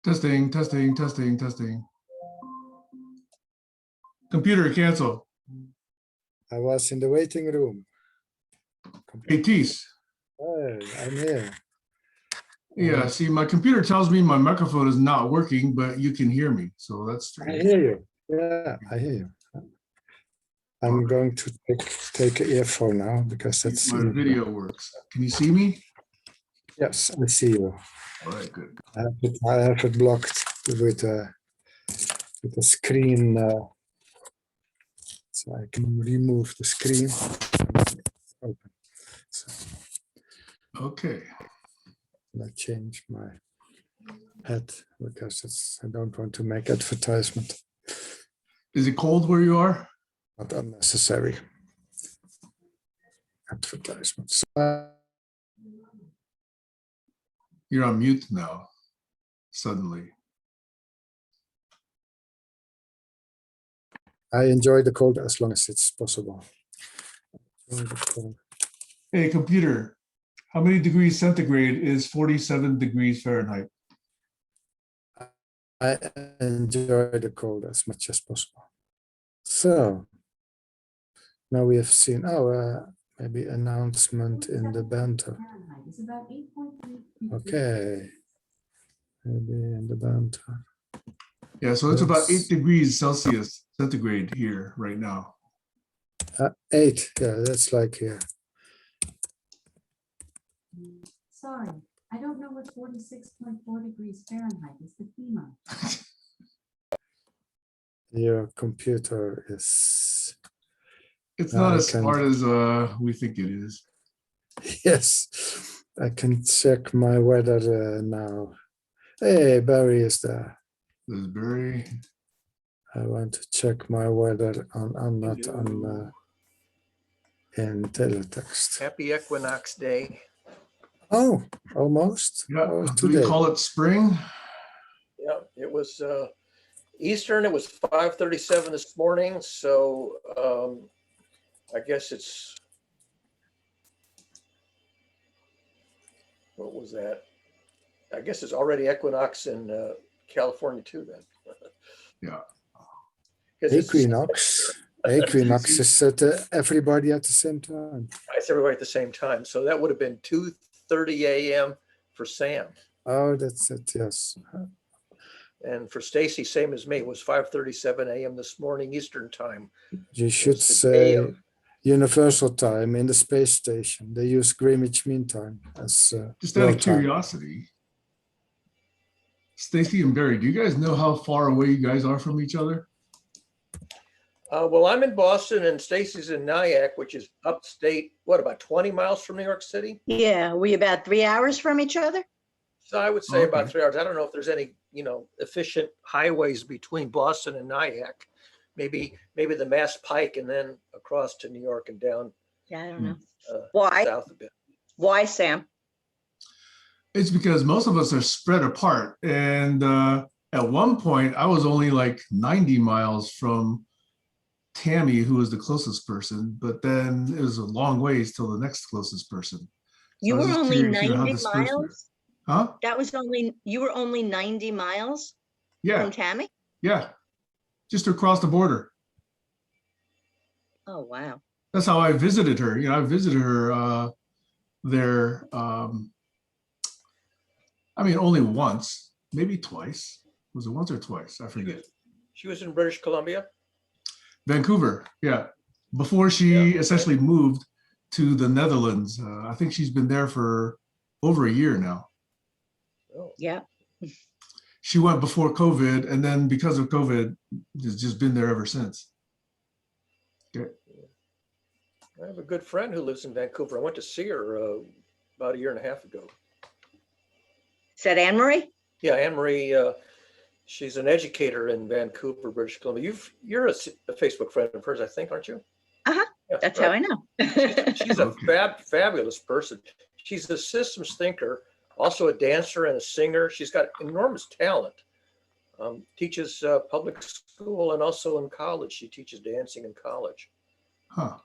Testing, testing, testing, testing. Computer, cancel. I was in the waiting room. Hey, Tees. Hey, I'm here. Yeah, see, my computer tells me my microphone is not working, but you can hear me. So that's I strange. hear you. Yeah, I hear you. I'm going to take an earphone now because that's My video works. Can you see me? Yes, I see you. All right, good. I have it blocked with a screen, so I can remove the screen. Open. So Okay. I change my head because I don't want to make advertisement. Is it cold where you are? Not unnecessary advertisements. You're on mute now, suddenly. I enjoy the cold as long as it's possible. Hey, computer, how many degrees centigrade is 47 degrees Fahrenheit? I enjoy the cold as much as possible. So now we have seen maybe announcement in the banter. Okay, maybe in the banter. Yeah, so it's about 8 degrees Celsius centigrade here right now. 8, yeah, that's like here. Sorry, I don't know what 46.4 degrees Fahrenheit is the FEMA. Your computer is. It's not as smart as we think it is. Yes, I can check my weather now. Hey, Barry is there. There's Barry. I want to check my weather on not on in teletext. Happy Equinox Day. Oh, almost. Yeah, Oh, do we today. call it spring? Yeah, it was Eastern. It was 5:37 this morning. So I guess it's, what was that? I guess it's already equinox in California too then. Yeah. Equinox. Equinox is at everybody at the same time. It's everybody at the same time. So that would have been 2:30 a.m. for Sam. Oh, that's it. Yes. And for Stacy, same as me, it was 5:37 a.m. this morning Eastern time. You should say universal time in the space station. They use Greenwich Mean Time as just out of world time. curiosity. Stacy and Barry, do you guys know how far away you guys are from each other? Well, I'm in Boston and Stacy's in Nyack, which is upstate, what, about 20 miles from New York City? Yeah, we about 3 hours from each other? So I would say about Okay. 3 hours. I don't know if there's any, efficient highways between Boston and Nyack. Maybe the Mass Pike and then across to New York and down Yeah, I don't know. Why? Why? South a bit. Why, Sam? It's because most of us are spread apart. And at one point, I was only like 90 miles from Tammy, who was the closest person, but then it was a long ways till the next closest person. You I was were just only curious, 90 how dispersed we are. miles? Huh? You were only 90 miles Yeah, from Tammy? yeah. Just across the border. Oh, wow. That's how I visited her. I visited her there. I mean, only once, maybe twice. Was it once or twice? I forget. She was in British Columbia? Vancouver, yeah. Before she essentially moved to the Netherlands. I think she's been there for over a year now. Oh. Yeah. She went before COVID, and then because of COVID, has just been there ever since. Okay. I have a good friend who lives in Vancouver. I went to see her about 1.5 years ago. Is that Anne Marie? Yeah, Anne Marie, she's an educator in Vancouver, British Columbia. You're a Facebook friend of hers, I think, aren't you? Uh-huh. Yeah, That's right. how I know. She's Okay. a fabulous person. She's a systems thinker, also a dancer and a singer. She's got enormous talent. Teaches public school and also in college. She teaches dancing in college. Huh.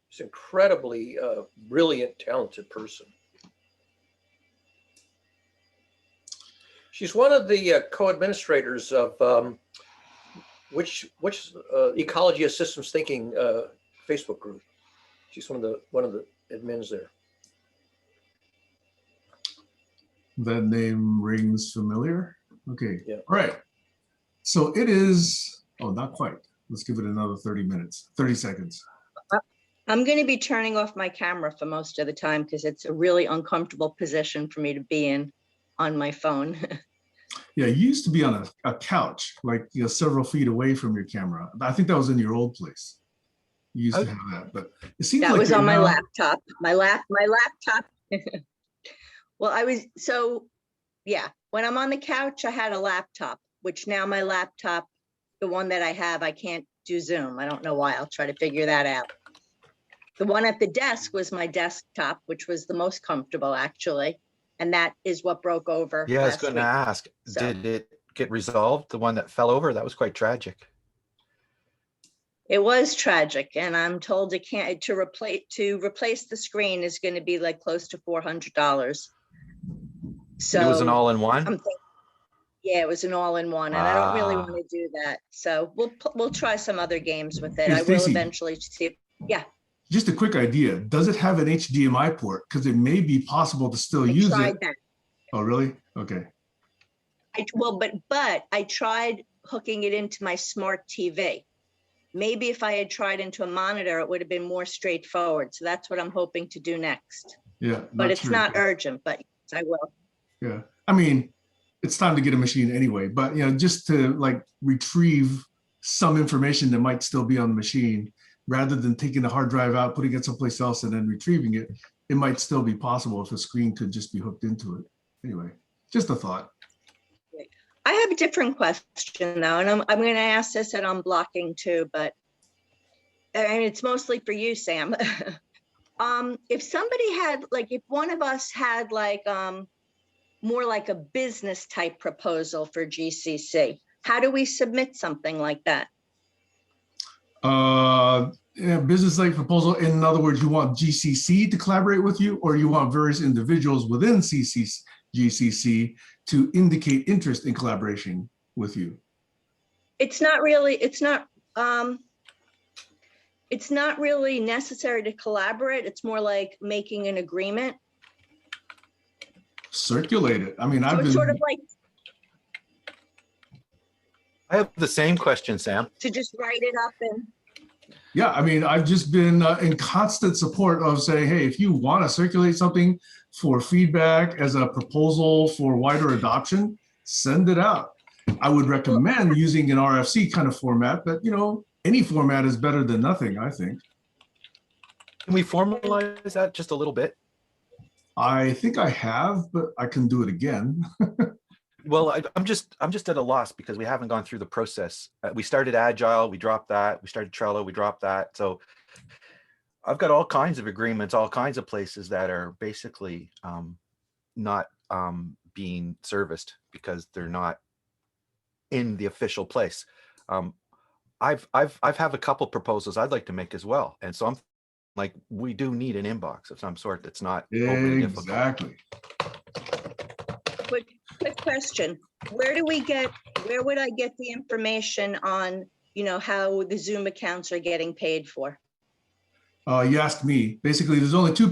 She's an incredibly brilliant, talented person. She's one of the co-administrators of which Ecology of Systems Thinking Facebook group. She's one of the admins there. That name rings familiar. Okay. Yeah. All right. So it is, oh, not quite. Let's give it another 30 seconds. I'm going to be turning off my camera for most of the time because it's a really uncomfortable position for me to be in on my phone. Yeah, you used to be on a couch, like several feet away from your camera. I think that was in your old place. You used to have that, but it seems That like was you're on my now- laptop. My laptop. Well, yeah, when I'm on the couch, I had a laptop, which now my laptop, the one that I have, I can't do Zoom. I don't know why. I'll try to figure that out. The one at the desk was my desktop, which was the most comfortable actually. And that is what broke over. Yeah, I was last going to week. ask, So- did it get resolved? The one that fell over? That was quite tragic. It was tragic, and I'm told it can't to replace the screen is going to be like close to $400. So It was an all-in-one? I'm thinking, yeah, it was an all-in-one, and I don't really Ah. want to do that. So we'll try some other games with it. Hey, I will Stacy. eventually see. Yeah, Just a quick idea. Does it have an HDMI port? Because it may be possible to still I use tried it. that. Oh, really? Okay. But I tried hooking it into my smart TV. Maybe if I had tried into a monitor, it would have been more straightforward. So that's what I'm hoping to do next. Yeah. But it's sure. not urgent, but I will. Yeah. I mean, it's time to get a machine anyway, but just to like retrieve some information that might still be on the machine rather than taking the hard drive out, putting it someplace else and then retrieving it, it might still be possible if a screen could just be hooked into it. Anyway, just a thought. I have a different question though, and I'm going to ask this at unblocking too, but and it's mostly for you, Sam. If somebody had like, if one of us had like more like a business type proposal for GCC, how do we submit something like that? Business like proposal. In other words, you want GCC to collaborate with you, or you want various individuals within GCC to indicate interest in collaboration with you? It's not really necessary to collaborate. It's more like making an agreement. Circulate it. I mean, So I've it's been sort of like I have the same question, Sam. to just write it up and. Yeah, I mean, I've just been in constant support of saying, hey, if you want to circulate something for feedback as a proposal for wider adoption, send it out. I would recommend using an RFC kind of format, but any format is better than nothing, I think. Can we formalize that just a little bit? I think I have, but I can do it again. Well, I'm just at a loss because we haven't gone through the process. We started Agile, we dropped that. We started Trello, we dropped that. So I've got all kinds of agreements, all kinds of places that are basically not being serviced because they're not in the official place. I've have a couple proposals I'd like to make as well, and so I'm like, we do need an inbox of some sort that's not overly difficult. Exactly. Quick question. Where would I get the information on, how the Zoom accounts are getting paid for? You asked me. Basically, there's only three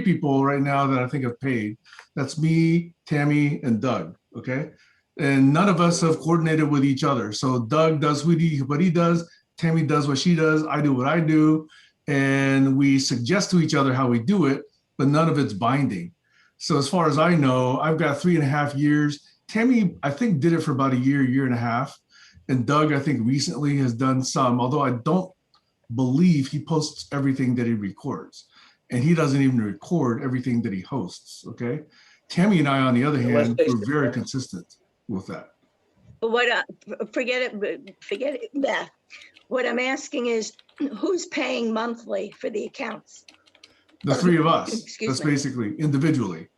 people right now that I think have paid. That's me, Tammy, and Doug. Okay. And none of us have coordinated with each other. So Doug does what he does. Tammy does what she does. I do what I do. And we suggest to each other how we do it, but none of it's binding. So as far as I know, I've got 3.5 years. Tammy, I think, did it for about a year and a half. And Doug, I think, recently has done some, although I don't believe he posts everything that he records. And he doesn't even record everything that he hosts, okay? Tammy and I, on the other Unless hand, they- we're very consistent with that. But forget it. Nah. What I'm asking is, who's paying monthly for the accounts The three of us, Excuse that's me. basically individually.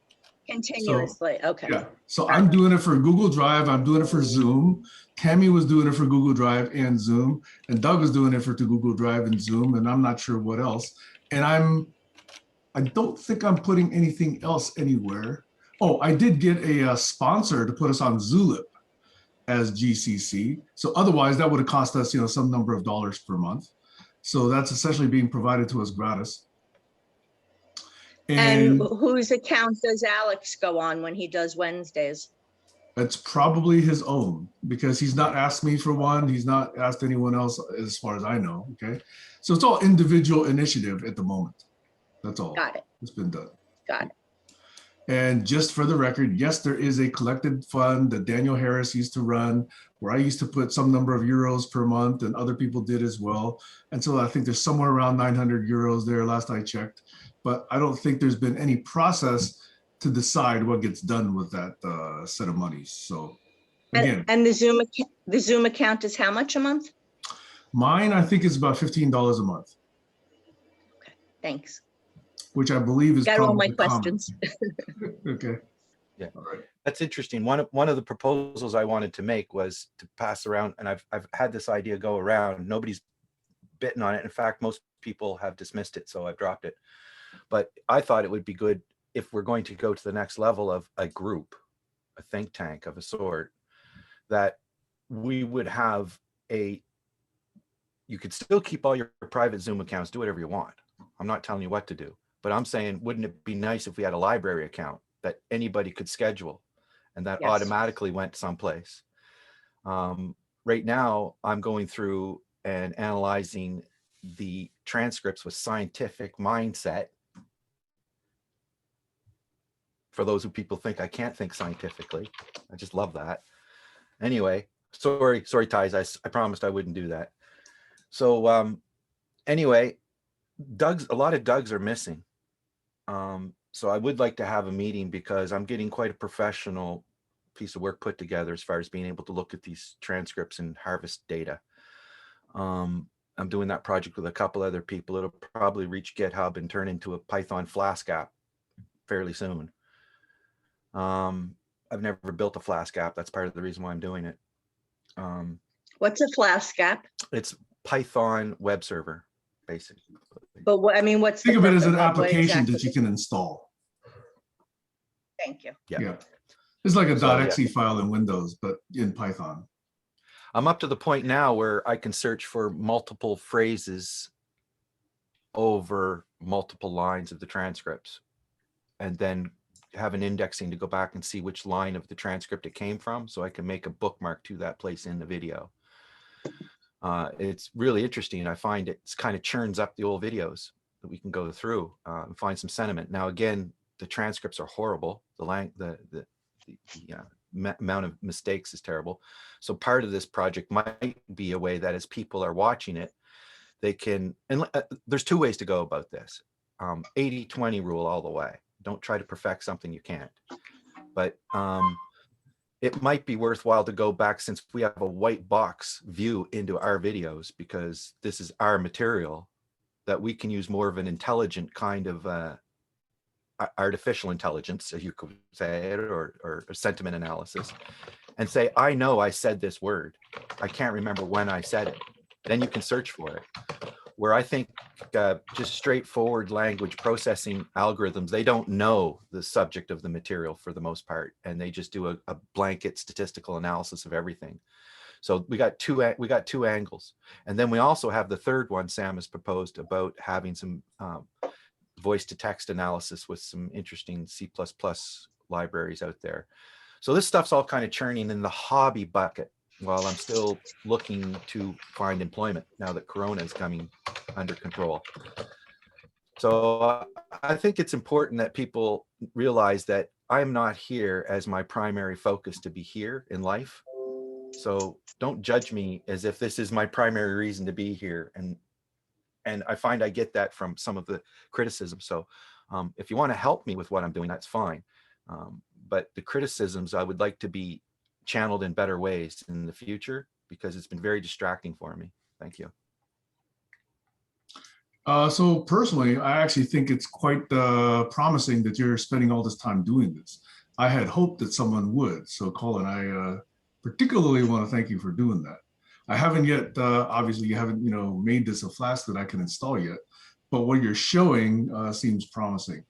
continuously? Okay. Yeah, so I'm doing it for Google Drive, I'm doing it for Zoom. Tammy was doing it for Google Drive and Zoom, and Doug was doing it for Google Drive and Zoom, and I'm not sure what else. And I don't think I'm putting anything else anywhere. Oh, I did get a sponsor to put us on Zulip as GCC. So otherwise that would have cost us, some number of dollars per month. So that's essentially being provided to us gratis. And And whose account does Alex go on when he does Wednesdays? it's probably his own because he's not asked me for one. He's not asked anyone else as far as I know. Okay. So it's all individual initiative at the moment. That's all. Got it. It's been done. Got it. And just for the record, yes, there is a collected fund that Daniel Harris used to run where I used to put some number of euros per month and other people did as well. And so I think there's somewhere around 900 euros there last I checked, but I don't think there's been any process to decide what gets done with that set of monies. So again, And the Zoom account is how much a month? mine, I think is about $15 a month, Thanks. which I believe is Got all my probably common. questions. Okay. Yeah. All right. That's interesting. One of the proposals I wanted to make was to pass around, and I've had this idea go around. Nobody's bitten on it. In fact, most people have dismissed it, so I've dropped it. But I thought it would be good if we're going to go to the next level of a group, a think tank of a sort, that we would have you could still keep all your private Zoom accounts, do whatever you want. I'm not telling you what to do, but I'm saying, wouldn't it be nice if we had a library account that anybody could schedule and that Yes. automatically went someplace? Right now, I'm going through and analyzing the transcripts with scientific mindset. For those who people think I can't think scientifically, I just love that. Anyway, sorry, Ties, I promised I wouldn't do that. So anyway, a lot of Dougs are missing. So I would like to have a meeting because I'm getting quite a professional piece of work put together as far as being able to look at these transcripts and harvest data. I'm doing that project with a couple other people. It'll probably reach GitHub and turn into a Python Flask app fairly soon. I've never built a Flask app. That's part of the reason why I'm doing it. What's a Flask app? It's Python web server, basically. But what, I mean, what's the Think of it as an purpose? Like, what application that exactly- you can install. Thank you. Yeah. It's like a So, yeah. .exe file in Windows, but in Python. I'm up to the point now where I can search for multiple phrases over multiple lines of the transcripts and then have an indexing to go back and see which line of the transcript it came from, so I can make a bookmark to that place in the video. It's really interesting. I find it kind of churns up the old videos that we can go through and find some sentiment. Now, again, the transcripts are horrible. The amount of mistakes is terrible. So part of this project might be a way that as people are watching it, they can, and there's two ways to go about this. 80-20 rule all the way. Don't try to perfect something you can't. But it might be worthwhile to go back, since we have a white box view into our videos, because this is our material, that we can use more of an intelligent kind of artificial intelligence, as you could say it, or sentiment analysis, and say, I know I said this word. I can't remember when I said it. Then you can search for it. Where I think just straightforward language processing algorithms, they don't know the subject of the material for the most part, and they just do a blanket statistical analysis of everything. So we got two angles, and then we also have the third one Sam has proposed about having some voice to text analysis with some interesting C++ libraries out there. So this stuff's all kind of churning in the hobby bucket while I'm still looking to find employment now that Corona is coming under control. So I think it's important that people realize that I'm not here as my primary focus to be here in life. So don't judge me as if this is my primary reason to be here. And I find I get that from some of the criticism. So if you want to help me with what I'm doing, that's fine. But the criticisms, I would like to be channeled in better ways in the future, because it's been very distracting for me. Thank you. So personally, I actually think it's quite promising that you're spending all this time doing this. I had hoped that someone would. So Colin, I particularly want to thank you for doing that. I haven't yet, obviously you haven't, made this a Flask that I can install yet, but what you're showing seems promising.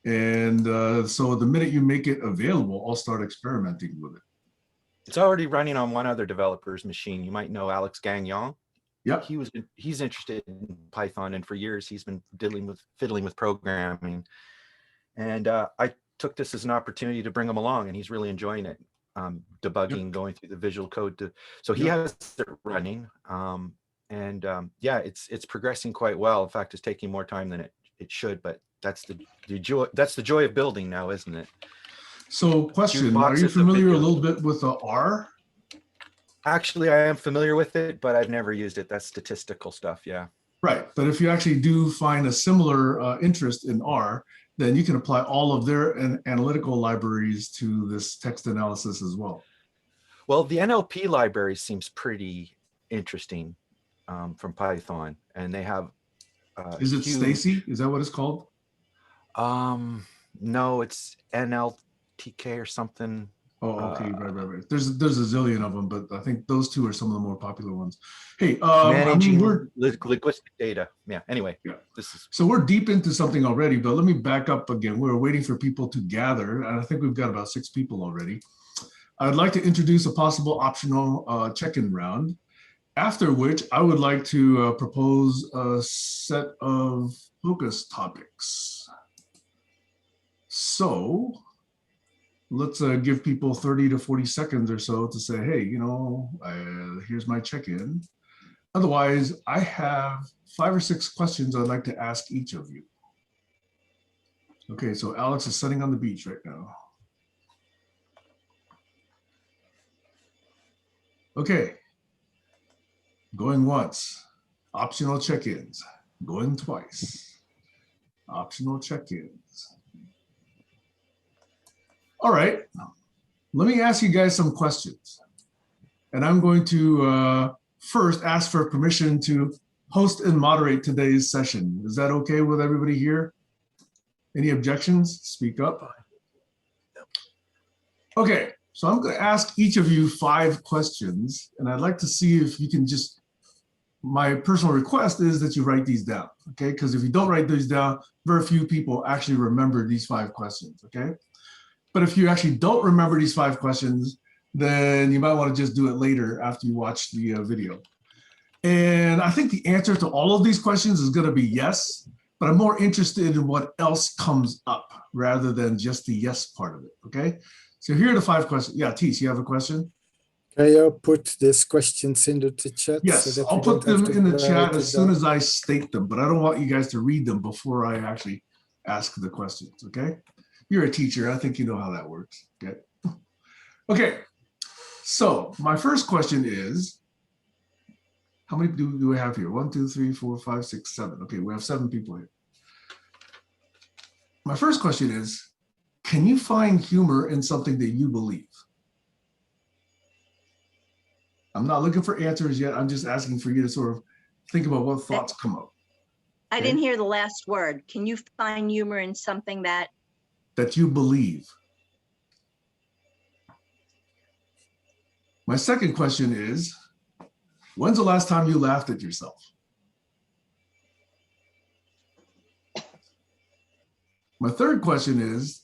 And so the minute you make it available, I'll start experimenting with it. It's already running on one other developer's machine. You might know Alex Gagnon. Yep. He's interested in Python, and for years he's been fiddling with programming. And I took this as an opportunity to bring him along, and he's really enjoying it. Debugging, going through the visual code. So he has it running. Yeah, it's progressing quite well. In fact, it's taking more time than it should, but that's the joy of building now, isn't it? So question, are you familiar a little bit with the R? Actually, I am familiar with it, but I've never used it. That's statistical stuff, yeah. Right, but if you actually do find a similar interest in R, then you can apply all of their analytical libraries to this text analysis as well. Well, the NLP library seems pretty interesting from Python, and they have. Is it Stacy? Is that what it's called? No, it's NLTK or something. Oh, okay, right. There's a zillion of them, but I think those two are some of the more popular ones. Hey, managing linguistic data. Yeah. Anyway, yeah. This is so we're deep into something already, but let me back up again. We're waiting for people to gather, and I think we've got about 6 people already. I'd like to introduce a possible optional check-in round. After which, I would like to propose a set of focus topics. So let's give people 30 to 40 seconds or so to say, hey, here's my check-in. Otherwise, I have 5 or 6 questions I'd like to ask each of you. Okay, so Alex is sitting on the beach right now. Okay, going once, optional check-ins. Going twice, optional check-ins. All right, let me ask you guys some questions. And I'm going to first ask for permission to host and moderate today's session. Is that okay with everybody here? Any objections? Speak up. Okay, so I'm going to ask each of you 5 questions, and I'd like to see if you can just, my personal request is that you write these down, okay? Because if you don't write these down, very few people actually remember these 5 questions, okay? But if you actually don't remember these 5 questions, then you might want to just do it later after you watch the video. And I think the answer to all of these questions is going to be yes, but I'm more interested in what else comes up rather than just the yes part of it, okay? So here are the 5 questions. Yeah, Tees, you have a question? Can you put these questions into the chat? Yes, so that I'll we don't put them have to in the chat write it as soon down? as I state them, but I don't want you guys to read them before I actually ask the questions, okay? You're a teacher, I think you know how that works, okay? Okay, so my first question is, how many do we have here? 1, 2, 3, 4, 5, 6, 7. Okay, we have 7 people here. My first question is, can you find humor in something that you believe? I'm not looking for answers yet. I'm just asking for you to sort of think about what thoughts come up. I didn't hear the last word. Can you find humor in something that? That you believe. My second question is, when's the last time you laughed at yourself? My third question is,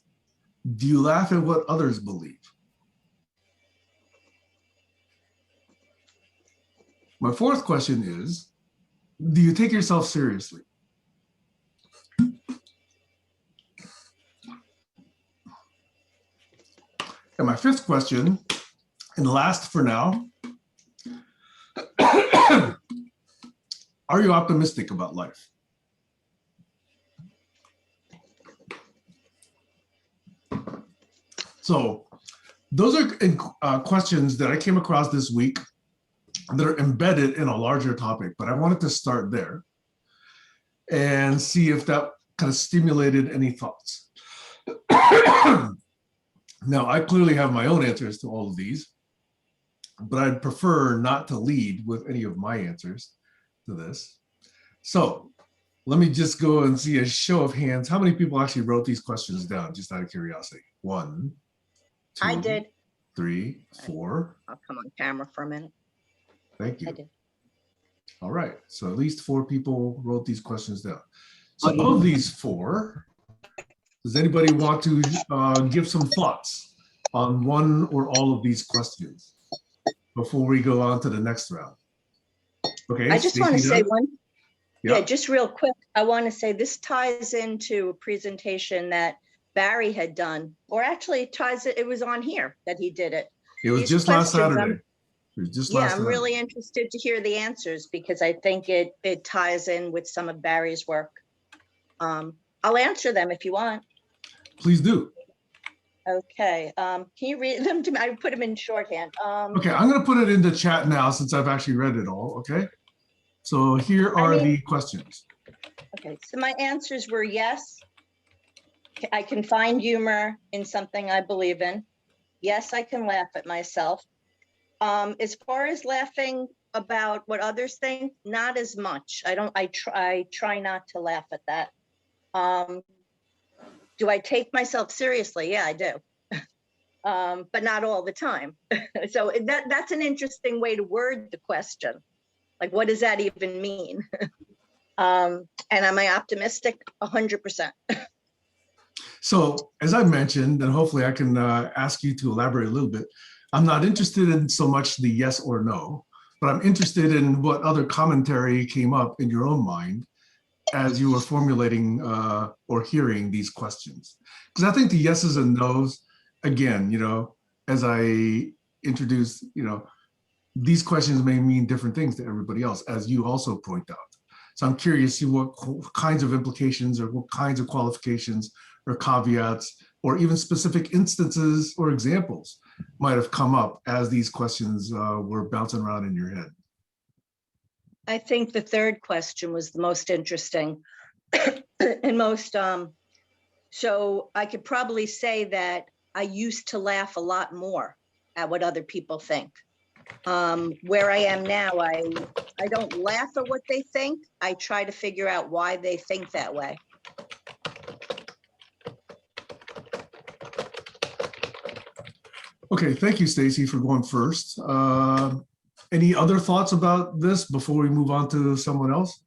do you laugh at what others believe? My fourth question is, do you take yourself seriously? And my fifth question, and last for now, are you optimistic about life? So those are questions that I came across this week that are embedded in a larger topic, but I wanted to start there and see if that kind of stimulated any thoughts. Now, I clearly have my own answers to all of these, but I'd prefer not to lead with any of my answers to this. So let me just go and see a show of hands. How many people actually wrote these questions down, just out of curiosity? 1, 2, I did. 3, 4. I'll come on camera for a minute. Thank you. I did. All right, so at least 4 people wrote these questions down. So of these 4, Does anybody want to give some thoughts on one or all of these questions before we go on to the next round? Okay. I just want to Stacy say does? one, yeah, Yeah. just real quick. I want to say this ties into a presentation that Barry had done, or actually it ties it was on here that he did it. It was These just last questions, Saturday. It was just Yeah, last I'm Saturday. really interested to hear the answers because I think it ties in with some of Barry's work. I'll answer them if you want. Please do. Okay, can you read them to me? I put them in shorthand. Okay, I'm going to put it in the chat now since I've actually read it all. Okay. So here are the questions. Okay, so my answers were yes. I can find humor in something I believe in. Yes, I can laugh at myself. As far as laughing about what others think, not as much. I try not to laugh at that. Do I take myself seriously? Yeah, I do. But not all the time. So that's an interesting way to word the question. Like, what does that even mean? And am I optimistic? 100%. So as I mentioned, and hopefully I can ask you to elaborate a little bit, I'm not interested in so much the yes or no, but I'm interested in what other commentary came up in your own mind as you were formulating or hearing these questions. Because I think the yeses and nos, again, as I introduced, these questions may mean different things to everybody else, as you also point out. So I'm curious to see what kinds of implications or what kinds of qualifications or caveats or even specific instances or examples might have come up as these questions were bouncing around in your head. I think the third question was the most interesting and most, so I could probably say that I used to laugh a lot more at what other people think. Where I am now, I don't laugh at what they think. I try to figure out why they think that way. Okay, thank you, Stacy, for going first. Any other thoughts about this before we move on to someone else?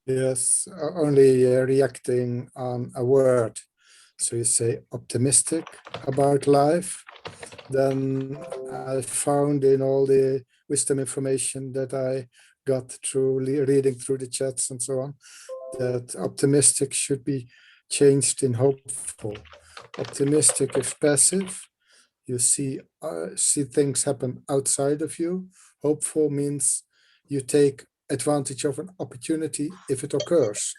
Yes, only reacting on a word. So you say optimistic about life. Then I found in all the wisdom information that I got through reading through the chats and so on, that optimistic should be changed in hopeful. Optimistic is passive. You see things happen outside of you. Hopeful means you take advantage of an opportunity if it occurs.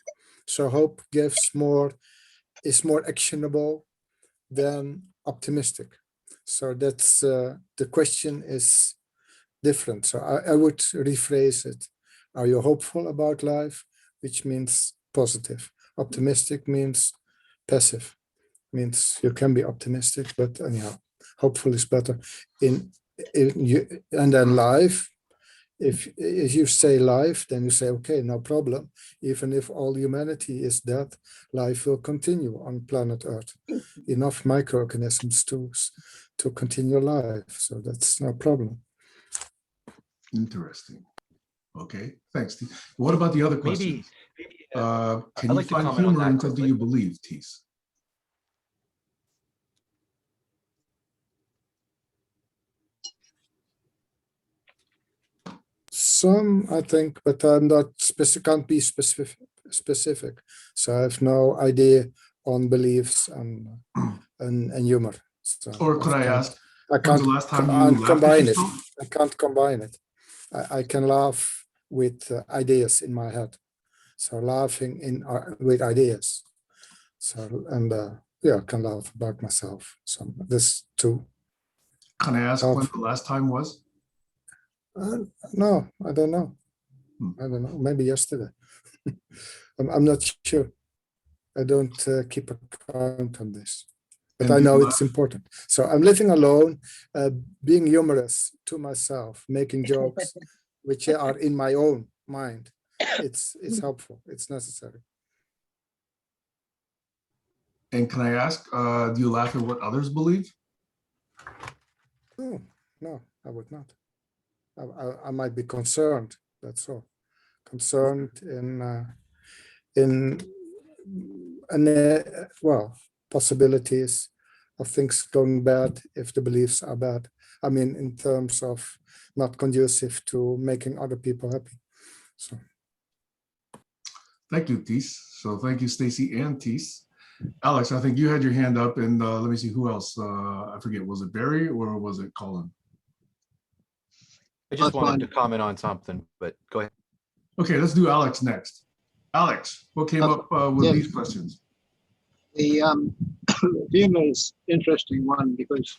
So hope is more actionable than optimistic. So that's the question is different. So I would rephrase it. Are you hopeful about life? Which means positive. Optimistic means passive. Means you can be optimistic, but anyhow, hopeful is better. And then life, if you say life, then you say, okay, no problem. Even if all humanity is dead, life will continue on planet Earth. Enough microorganisms to continue life. So that's no problem. Interesting. Okay, thanks, T. What about the other Maybe, questions? Can I'd you like to find comment on humor that in something quickly. you believe, Tees? Some, I think, but I'm not specific, can't be specific. So I have no idea on beliefs and humor. So Or could I ask, I when's can't the last time you laughed at combine it. yourself? I can't combine it. I can laugh with ideas in my head. So laughing with ideas. So yeah, I can laugh about myself. So this too. Can I ask when the last time was? No, I don't know. Hmm. I don't know. Maybe yesterday. I'm not sure. I don't keep account on this, but And I do you know laugh? it's important. So I'm living alone, being humorous to myself, making jokes, which are in my own mind. It's helpful. It's necessary. And can I ask, do you laugh at what others believe? No, I would not. I might be concerned. That's all. Concerned in well, possibilities of things going bad if the beliefs are bad. I mean, in terms of not conducive to making other people happy. So Thank you, Tis. So thank you, Stacy and Tis. Alex, I think you had your hand up, and let me see who else. I forget, was it Barry or was it Colin? I just That's wanted fine. to comment on something, but go ahead. Okay, let's do Alex next. Alex, what came up with yeah. these questions? The humor is interesting one because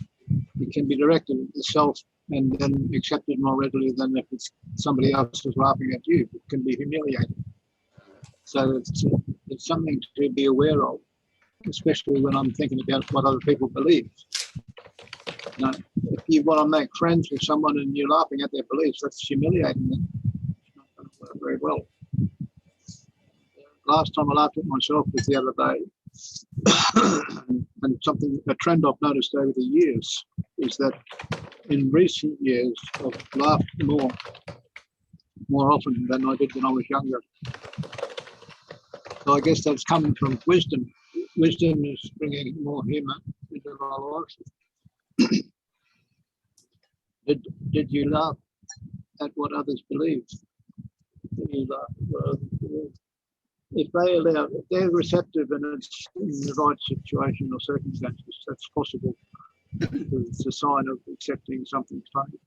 it can be directed at yourself and then accepted more readily than if it's somebody else is laughing at you. It can be humiliating. So it's something to be aware of, especially when I'm thinking about what other people believe. Now, if you want to make friends with someone and you're laughing at their beliefs, that's humiliating them. It's not going to work very well. Last time I laughed at myself was the other day. And something, a trend I've noticed over the years is that in recent years I've laughed more often than I did when I was younger. So I guess that's coming from wisdom. Wisdom is bringing more humour into our lives. Did you laugh at what others believe? Did you laugh at what others believe? If they're receptive and it's in the right situation or circumstances, that's possible. It's a sign of accepting something's funny,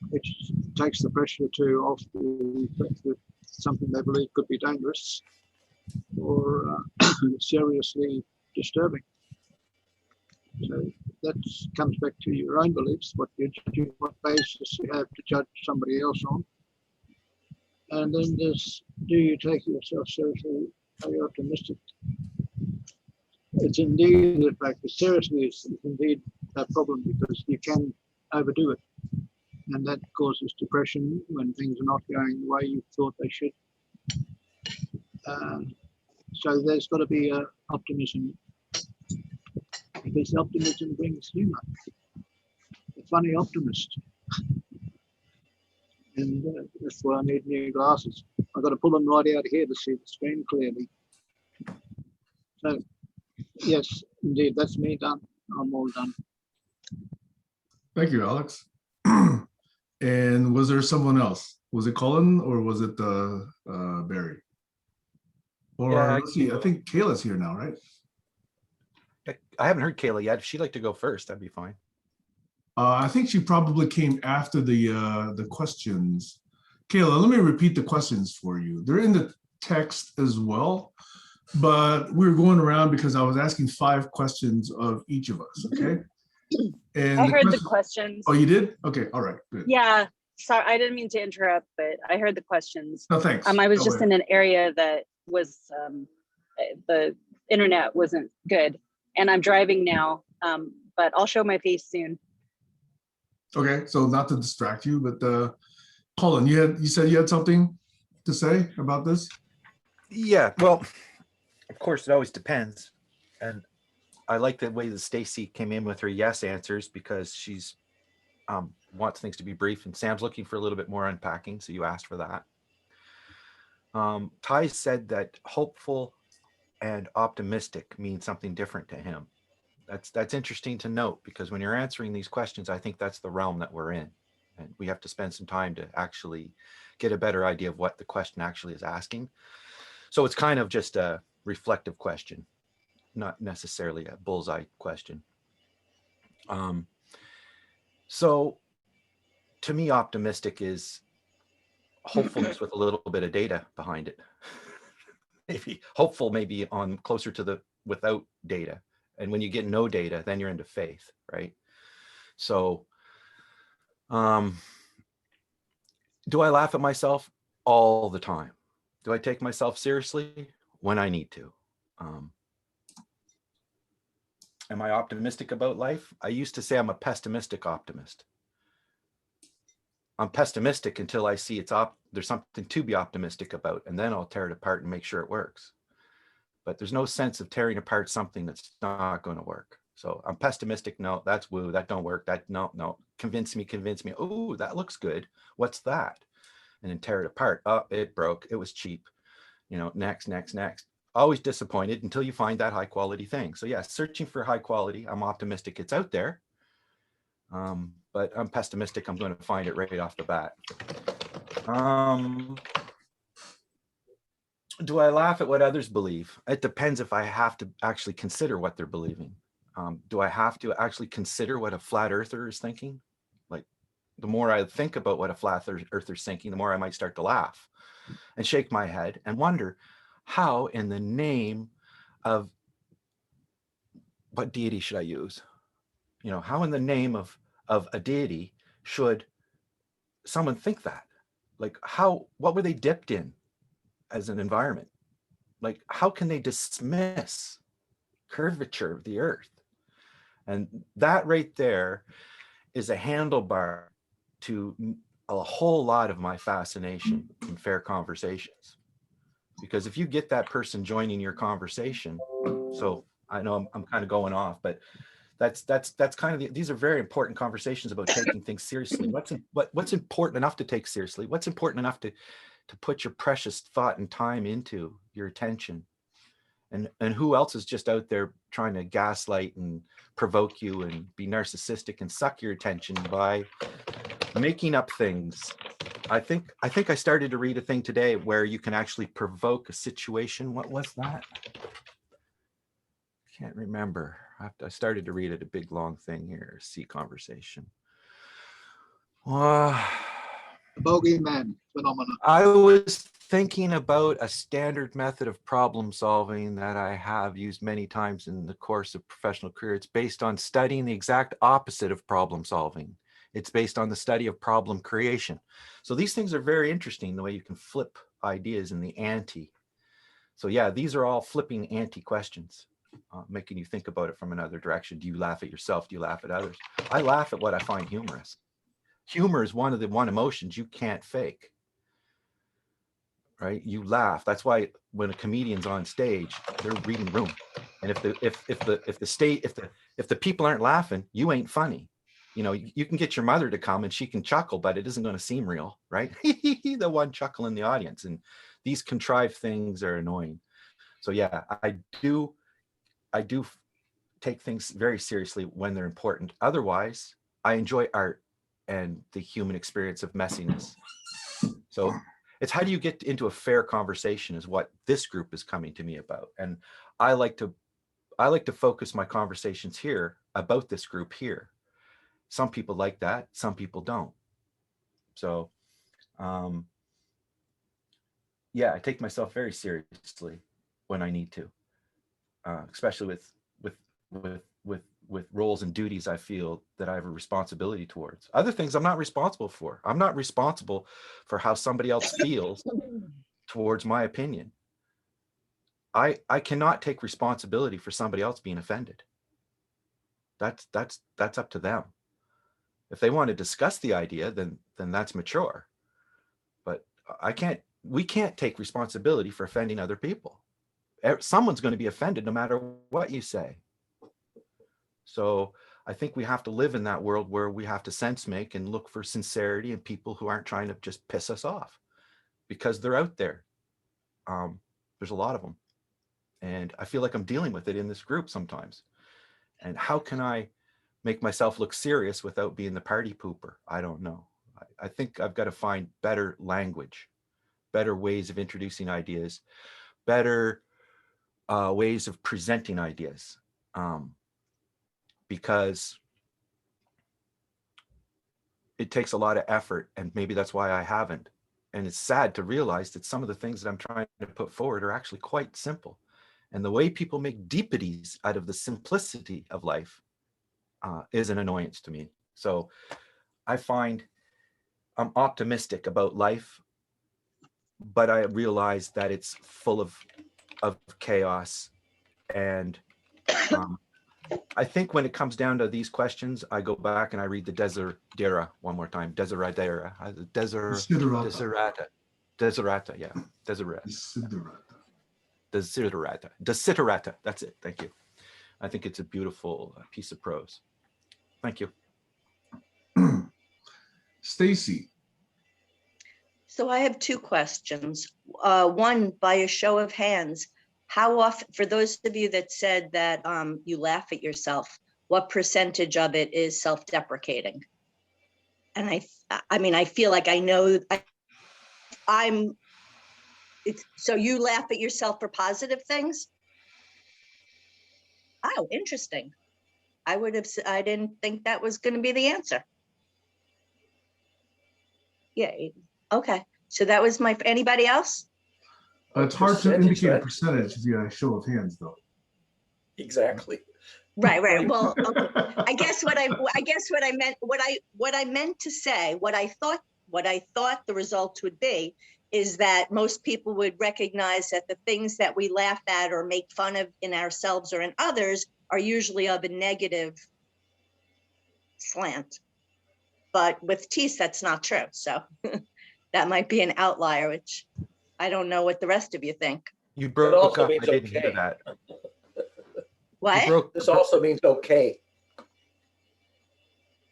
which takes the pressure off the fact that something they believe could be dangerous or seriously disturbing. So that comes back to your own beliefs, what basis you have to judge somebody else on. And then there's, do you take yourself seriously? Are you optimistic? It's indeed the fact that seriously is indeed a problem because you can overdo it. And that causes depression when things are not going the way you thought they should. So there's got to be optimism, because optimism brings humor. A funny optimist. And that's why I need new glasses. I've got to pull them right out here to see the screen clearly. So, yes, indeed, that's me done. I'm all done. Thank you, Alex. And was there someone else? Was it Colin or was it Barry? Or Yeah, let's see, I think Kayla's here now, right? I haven't heard Kayla yet. If she'd like to go first, that'd be fine. I think she probably came after the questions. Kayla, let me repeat the questions for you. They're in the text as well, but we were going around because I was asking 5 questions of each of us, okay? And I heard the questions. Oh, you did? Okay, all right, good. Yeah, sorry, I didn't mean to interrupt, but I heard the questions. No, thanks. I was Go just ahead. in an area that was, the internet wasn't good, and I'm driving now, but I'll show my face soon. Okay, so not to distract you, but Colin, you said you had something to say about this? Yeah, well, of course, it always depends. And I like the way that Stacy came in with her yes answers because she's wants things to be brief, and Sam's looking for a little bit more unpacking, so you asked for that. Ty said that hopeful and optimistic mean something different to him. That's interesting to note, because when you're answering these questions, I think that's the realm that we're in, and we have to spend some time to actually get a better idea of what the question actually is asking. So it's kind of just a reflective question, not necessarily a bullseye question. So to me, optimistic is hopefulness with a little bit of data behind it. Maybe hopeful, maybe on closer to the without data. And when you get no data, then you're into faith, right? So do I laugh at myself? All the time. Do I take myself seriously? When I need to. Am I optimistic about life? I used to say I'm a pessimistic optimist. I'm pessimistic until I see there's something to be optimistic about, and then I'll tear it apart and make sure it works. But there's no sense of tearing apart something that's not going to work. So I'm pessimistic. No, that's woo. That don't work. That no. Convince me. Oh, that looks good. What's that? And then tear it apart. Oh, it broke. It was cheap. you know, next, next, next. Always disappointed until you find that high quality thing. So yeah, searching for high quality. I'm optimistic it's out there. But I'm pessimistic I'm going to find it right off the bat. Do I laugh at what others believe? It depends if I have to actually consider what they're believing. Do I have to actually consider what a flat earther is thinking? Like, the more I think about what a flat earther's thinking, the more I might start to laugh and shake my head and wonder how in the name of what deity should I use? You know, how in the name of a deity should someone think that? Like, what were they dipped in as an environment? Like, how can they dismiss curvature of the earth? And that right there is a handlebar to a whole lot of my fascination in fair conversations. Because if you get that person joining your conversation, so I know I'm kind of going off, but that's kind of these are very important conversations about taking things seriously. What's important enough to take seriously? What's important enough to put your precious thought and time into, your attention? And who else is just out there trying to gaslight and provoke you and be narcissistic and suck your attention by making up things? I think I started to read a thing today where you can actually provoke a situation. What was that? Can't remember. I started to read it, a big long thing here. See conversation. The bogeyman phenomenon. I was thinking about a standard method of problem solving that I have used many times in the course of professional career. It's based on studying the exact opposite of problem solving. It's based on the study of problem creation. So these things are very interesting, the way you can flip ideas in the ante. So yeah, these are all flipping ante questions, making you think about it from another direction. Do you laugh at yourself? Do you laugh at others? I laugh at what I find humorous. Humor is one of the emotions you can't fake, right? You laugh. That's why when a comedian's on stage, they're reading the room. And if the people aren't laughing, you ain't funny. You know, you can get your mother to come and she can chuckle, but it isn't going to seem real, right? The one chuckle in the audience. And these contrived things are annoying. So yeah, I do take things very seriously when they're important. Otherwise, I enjoy art and the human experience of messiness. So it's how do you get into a fair conversation is what this group is coming to me about. And I like to focus my conversations here about this group here. Some people like that, some people don't. So yeah, I take myself very seriously when I need to, especially with roles and duties I feel that I have a responsibility towards. Other things I'm not responsible for. I'm not responsible for how somebody else feels towards my opinion. I cannot take responsibility for somebody else being offended. That's up to them. If they want to discuss the idea, then that's mature. But we can't take responsibility for offending other people. Someone's going to be offended no matter what you say. So I think we have to live in that world where we have to sense make and look for sincerity in people who aren't trying to just piss us off, because they're out there. There's a lot of them. And I feel like I'm dealing with it in this group sometimes. And how can I make myself look serious without being the party pooper? I don't know. I think I've got to find better language, better ways of introducing ideas, better ways of presenting ideas. Because it takes a lot of effort, and maybe that's why I haven't. And it's sad to realize that some of the things that I'm trying to put forward are actually quite simple. And the way people make deepities out of the simplicity of life is an annoyance to me. So I find I'm optimistic about life, but I realize that it's full of chaos. And I think when it comes down to these questions, I go back and I read the Desiderata one more time. Desiderata, yeah, Desiderata. That's it. Thank you. I think it's a beautiful piece of prose. Thank you. Stacy. So I have two questions. One, by a show of hands, how often, for those of you that said that you laugh at yourself, what percentage of it is self-deprecating? And I mean, I feel like I know so you laugh at yourself for positive things? Oh, interesting. I didn't think that was going to be the answer. Yeah. Okay. So that was anybody else? It's hard to Percentage, indicate a right? percentage via show of hands, though. Exactly. Right. Well, okay. I guess what I meant to say, what I thought the results would be is that most people would recognize that the things that we laugh at or make fun of in ourselves or in others are usually of a negative slant. But with teeth, that's not true. So that might be an outlier, which I don't know what the rest of you think. You It broke also up. I means didn't hear okay. that. You What? broke. This also means okay.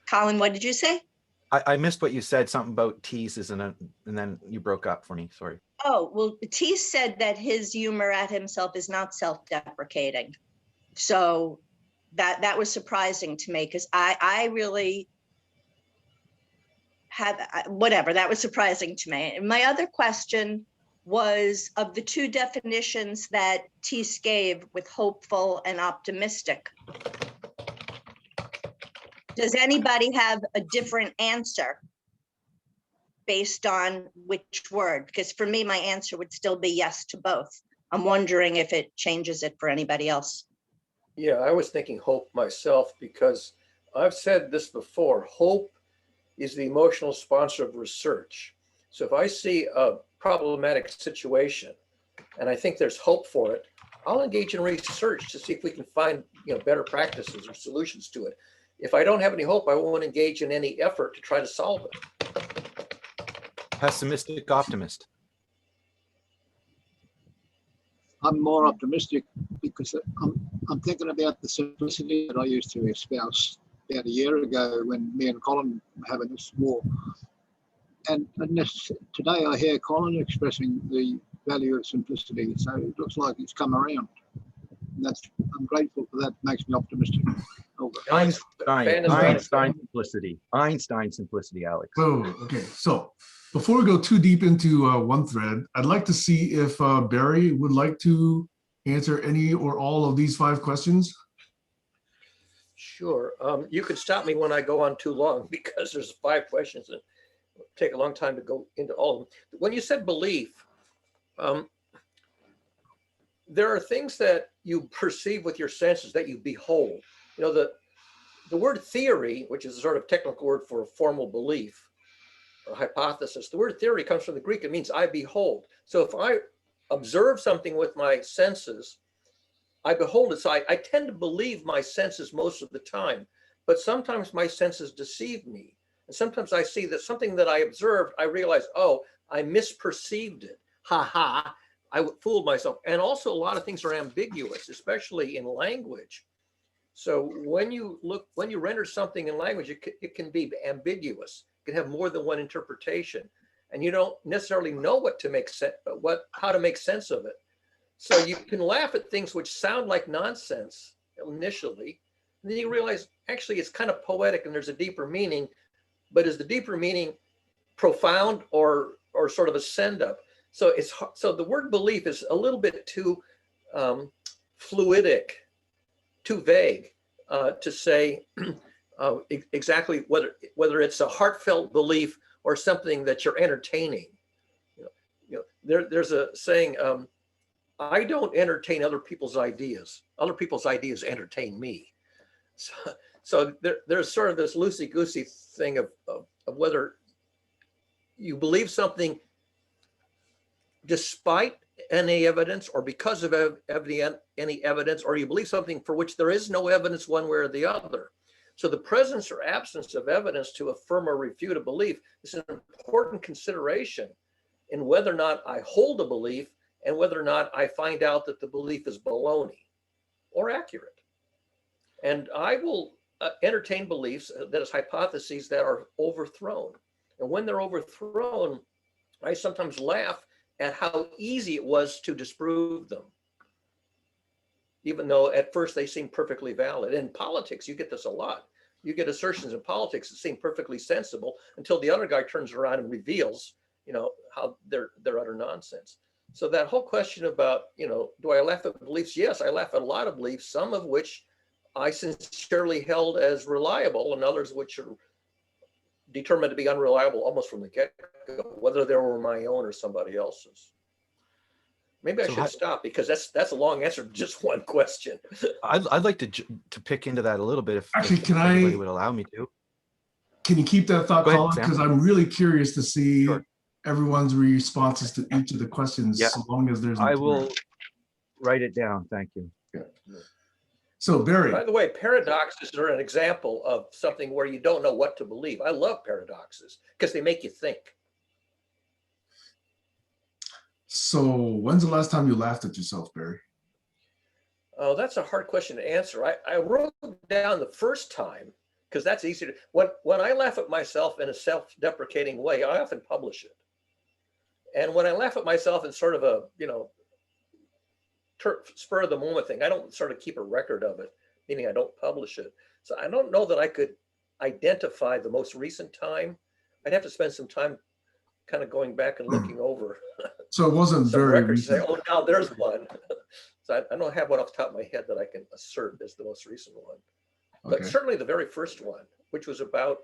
Colin, what did you say? I missed what you said. Something about teases, and then you broke up for me. Sorry. Oh, well, T said that his humor at himself is not self-deprecating. So that was surprising to me because I really whatever, that was surprising to me. And my other question was, of the two definitions that Teese gave with hopeful and optimistic, does anybody have a different answer based on which word? Because for me, my answer would still be yes to both. I'm wondering if it changes it for anybody else. Yeah, I was thinking hope myself because I've said this before. Hope is the emotional sponsor of research. So if I see a problematic situation and I think there's hope for it, I'll engage in research to see if we can find better practices or solutions to it. If I don't have any hope, I won't engage in any effort to try to solve it. Pessimistic optimist. I'm more optimistic because I'm thinking about the simplicity that I used to espouse about a year ago when me and Colin were having this war. And today I hear Colin expressing the value of simplicity. So it looks like it's come around. And I'm grateful for that. It makes me optimistic. Einstein simplicity. Einstein simplicity, Alex. Oh, okay. So before we go too deep into one thread, I'd like to see if Barry would like to answer any or all of these 5 questions. Sure. You could stop me when I go on too long because there's 5 questions and it'll take a long time to go into all of them. When you said belief, there are things that you perceive with your senses that you behold. The word theory, which is a sort of technical word for a formal belief or hypothesis, the word theory comes from the Greek. It means I behold. So if I observe something with my senses, I behold it. So I tend to believe my senses most of the time, but sometimes my senses deceive me. And sometimes I see that something that I observed, I realize, oh, I misperceived it. Ha ha, I fooled myself. And also a lot of things are ambiguous, especially in language. So when you render something in language, it can be ambiguous. It can have more than one interpretation. And you don't necessarily know what to make sense, how to make sense of it. So you can laugh at things which sound like nonsense initially, and then you realize actually it's kind of poetic and there's a deeper meaning. But is the deeper meaning profound or sort of a send up? So so the word belief is a little bit too fluidic, too vague to say exactly whether it's a heartfelt belief or something that you're entertaining. There's a saying. I don't entertain other people's ideas. Other people's ideas entertain me. So there's sort of this loosey-goosey thing of whether you believe something despite any evidence or because of any evidence, or you believe something for which there is no evidence one way or the other. So the presence or absence of evidence to affirm or refute a belief is an important consideration in whether or not I hold a belief and whether or not I find out that the belief is baloney or accurate. And I will entertain beliefs, that is hypotheses that are overthrown. And when they're overthrown, I sometimes laugh at how easy it was to disprove them, even though at first they seem perfectly valid. In politics, you get this a lot. You get assertions in politics that seem perfectly sensible until the other guy turns around and reveals, how they're utter nonsense. So that whole question about, do I laugh at beliefs? Yes, I laugh at a lot of beliefs, some of which I sincerely held as reliable, and others which are determined to be unreliable almost from the get-go, whether they were my own or somebody else's. Maybe I So should stop, because that's a long answer to just one question. I'd like to pick into that a little bit if Actually, if anybody would allow me to. Can you keep that thought, Go ahead, Colin? Sam. Because I'm really curious to see Sure. everyone's responses to each of the questions, Yeah. so long as there's I material. will write it down. Thank you. So Barry, By the way, paradoxes are an example of something where you don't know what to believe. I love paradoxes because they make you think. so when's the last time you laughed at yourself, Barry? Oh, that's a hard question to answer. I wrote down the first time because that's easy to, when I laugh at myself in a self-deprecating way, I often publish it. And when I laugh at myself in sort of a, spur of the moment thing, I don't sort of keep a record of it, meaning I don't publish it. So I don't know that I could identify the most recent time. I'd have to spend some time kind of going back and looking over So it wasn't some very records, say, recent. oh, now there's one. So I don't have one off the top of my head that I can assert as the most recent one. But Okay. certainly the very first one, which was about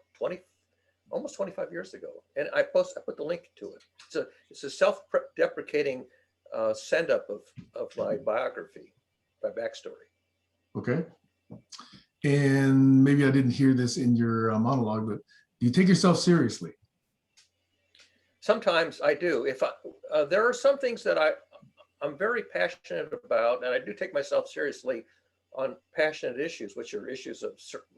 almost 25 years ago. And I put the link to it. It's a self-deprecating send up of my biography, my backstory. Okay. And maybe I didn't hear this in your monologue, but do you take yourself seriously? Sometimes I do. If there are some things that I'm very passionate about, and I do take myself seriously on passionate issues, which are issues of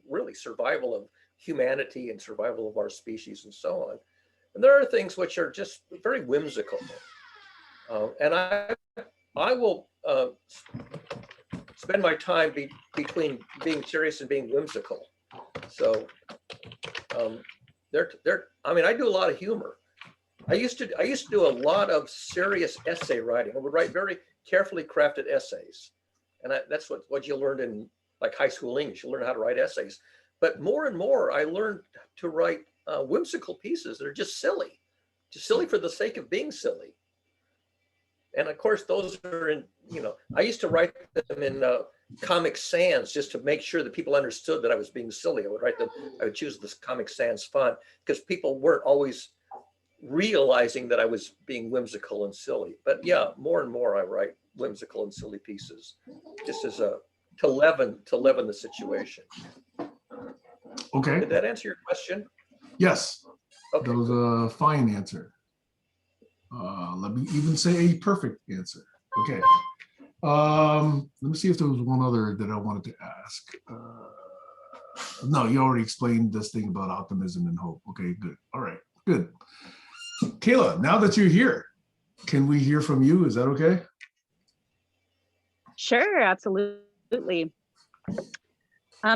really survival of humanity and survival of our species and so on. And there are things which are just very whimsical. And I will spend my time between being serious and being whimsical. So I do a lot of humor. I used to do a lot of serious essay writing. I would write very carefully crafted essays. And that's what you learned in like high school English. You learn how to write essays. But more and more, I learned to write whimsical pieces that are just silly for the sake of being silly. And of course, those are in, I used to write them in Comic Sans just to make sure that people understood that I was being silly. I would choose this Comic Sans font because people weren't always realizing that I was being whimsical and silly. But yeah, more and more I write whimsical and silly pieces just as to leaven the situation. Okay. Did that answer your question? Yes. Okay. That was a fine answer. Let me even say a perfect answer. Okay. Let me see if there was one other that I wanted to ask. No, you already explained this thing about optimism and hope. Okay, good. All right, good. Kayla, now that you're here, can we hear from you? Is that okay? Sure, absolutely.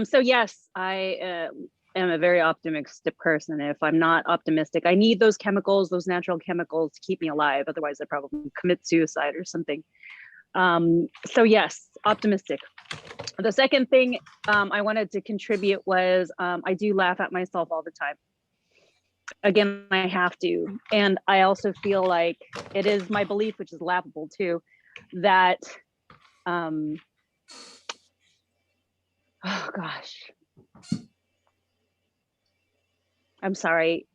So yes, I am a very optimistic person. If I'm not optimistic, I need those chemicals, those natural chemicals to keep me alive. Otherwise, I'd probably commit suicide or something. So yes, optimistic. The second thing I wanted to contribute was I do laugh at myself all the time. Again, I have to. And I also feel like it is my belief, which is laughable too, that, oh gosh, I'm sorry.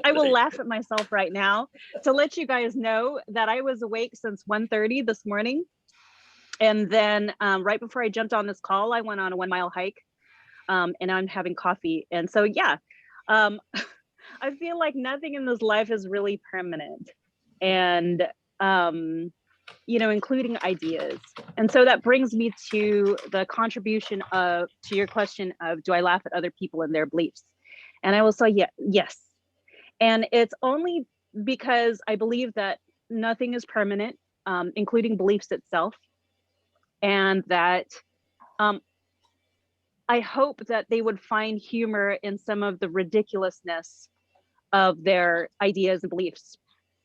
I will laugh at myself right now to let you guys know that I was awake since 1:30 this morning. And then right before I jumped on this call, I went on a 1-mile hike and I'm having coffee. And so, yeah, I feel like nothing in this life is really permanent and, including ideas. And so that brings me to the contribution to your question of, do I laugh at other people and their beliefs? And I will say, yes. And it's only because I believe that nothing is permanent, including beliefs itself. And that I hope that they would find humor in some of the ridiculousness of their ideas and beliefs.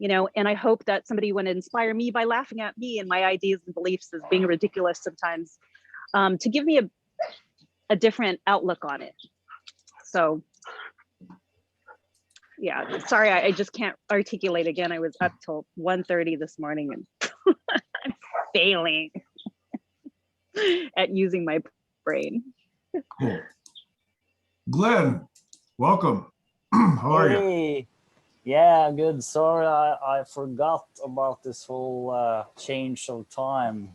and I hope that somebody would inspire me by laughing at me and my ideas and beliefs as being ridiculous sometimes, to give me a different outlook on it. So yeah, sorry, I just can't articulate again. I was up till 1:30 this morning and I'm failing at using my brain. Cool. Glenn, welcome. How are you? Hey, yeah, good. Sorry, I forgot about this whole change of time.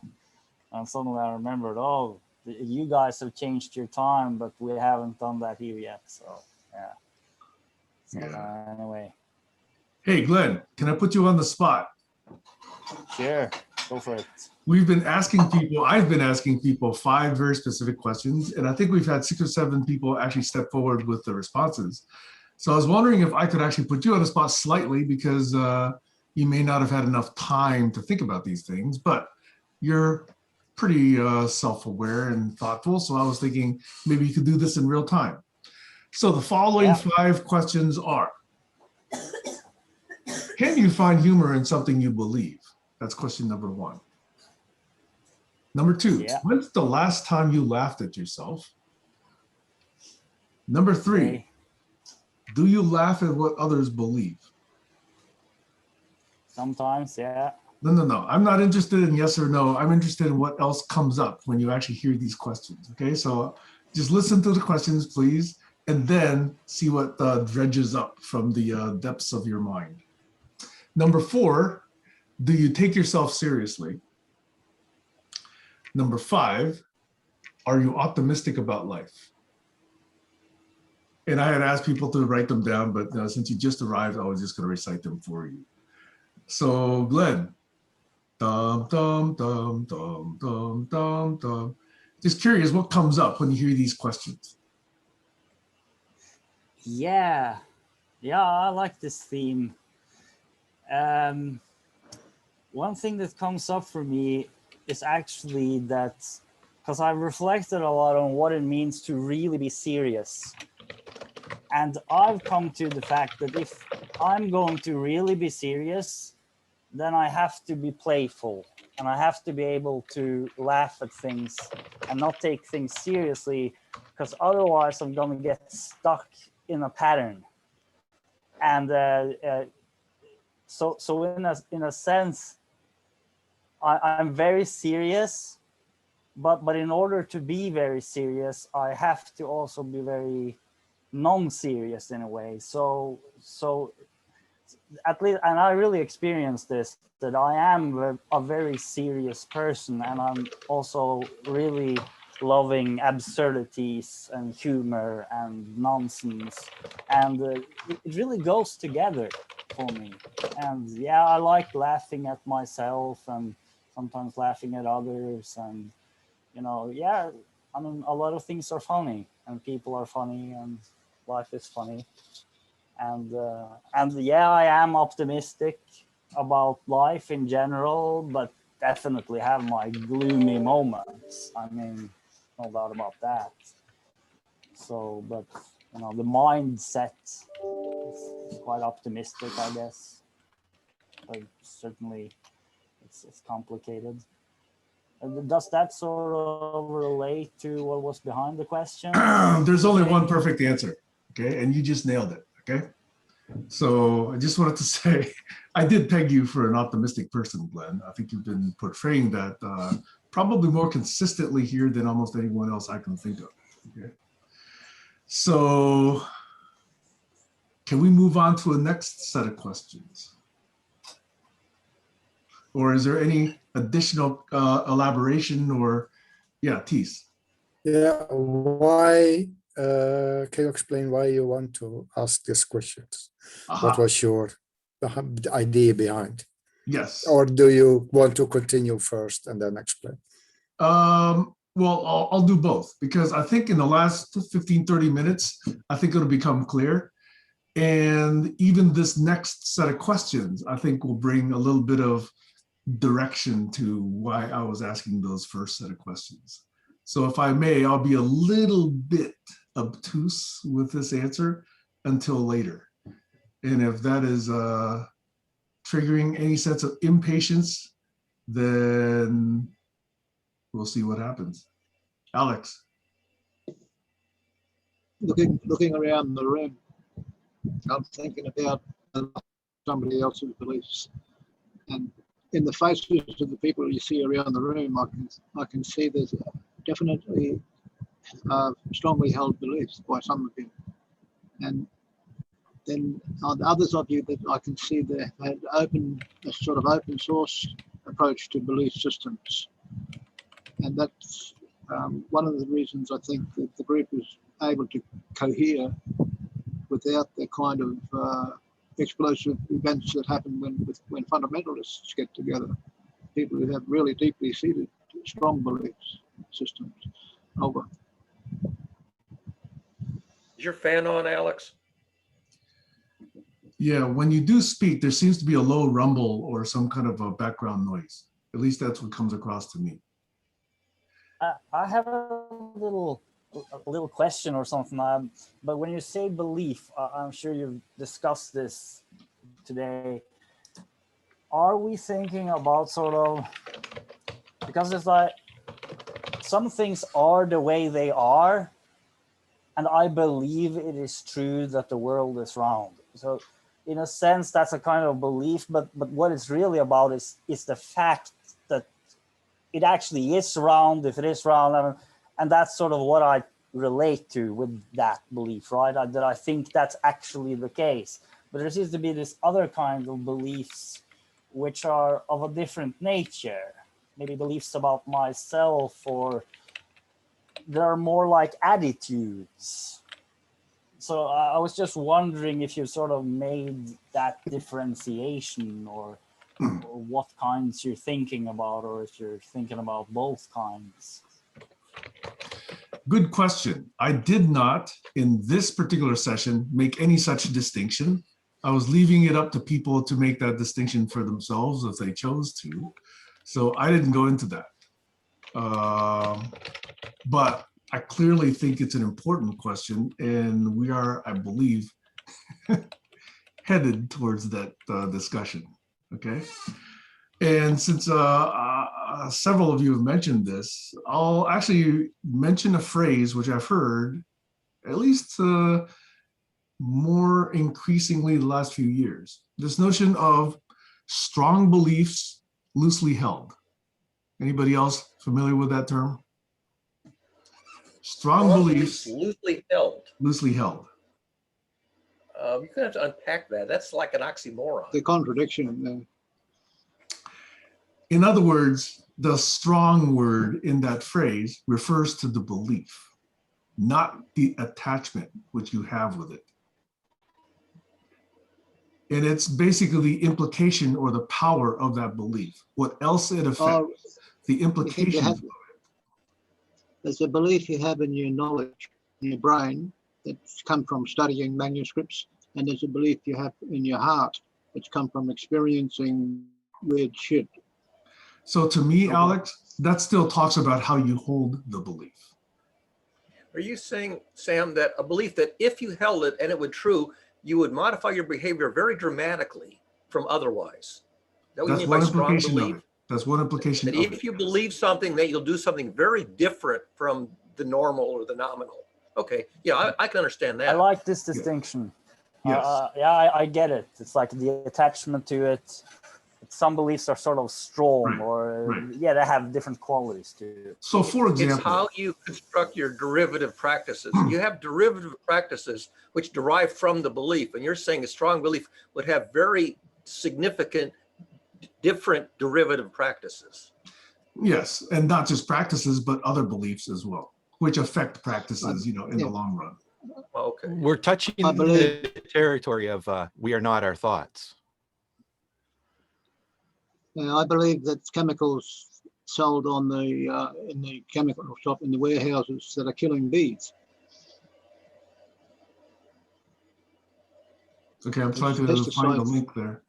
And suddenly I remembered, oh, you guys have changed your time, but we haven't done that here yet. So, yeah. So, anyway, Hey, Glenn, can I put you on the spot? sure, go for it. I've been asking people 5 very specific questions, and I think we've had 6 or 7 people actually step forward with the responses. So I was wondering if I could actually put you on the spot slightly, because you may not have had enough time to think about these things, but you're pretty self-aware and thoughtful. So I was thinking maybe you could do this in real time. So the following 5 questions are: can you find humor in something you believe? That's question number 1. Number 2, when's the last time you laughed at yourself? Number 3, Okay. do you laugh at what others believe? Sometimes, yeah. No. I'm not interested in yes or no. I'm interested in what else comes up when you actually hear these questions. Okay, so just listen to the questions, please, and then see what dredges up from the depths of your mind. Number 4, do you take yourself seriously? Number 5, are you optimistic about life? And I had asked people to write them down, but since you just arrived, I was just going to recite them for you. So Glenn, dum, dum, dum, dum, dum, dum, dum. Just curious, what comes up when you hear these questions? Yeah, I like this theme. One thing that comes up for me is actually that, because I've reflected a lot on what it means to really be serious. And I've come to the fact that if I'm going to really be serious, then I have to be playful and I have to be able to laugh at things and not take things seriously, because otherwise I'm going to get stuck in a pattern. And so in a sense, I'm very serious, but in order to be very serious, I have to also be very non-serious in a way. So at least, and I really experienced this, that I am a very serious person, and I'm also really loving absurdities and humor and nonsense, and it really goes together for me. And yeah, I like laughing at myself and sometimes laughing at others, and yeah, I mean, a lot of things are funny and people are funny and life is funny. And yeah, I am optimistic about life in general, but definitely have my gloomy moments. I mean, no doubt about that. So, but the mindset is quite optimistic, I guess. But certainly, it's complicated. Does that sort of relate to what was behind the question? There's only one perfect answer, okay? And you just nailed it, okay? So I just wanted to say, I did peg you for an optimistic person, Glenn. I think you've been portraying that probably more consistently here than almost anyone else I can think of, okay? So can we move on to a next set of questions? Or is there any additional elaboration or, yeah, Tees? Yeah, why, can you explain why you want to ask these questions? What was your the idea behind? Yes. Or do you want to continue first and then explain? Well, I'll do both, because I think in the last 15, 30 minutes, I think it'll become clear. And even this next set of questions, I think will bring a little bit of direction to why I was asking those first set of questions. So if I may, I'll be a little bit obtuse with this answer until later. And if that is triggering any sense of impatience, then we'll see what happens. Alex. Looking around the room, I'm thinking about somebody else's beliefs, and in the faces of the people you see around the room, I can see there's definitely strongly held beliefs by some of you, and then on others of you that I can see they had a sort of open source approach to belief systems, and that's one of the reasons I think that the group is able to cohere without the kind of explosive events that happen when fundamentalists get together. People who have really deeply seated, strong beliefs systems. Over. Is your fan on, Alex? Yeah, when you do speak, there seems to be a low rumble or some kind of a background noise. At least that's what comes across to me. I have a little question or something. But when you say belief, I'm sure you've discussed this today. Are we thinking about sort of, because it's like some things are the way they are, and I believe it is true that the world is round. So in a sense, that's a kind of belief, but what it's really about is the fact that it actually is round, if it is round, and that's sort of what I relate to with that belief, right? That I think that's actually the case. But there seems to be this other kind of beliefs which are of a different nature, maybe beliefs about myself, or they're more like attitudes. So I was just wondering if you sort of made that differentiation, or what kinds you're thinking about, or if you're thinking about both kinds. Good question. I did not, in this particular session, make any such distinction. I was leaving it up to people to make that distinction for themselves if they chose to. So I didn't go into that. But I clearly think it's an important question, and we are, I believe, headed towards that discussion, okay? And since several of you have mentioned this, I'll actually mention a phrase which I've heard at least more increasingly the last few years. This notion of strong beliefs loosely held. Anybody else familiar with that term? Strong beliefs loosely held. Loosely held. You're gonna have to unpack that. That's like an oxymoron. The contradiction. In other words, the strong word in that phrase refers to the belief, not the attachment which you have with it. And it's basically the implication or the power of that belief. What else it affects, the implications. There's a belief you have in your knowledge, in your brain, that's come from studying manuscripts, and there's a belief you have in your heart, that's come from experiencing weird shit. So to me, Alex, that still talks about how you hold the belief. Are you saying, Sam, that a belief that if you held it and it would true, you would modify your behavior very dramatically from otherwise? That what you mean by strong belief? That's one implication. That if you believe something, that you'll do something very different from the normal or the nominal. Okay, yeah, I can understand that. I like this distinction. Yes. Yeah, I get it. It's like the attachment to it. Some beliefs are sort of strong, or yeah, they have different qualities to it. So for example, it's how you construct your derivative practices. You have derivative practices which derive from the belief, and you're saying a strong belief would have very significant different derivative practices. Yes, and not just practices, but other beliefs as well, which affect practices, you know, in the long run. Okay. We're touching the territory of we are not our thoughts. I believe that chemicals sold on the in the chemical shop in the warehouses that are killing bees. Okay, I'm trying to find a link there.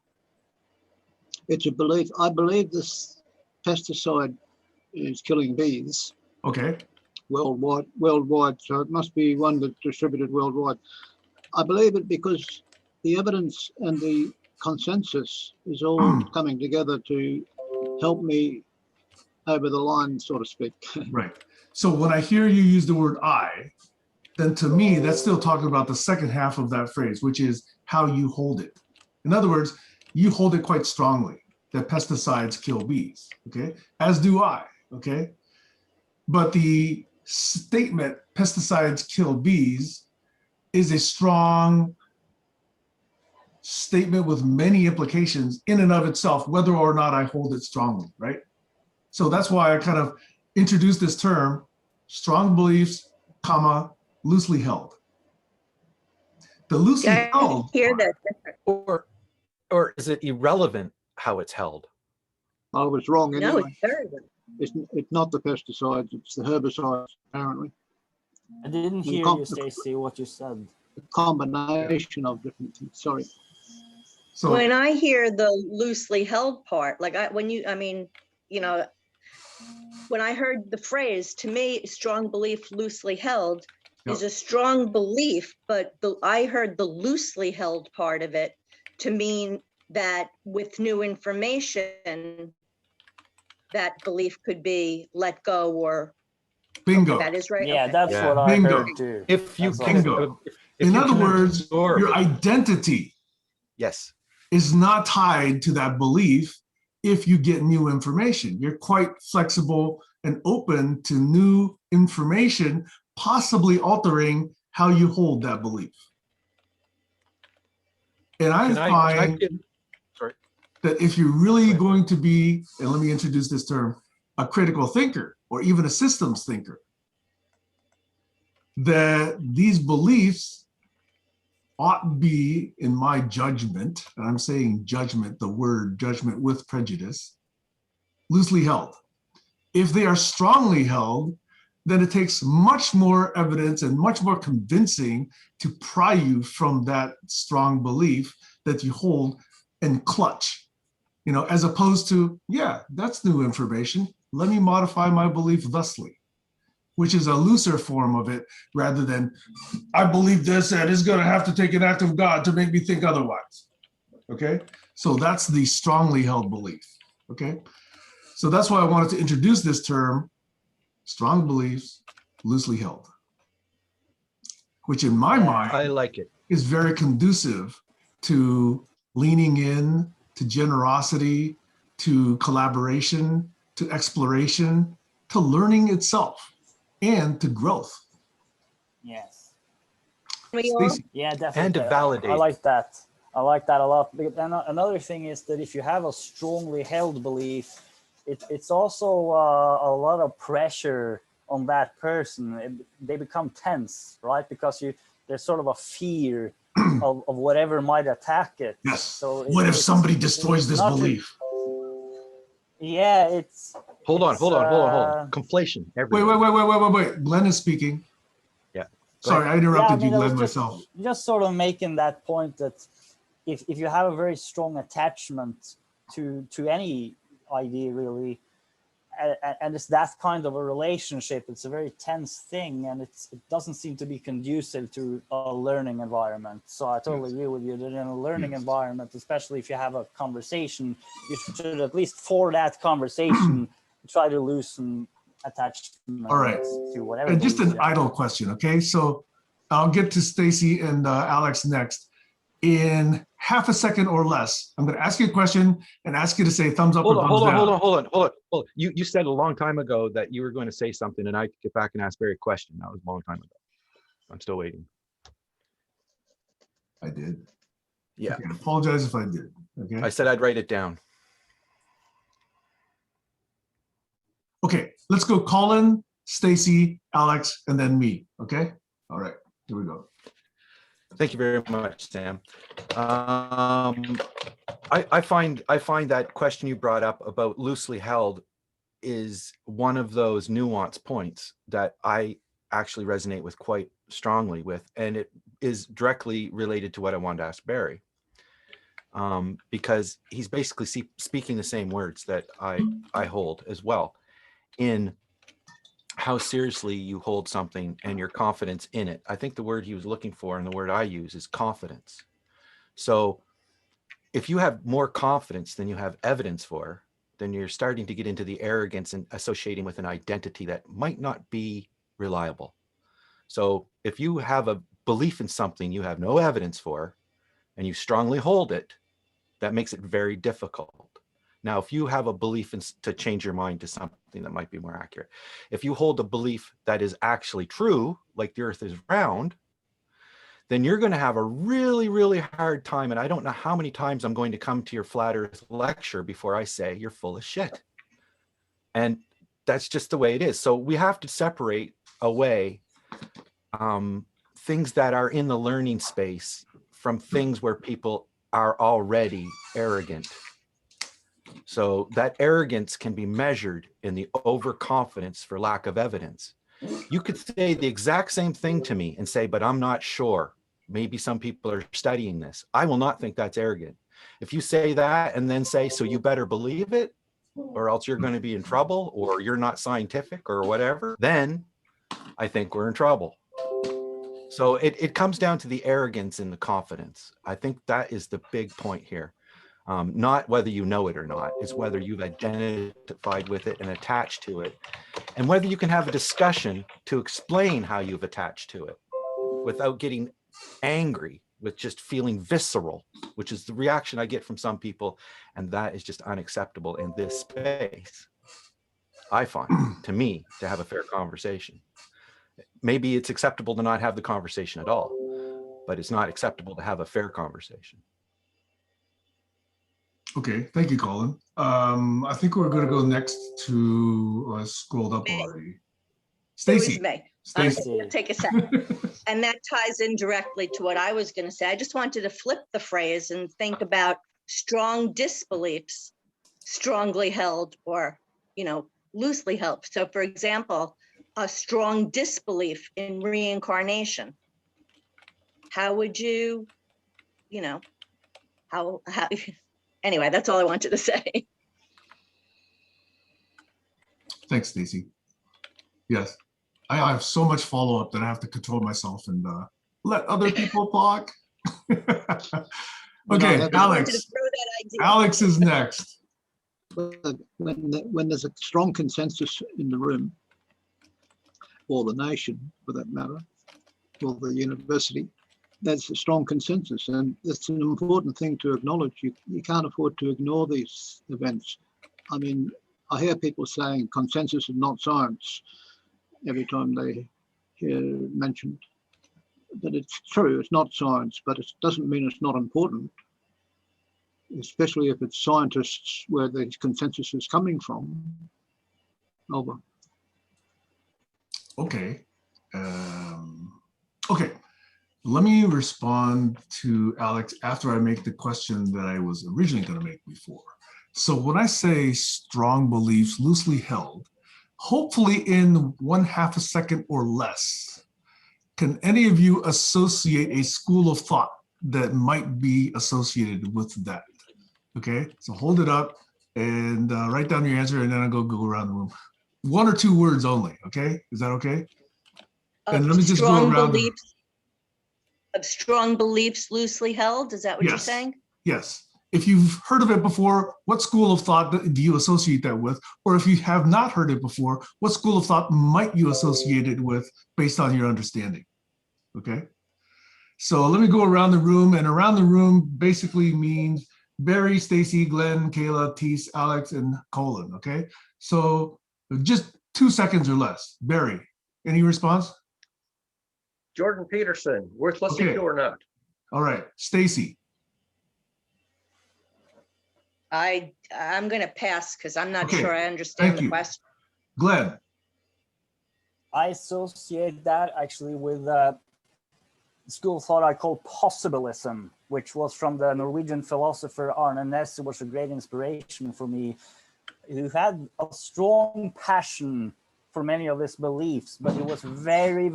It's a belief. I believe this pesticide is killing bees. Okay. Worldwide. So it must be one that's distributed worldwide. I believe it because the evidence and the consensus is all coming together to help me over the line, so to speak. Right. So when I hear you use the word I, then to me, that's still talking about the second half of that phrase, which is how you hold it. In other words, you hold it quite strongly that pesticides kill bees, okay? As do I, okay? But the statement pesticides kill bees is a strong statement with many implications in and of itself, whether or not I hold it strongly, right? So that's why I kind of introduced this term, strong beliefs, comma, loosely held. The loosely I held hear part, that. Or is it irrelevant how it's held? I was wrong No, anyway. it's very good. It's not the pesticides, it's the herbicides, apparently. I didn't hear you, Stacey, what you said. A combination of different things. Sorry. so When I hear the loosely held part, like when I heard the phrase, to me, strong belief loosely held is a strong belief, but I heard the loosely held part of it to mean that with new information, that belief could be let go or bingo. that is right. Yeah, Okay. that's Yeah. what I Bingo. heard too. If you That's can, Bingo. if In you other can words, absorb your it. identity Yes. is not tied to that belief if you get new information. You're quite flexible and open to new information, possibly altering how you hold that belief. And I Can I find give, sorry. that if you're really going to be, and let me introduce this term, a critical thinker or even a systems thinker, that these beliefs ought be, in my judgment, and I'm saying judgment, the word judgment with prejudice, loosely held. If they are strongly held, then it takes much more evidence and much more convincing to pry you from that strong belief that you hold and clutch, as opposed to, yeah, that's new information. Let me modify my belief thusly, which is a looser form of it rather than, I believe this and it's going to have to take an act of God to make me think otherwise. Okay. So that's the strongly held belief. Okay. So that's why I wanted to introduce this term, strong beliefs, loosely held, which in my mind I like it. is very conducive to leaning in, to generosity, to collaboration, to exploration, to learning itself, and to growth. Yes. We all, Stacey. Yeah, definitely. And to validate. I like that. I like that a lot. Another thing is that if you have a strongly held belief, it's also a lot of pressure on that person. They become tense, right? Because there's sort of a fear of whatever might attack it. Yes. So What if somebody destroys this not belief? Yeah, it's. Hold on. uh, Conflation. Wait. Glenn is speaking. Yeah. Sorry, I interrupted you, I Glenn, was myself. just sort of making that point that if you have a very strong attachment to any idea, really, and it's that kind of a relationship, it's a very tense thing, and it doesn't seem to be conducive to a learning environment. So I totally agree with you that in a learning environment, especially if you have a conversation, you should at least for that conversation try to loosen attachment. All right. To whatever. And just beliefs an you have. idle question, okay? So I'll get to Stacey and Alex next. In half a second or less, I'm going to ask you a question and ask you to say thumbs up or thumbs down. Hold on. You said a long time ago that you were going to say something, and I could get back and ask Barry a question. That was a long time ago. I'm still waiting. I did. Yeah. Okay, I apologize if I did. Okay. I said I'd write it down. Okay, let's go Colin, Stacey, Alex, and then me. Okay. All right. Here we go. Thank you very much, Sam. I find that question you brought up about loosely held is one of those nuanced points that I actually resonate with quite strongly with, and it is directly related to what I wanted to ask Barry, because he's basically speaking the same words that I hold as well, in how seriously you hold something and your confidence in it. I think the word he was looking for and the word I use is confidence. So if you have more confidence than you have evidence for, then you're starting to get into the arrogance and associating with an identity that might not be reliable. So if you have a belief in something you have no evidence for, and you strongly hold it, that makes it very difficult. Now, if you have a belief to change your mind to something that might be more accurate, if you hold a belief that is actually true, like the earth is round, then you're going to have a really, really hard time. And I don't know how many times I'm going to come to your flat earth lecture before I say you're full of shit. And that's just the way it is. So we have to separate away things that are in the learning space from things where people are already arrogant. So that arrogance can be measured in the overconfidence for lack of evidence. You could say the exact same thing to me and say, but I'm not sure. Maybe some people are studying this. I will not think that's arrogant. If you say that and then say, so you better believe it, or else you're going to be in trouble, or you're not scientific or whatever, then I think we're in trouble. So it comes down to the arrogance and the confidence. I think that is the big point here. Not whether you know it or not, it's whether you've identified with it and attached to it, and whether you can have a discussion to explain how you've attached to it without getting angry, with just feeling visceral, which is the reaction I get from some people. And that is just unacceptable in this space, I find, to me, to have a fair conversation. Maybe it's acceptable to not have the conversation at all, but it's not acceptable to have a fair conversation. Okay, thank you, Colin. I think we're going to go next to, I scrolled up already. It was Stacy. me. Stacy. It'll take a second. And that ties in directly to what I was going to say. I just wanted to flip the phrase and think about strong disbeliefs, strongly held, or, loosely held. So for example, a strong disbelief in reincarnation. How would you, how anyway, that's all I wanted to say. Thanks, Stacy. Yes, I have so much follow-up that I have to control myself and let other people talk. Okay, Alex. Alex is next. When there's a strong consensus in the room, or the nation for that matter, or the university, there's a strong consensus, and it's an important thing to acknowledge. You can't afford to ignore these events. I mean, I hear people saying consensus is not science every time they hear mentioned. But it's true, it's not science, but it doesn't mean it's not important, especially if it's scientists where the consensus is coming from. Over. Okay. Okay. Let me respond to Alex after I make the question that I was originally going to make before. So when I say strong beliefs loosely held, hopefully in 1/2 a second or less, can any of you associate a school of thought that might be associated with that? Okay, so hold it up and write down your answer, and then I'll go around the room. 1 or 2 words only, okay? Is that okay? And let me just go around. Of strong beliefs loosely held, is that what you're saying? Yes. If you've heard of it before, what school of thought do you associate that with? Or if you have not heard it before, what school of thought might you associate it with based on your understanding? Okay. So let me go around the room, and around the room basically means Barry, Stacy, Glenn, Kayla, Tees, Alex, and Colin. Okay. So just 2 seconds or less. Barry, any response? Jordan Peterson, worth listening to or not? All right. Stacy. I'm going to pass because I'm not sure I understand the question. Glenn. I associate that actually with a school of thought I call possibilism, which was from the Norwegian philosopher Arne Næss, who was a great inspiration for me, who had a strong passion for many of his beliefs, but it was very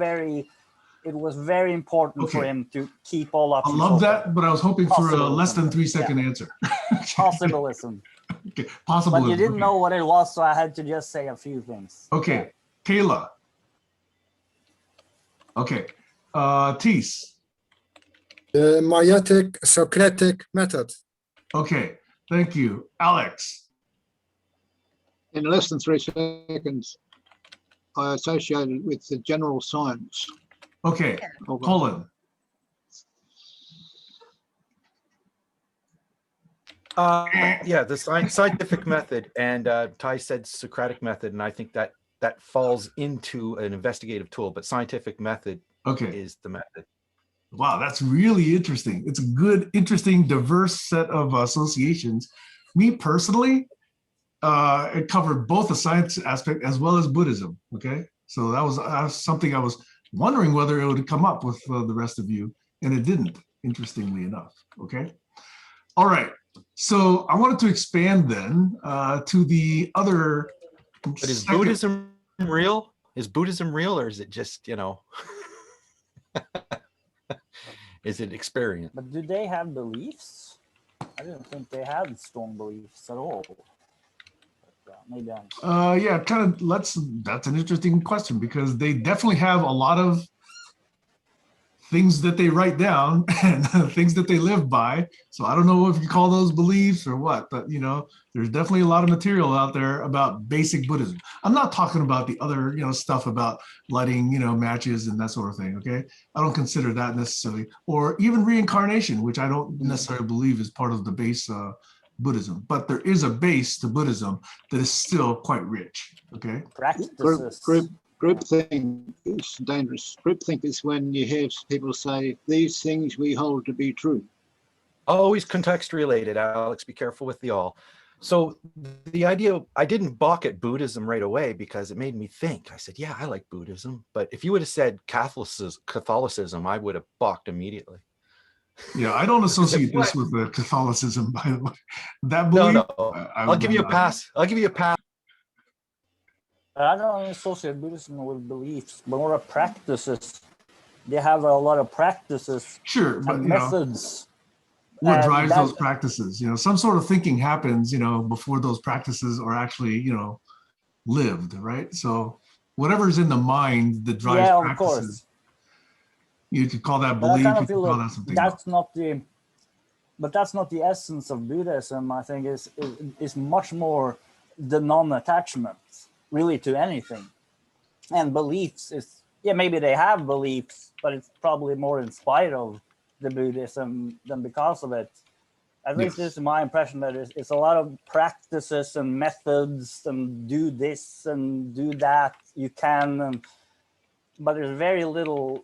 important for him to keep all options I love open. that, but I was hoping for a less than 3 second answer. Possibilism. Okay, possibilism. But you didn't know what it was, so I had to just say a few things. Okay, Kayla. Okay, Tees. The Maieutic Socratic method. Okay, thank you. Alex. In less than 3 seconds, I associate it with the general science. Okay, of- Colin. Yeah, the scientific method, and Ty said Socratic method, and I think that that falls into an investigative tool, but scientific method Okay. is the method. Wow, that's really interesting. It's a good, interesting, diverse set of associations. Me personally, it covered both the science aspect as well as Buddhism. Okay, so that was something I was wondering whether it would come up with the rest of you, and it didn't, interestingly enough. Okay, all right. So I wanted to expand then to the other. But is second- Buddhism real? Is Buddhism real, or is it just, you know, is it experience? But do they have beliefs? I didn't think they had strong beliefs at all. But, maybe I'm. Yeah, kind of. That's an interesting question because they definitely have a lot of things that they write down and things that they live by. So I don't know if you call those beliefs or what, but you know, there's definitely a lot of material out there about basic Buddhism. I'm not talking about the other, you know, stuff about lighting, you know, matches and that sort of thing. Okay, I don't consider that necessarily, or even reincarnation, which I don't necessarily believe is part of the base Buddhism. But there is a base to Buddhism that is still quite rich. Okay. Practices. Groupthink is dangerous. Groupthink is when you hear people say, these things we hold to be true. Always context related, Alex, be careful with the all. So the idea, I didn't balk at Buddhism right away because it made me think. I said, yeah, I like Buddhism. But if you would have said Catholicism, I would have balked immediately. Yeah, I don't associate this with the Catholicism, by the way. That No, belief, no, I'll give you a pass. I'll give you a pass. I don't associate Buddhism with beliefs, but more practices. They have a lot of practices sure, but and you know, methods. what And drives that- those practices? You know, some sort of thinking happens, you know, before those practices are actually, you know, lived, right? So whatever's in the mind that drives Yeah, of practices, course. you could call that But I belief, kind you of could feel call that that something else. that's not the essence of Buddhism. I think is much more the non-attachment, really, to anything. And beliefs is, yeah, maybe they have beliefs, but it's probably more in spite of the Buddhism than because of it. At least this is my impression, that it's a lot of practices and methods and do this and do that you can, but there's very little,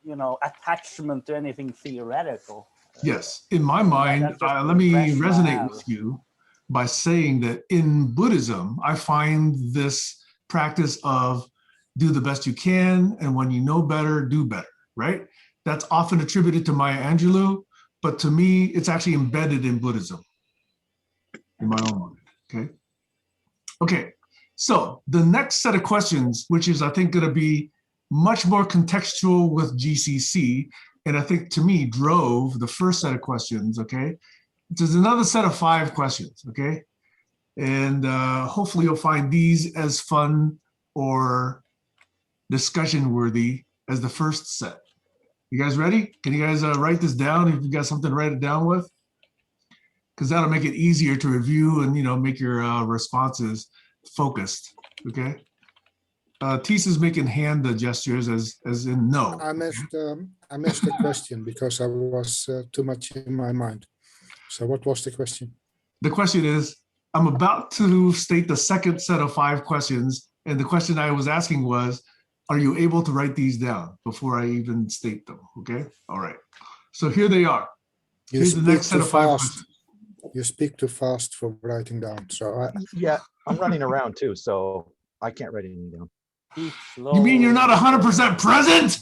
you know, attachment to anything theoretical. Yes, in my mind, that's just the let me impression I resonate have. with you by saying that in Buddhism, I find this practice of do the best you can, and when you know better, do better, right? That's often attributed to Maya Angelou, but to me, it's actually embedded in Buddhism, in my own mind, okay? Okay, so the next set of questions, which is, I think, gonna be much more contextual with GCC, and I think to me drove the first set of questions, okay? There's another set of 5 questions, okay? And hopefully you'll find these as fun or discussion worthy as the first set. You guys ready? Can you guys write this down if you got something to write it down with? Because that'll make it easier to review and, you know, make your responses focused, okay? Tisa's making hand gestures as in no. I missed the question because I was too much in my mind. So what was the question? The question is, I'm about to state the second set of 5 questions, and the question I was asking was, are you able to write these down before I even state them? Okay, all right. So here they are. You Here's the speak next set too of 5 fast. questions. You speak too fast for writing down. So Yeah, I'm running around too, so I can't write anything down. You mean you're not 100% present?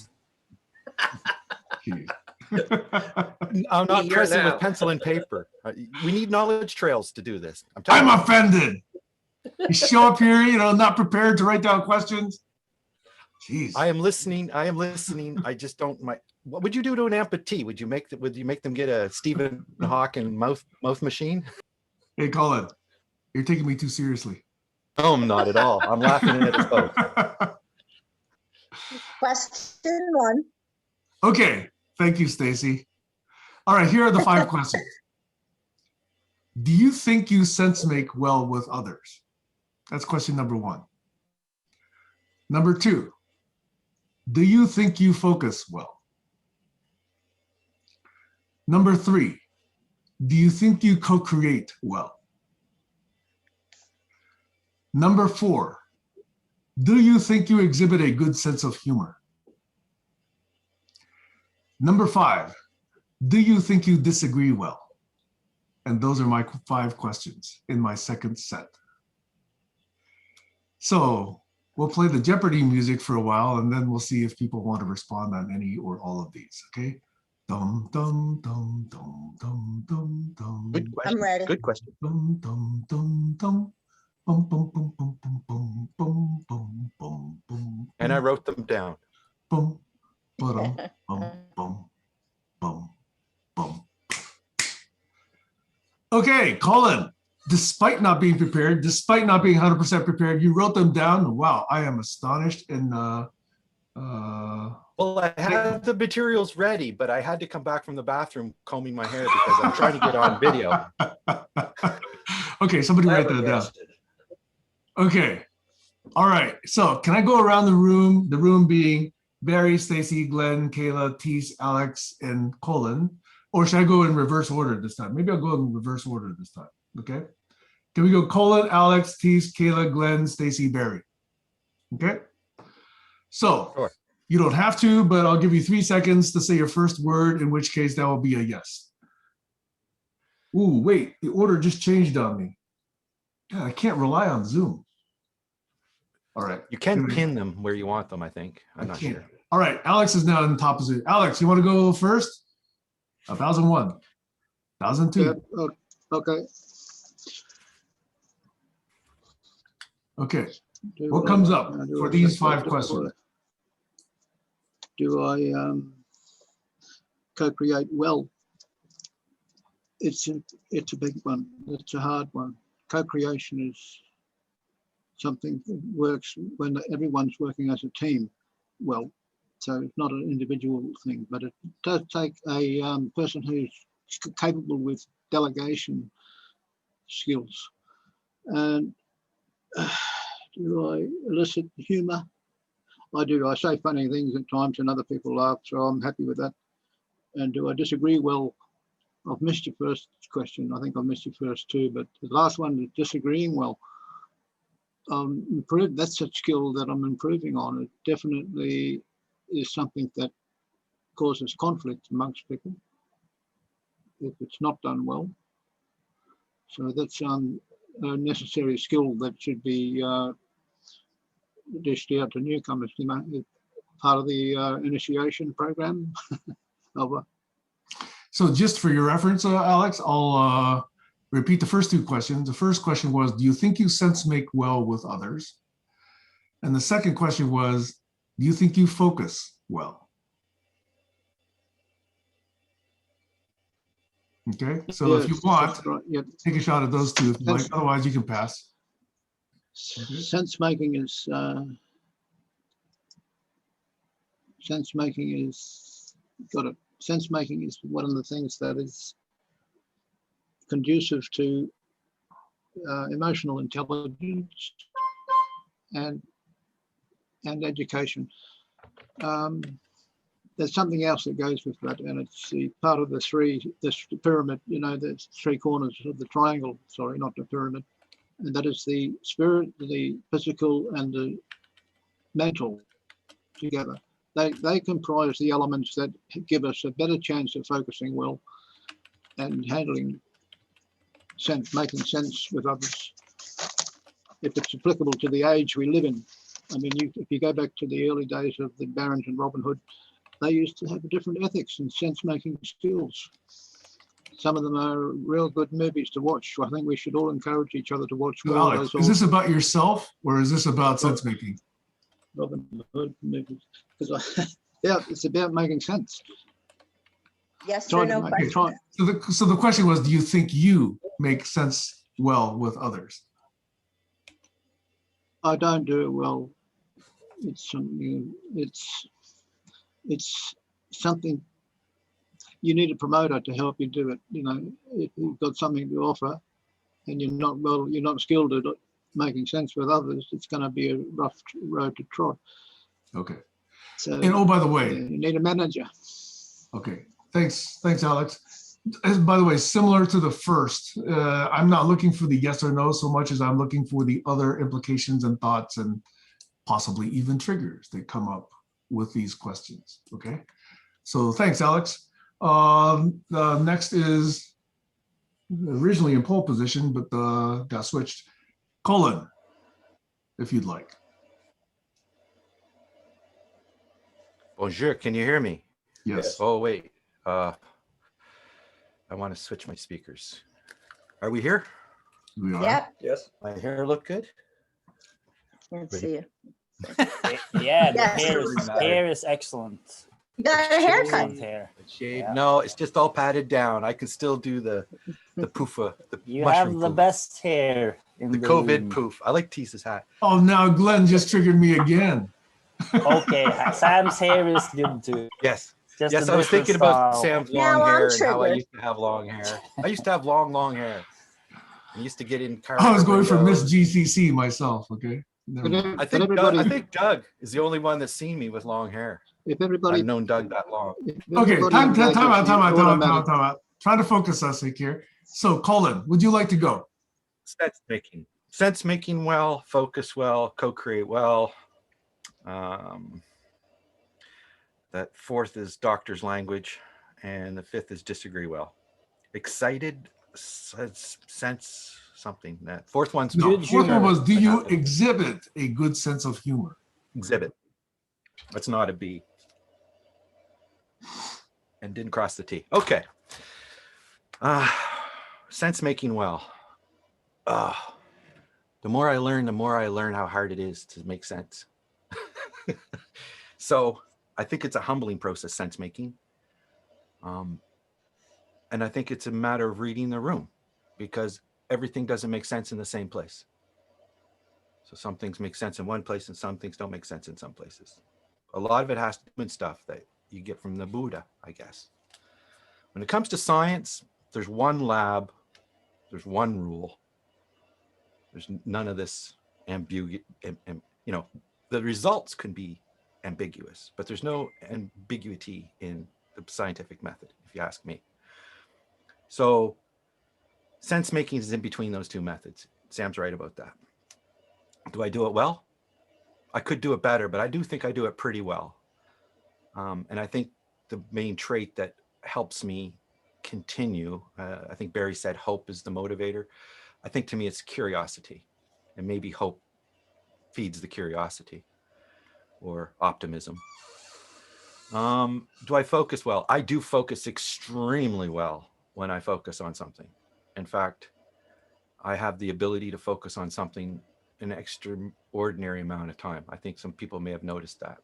I'm not Here present now. with pencil and paper. We need knowledge trails to do this. I'm telling I'm you. offended. You show up here, you know, not prepared to write down questions. Jeez. I am listening. I am listening. I just don't. What would you do to an amputee? Would you make them get a Stephen Hawking mouth machine? Hey, Colin, you're taking me too seriously. No, I'm not at all. I'm laughing at us both. Question 1. Okay, thank you, Stacy. All right, here are the 5 questions. Do you think you sense make well with others? That's question number 1. Number 2, do you think you focus well? Number 3, do you think you co-create well? Number 4, do you think you exhibit a good sense of humor? Number 5, do you think you disagree well? And those are my 5 questions in my second set. So we'll play the Jeopardy music for a while, and then we'll see if people want to respond on any or all of these, okay? Dum, dum, dum, dum, dum, dum, dum. Good question. I'm ready. Good question. Dum, dum, dum, dum. Bum, bum, bum, bum, bum, bum, bum, bum, bum, bum, And I wrote them down. bum, ba-dum, bum, bum, bum, bum. Okay, Colin, despite not being prepared, despite not being 100% prepared, you wrote them down. Wow, I am astonished. And Well, I had the materials ready, but I had to come back from the bathroom combing my hair because I'm trying to get on video. okay, somebody write that down. Flabbergasted. Okay. All right. So can I go around the room being Barry, Stacy, Glenn, Kayla, Tees, Alex, and Colin? Or should I go in reverse order this time? Maybe I'll go in reverse order this time. Okay. Can we go Colin, Alex, Tees, Kayla, Glenn, Stacy, Barry? Okay. So Sure. you don't have to, but I'll give you 3 seconds to say your first word, in which case that will be a yes. Ooh, wait, the order just changed on me. Yeah, I can't rely on Zoom. All right. You can pin them where you want them, I think. I'm not can't. sure. All right, Alex is now in top position. Alex, you want to go first? 1001, 1002. Yeah, okay. Okay, Do what I- comes up do for I- these 5 questions? Do I co-create well? It's a big one. It's a hard one. Co-creation is something that works when everyone's working as a team well. So it's not an individual thing, but it does take a person who's capable with delegation skills. And do I elicit humor? I do. I say funny things at times and other people laugh, so I'm happy with that. And do I disagree well? I've missed your first question. I think I missed your first 2, but the last one, disagreeing well. That's a skill that I'm improving on. It definitely is something that causes conflict amongst people if it's not done well. So that's a necessary skill that should be dished out to newcomers. You know, part of the initiation program. Over. So just for your reference, Alex, I'll repeat the first 2 questions. The first question was, do you think you sense make well with others? And the second question was, do you think you focus well? Okay, so if you want, right, yeah. take a shot at those 2 if you like. Otherwise, you can pass. Sense making is sense making is one of the things that is conducive to emotional intelligence and education. There's something else that goes with that, and it's the part of this pyramid, you know, the 3 corners of the triangle, sorry, not the pyramid. And that is the spirit, the physical, and the mental together. They comprise the elements that give us a better chance of focusing well and handling sense, making sense with others. If it's applicable to the age we live in. I mean, if you go back to the early days of the Barons and Robin Hood, they used to have different ethics and sense-making skills. Some of them are real good movies to watch. I think we should all encourage each other to watch So more of Alex, those is this about yourself or is this about sense making? Robin Hood movies. Yeah, it's about making sense. Yes or no question. So the question was, do you think you make sense well with others? I don't do it well. It's something you need a promoter to help you do it. You know, if you've got something to offer, and you're not skilled at making sense with others, it's going to be a rough road to trot. Okay. So, And oh, by the way, you need a manager. okay. Thanks, Alex. As by the way, similar to the first, I'm not looking for the yes or no so much as I'm looking for the other implications and thoughts and possibly even triggers that come up with these questions. Okay. So thanks, Alex. The next is originally in pole position, but got switched. Colin, if you'd like. Bonjour, can you hear me? Yes. Oh, wait. I want to switch my speakers. Are we here? We are. Yep, Yes. My hair look good? can't Ready? see you. Yeah, the Yes. hair is excellent. You got a haircut. Excellent hair. Shade? Yeah. No, it's just all patted down. I can still do the poofa, the You mushroom have the poof, best hair in the the COVID room. poof. I like Tisa's hat. Oh, now Glenn just triggered me again. Okay, Sam's hair is good too. Yes. Just Yes, a I was different thinking about style. Sam's Now long I'm hair and how I triggered. used to have long hair. I used to have long hair. I used to get in car. I was going for Miss windows. GCC myself. Okay. Never But, mind. I think Doug is the only one that's seen me with long hair. if everybody, I've known Doug that long. Okay, time engages the automatic- out. Trying to focus us here. So, Colin, would you like to go? Sense making well, focus well, co-create well. That fourth is doctor's language, and the fifth is disagree well. Excited, sense something. That fourth one's No, Good fourth one humor. was, do you exhibit a good sense of humor? exhibit. That's not a B. And didn't cross the T. Okay. Sense making well. The more I learn how hard it is to make sense. So I think it's a humbling process, sense making. And I think it's a matter of reading the room, because everything doesn't make sense in the same place. So some things make sense in one place and some things don't make sense in some places. A lot of it has to do with stuff that you get from the Buddha, I guess. When it comes to science, there's one lab, there's one rule. There's none of this ambiguity. You know, the results can be ambiguous, but there's no ambiguity in the scientific method, if you ask me. So sense making is in between those two methods. Sam's right about that. Do I do it well? I could do it better, but I do think I do it pretty well. And I think the main trait that helps me continue, I think Barry said hope is the motivator. I think to me it's curiosity, and maybe hope feeds the curiosity, or optimism. Do I focus well? I do focus extremely well when I focus on something. In fact, I have the ability to focus on something an extraordinary amount of time. I think some people may have noticed that.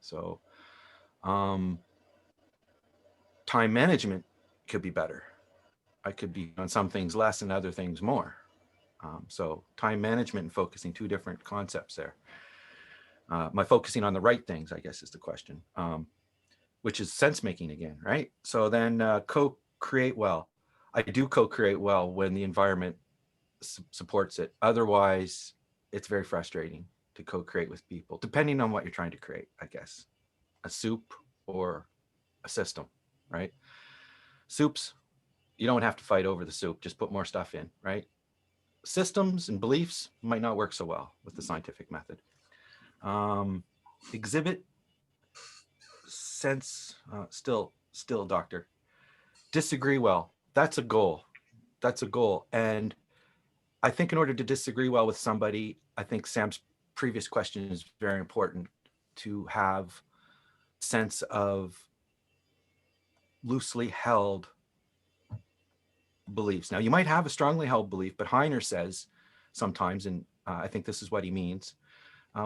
So time management could be better. I could be on some things less and other things more. So time management and focusing, two different concepts there. My focusing on the right things, I guess, is the question, which is sense making again, right? So then co-create well. I do co-create well when the environment supports it. Otherwise, it's very frustrating to co-create with people, depending on what you're trying to create, I guess. A soup or a system, right? Soups, you don't have to fight over the soup, just put more stuff in, right? Systems and beliefs might not work so well with the scientific method. Exhibit, sense, still doctor. Disagree well, that's a goal. That's a goal. And I think in order to disagree well with somebody, I think Sam's previous question is very important, to have sense of loosely held beliefs. Now, you might have a strongly held belief, but Heiner says sometimes, and I think this is what he means,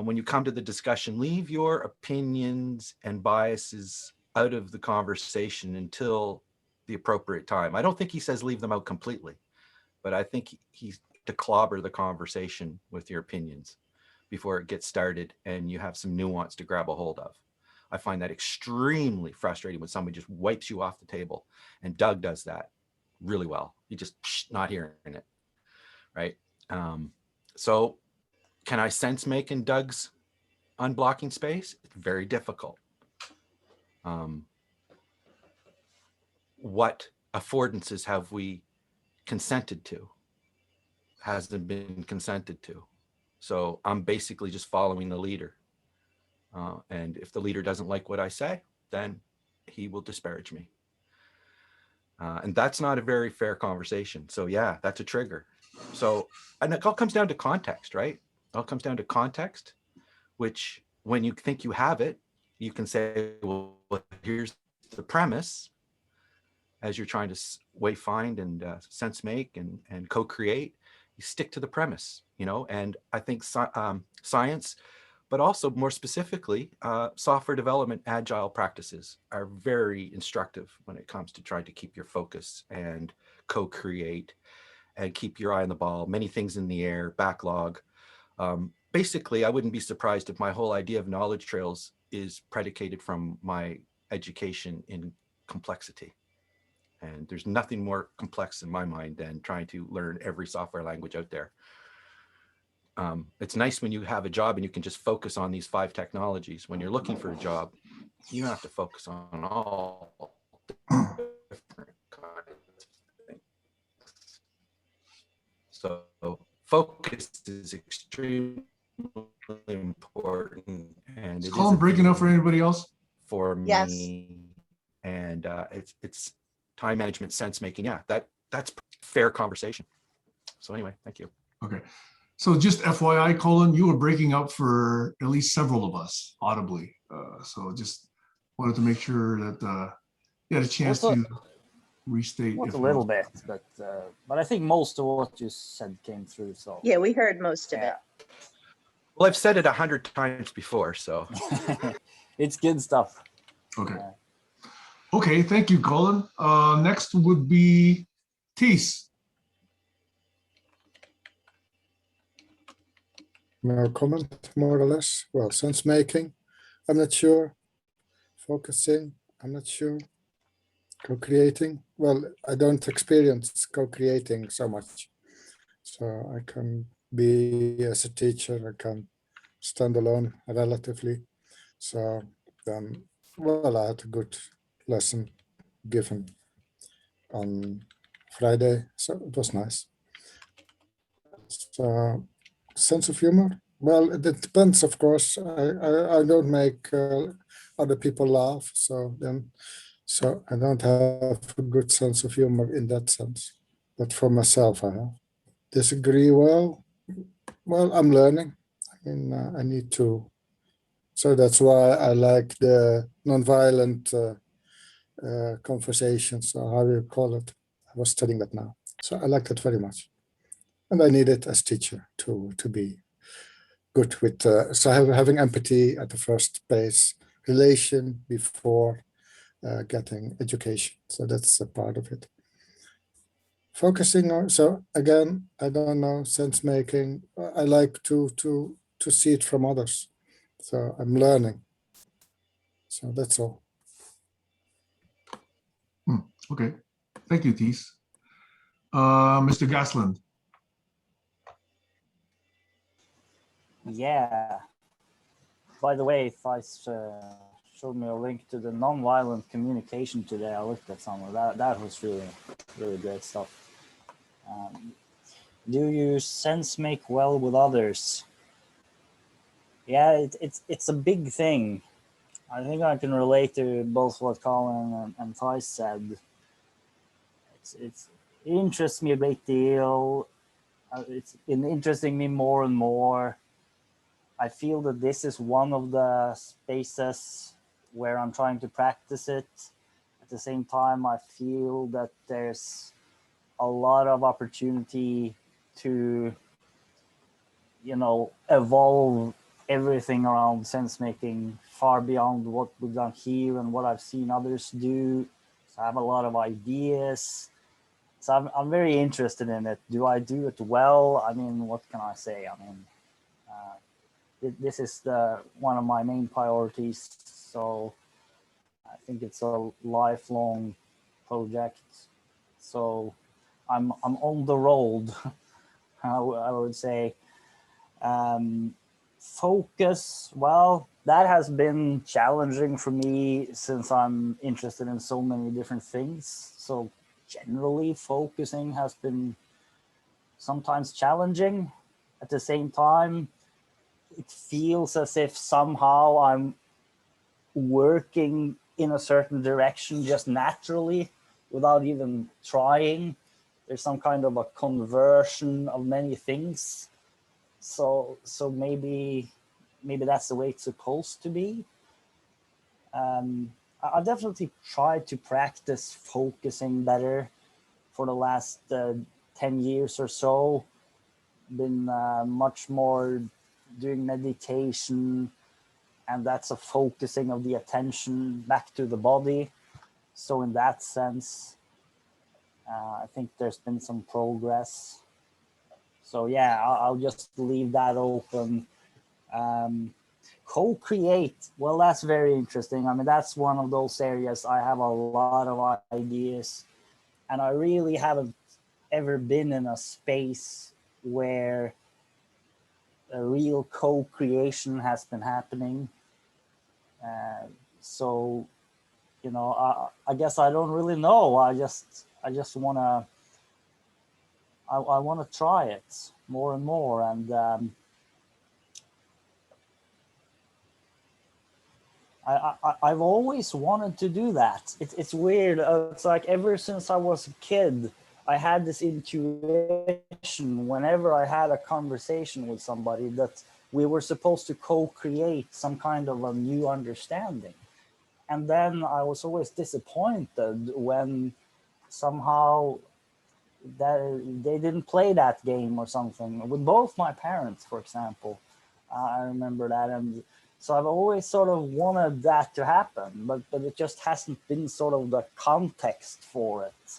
when you come to the discussion, leave your opinions and biases out of the conversation until the appropriate time. I don't think he says leave them out completely, but I think he's to clobber the conversation with your opinions before it gets started and you have some nuance to grab a hold of. I find that extremely frustrating when somebody just wipes you off the table, and Doug does that really well. You just not hearing it. right? So can I sense make in Doug's unblocking space? It's very difficult. What affordances have we consented to? Hasn't been consented to. So I'm basically just following the leader. And if the leader doesn't like what I say, then he will disparage me. And that's not a very fair conversation. So yeah, that's a trigger. So, and it all comes down to context, right? It all comes down to context, which when you think you have it, you can say, well, here's the premise as you're trying to find and sense make and co-create. You stick to the premise, you know, and I think science, but also more specifically, software development agile practices are very instructive when it comes to trying to keep your focus and co-create and keep your eye on the ball, many things in the air, backlog. Basically, I wouldn't be surprised if my whole idea of knowledge trails is predicated from my education in complexity. And there's nothing more complex in my mind than trying to learn every software language out there. It's nice when you have a job and you can just focus on these 5 technologies. When you're looking for a job, you have to focus on all different kinds of things. So focus is extremely important. And Is Colin breaking up for anybody else? For Yes. me, and it's time management, sense making. Yeah, that's fair conversation. So anyway, thank you. Okay. So just FYI, Colin, you were breaking up for at least several of us audibly. So just wanted to make sure that you had a chance to restate. What if a you little want. bit, but I think most of what you said came through. So Yeah, we heard most of it. Well, I've said it 100 times before, so. It's good stuff. Okay. Okay, thank you, Colin. Next would be Tees. No comment, more or less. Well, sense making, I'm not sure. Focusing, I'm not sure. Co-creating, well, I don't experience co-creating so much. So I can be, as a teacher, I can stand alone relatively. So then, well, I had a good lesson given on Friday, so it was nice. So sense of humor, well, it depends, of course. I don't make other people laugh, so I don't have a good sense of humor in that sense. But for myself, I have. Disagree, well, I'm learning. I mean, I need to. So that's why I like the nonviolent conversations, or how you call it. I was studying that now. So I like that very much. And I need it as teacher to be good with, so having empathy at the first place, relation before getting education. So that's a part of it. Focusing on, so again, I don't know, sense making. I like to see it from others. So I'm learning. So that's all. Okay, thank you, Tees. Mr. Gasland. Yeah. By the way, Thijs showed me a link to the nonviolent communication today. I looked at some of that. That was really great stuff. Do you sense make well with others? Yeah, it's a big thing. I think I can relate to both what Colin and Thijs said. It interests me a great deal. It's been interesting me more and more. I feel that this is one of the spaces where I'm trying to practice it. At the same time, I feel that there's a lot of opportunity to, evolve everything around sense making far beyond what we've done here and what I've seen others do. So I have a lot of ideas. So I'm very interested in it. Do I do it well? I mean, what can I say? I mean, this is one of my main priorities. So I think it's a lifelong project. So I'm on the road. I would say. Focus, well, that has been challenging for me since I'm interested in so many different things. So generally focusing has been sometimes challenging. At the same time, it feels as if somehow I'm working in a certain direction just naturally without even trying. There's some kind of a conversion of many things. So maybe that's the way it's supposed to be. I've definitely tried to practice focusing better for the last 10 years or so. Been much more doing meditation, and that's a focusing of the attention back to the body. So in that sense, I think there's been some progress. So yeah, I'll just leave that open. Co-create, well, that's very interesting. I mean, that's one of those areas I have a lot of ideas, and I really haven't ever been in a space where a real co-creation has been happening. So, you know, I guess I don't really know. I just wanna, I wanna try it more and more, and I've always wanted to do that. It's weird. It's like ever since I was a kid, I had this intuition whenever I had a conversation with somebody that we were supposed to co-create some kind of a new understanding. And then I was always disappointed when somehow that they didn't play that game or something. With both my parents, for example, I remember that, and so I've always sort of wanted that to happen, but it just hasn't been sort of the context for it.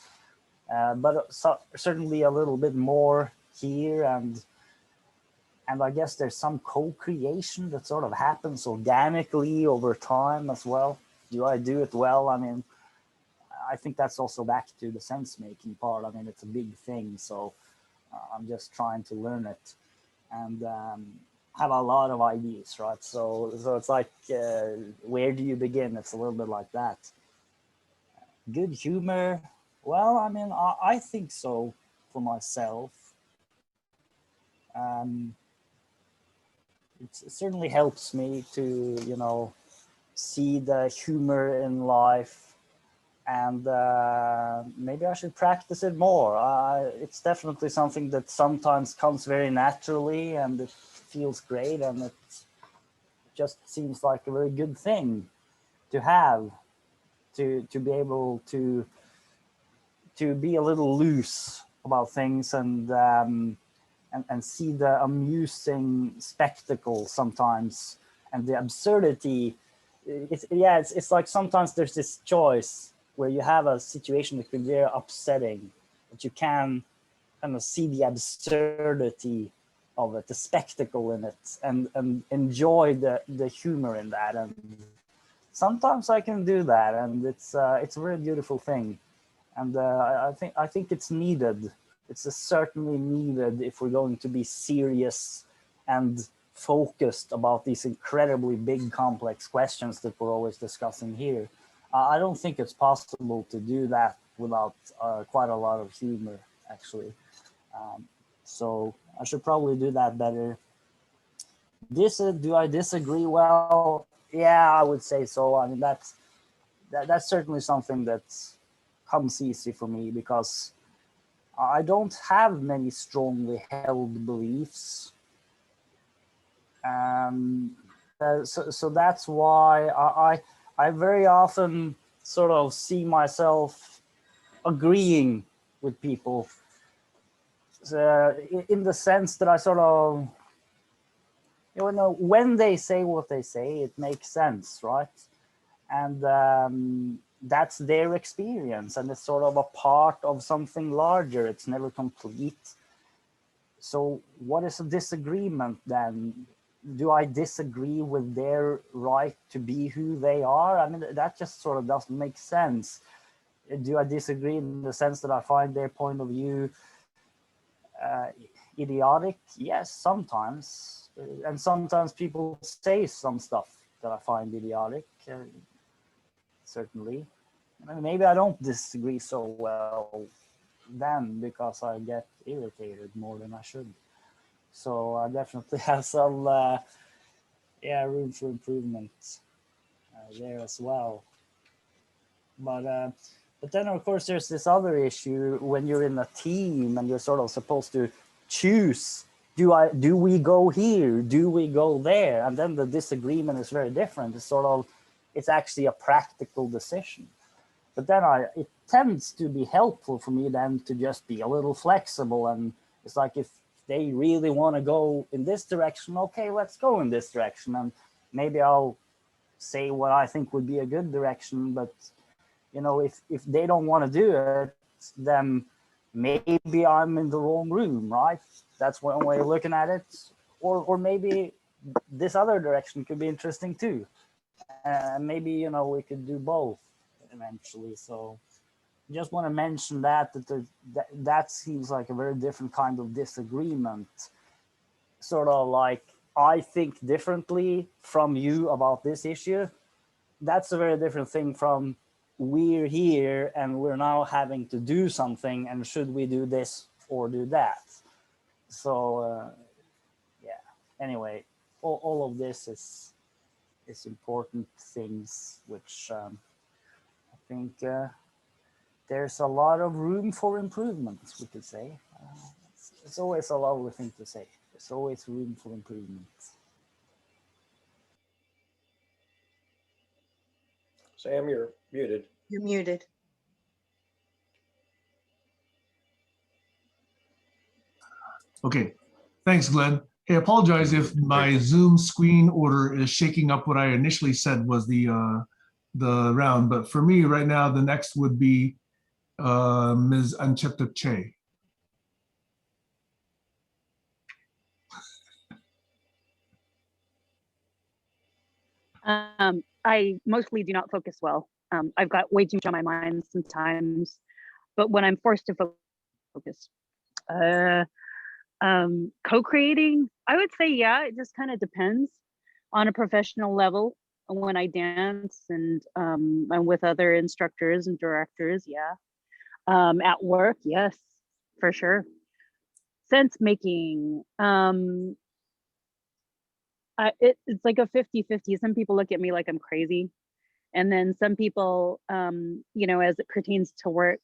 But certainly a little bit more here, and I guess there's some co-creation that sort of happens organically over time as well. Do I do it well? I mean, I think that's also back to the sense making part. I mean, it's a big thing, so I'm just trying to learn it, and have a lot of ideas, right? So it's like, where do you begin? It's a little bit like that. Good humor. Well, I mean, I think so for myself. It certainly helps me to, you know, see the humor in life, and maybe I should practice it more. It's definitely something that sometimes comes very naturally, and it feels great, and it just seems like a very good thing to have, to be able to be a little loose about things, and see the amusing spectacle sometimes, and the absurdity. It's like sometimes there's this choice where you have a situation that can be very upsetting, but you can kind of see the absurdity of it, the spectacle in it, and enjoy the humor in that. And sometimes I can do that, and it's a very beautiful thing. And I think it's needed. It's certainly needed if we're going to be serious and focused about these incredibly big, complex questions that we're always discussing here. I don't think it's possible to do that without quite a lot of humor, actually. So I should probably do that better. Do I disagree? Well, yeah, I would say so. I mean, that's certainly something that comes easy for me, because I don't have many strongly held beliefs. So that's why I very often sort of see myself agreeing with people, in the sense that I sort of, you know, when they say what they say, it makes sense, right? And that's their experience, and it's sort of a part of something larger. It's never complete. So what is a disagreement then? Do I disagree with their right to be who they are? I mean, that just sort of doesn't make sense. Do I disagree in the sense that I find their point of view idiotic? Yes, sometimes. And sometimes people say some stuff that I find idiotic, certainly. And maybe I don't disagree so well then because I get irritated more than I should. So I definitely have some room for improvement there as well. But then of course there's this other issue when you're in a team and you're sort of supposed to choose, do we go here, do we go there, and then the disagreement is very different. It's actually a practical decision. But then it tends to be helpful for me then to just be a little flexible, and it's like if they really want to go in this direction, okay, let's go in this direction, and maybe I'll say what I think would be a good direction. But if they don't want to do it, then maybe I'm in the wrong room, right? That's one way of looking at it. Or maybe this other direction could be interesting too. Maybe we could do both eventually. So just want to mention that that seems like a very different kind of disagreement. Sort of like, I think differently from you about this issue. That's a very different thing from we're here and we're now having to do something, and should we do this or do that? So anyway, all of this is important things, which I think there's a lot of room for improvements, we could say. It's always a lovely thing to say. There's always room for improvement. Sam, you're muted. You're muted. Okay, thanks, Glenn. Hey, I apologize if my Zoom screen order is shaking up what I initially said was the round, but for me right now, the next would be Ms. Ancheta Che. I mostly do not focus well. I've got way too much on my mind sometimes, but when I'm forced to focus, co-creating, I would say, yeah, it just kind of depends. On a professional level, when I dance and I'm with other instructors and directors, yeah. At work, yes, for sure. Sense making, it's like a 50-50. Some people look at me like I'm crazy. And then some people, as it pertains to work,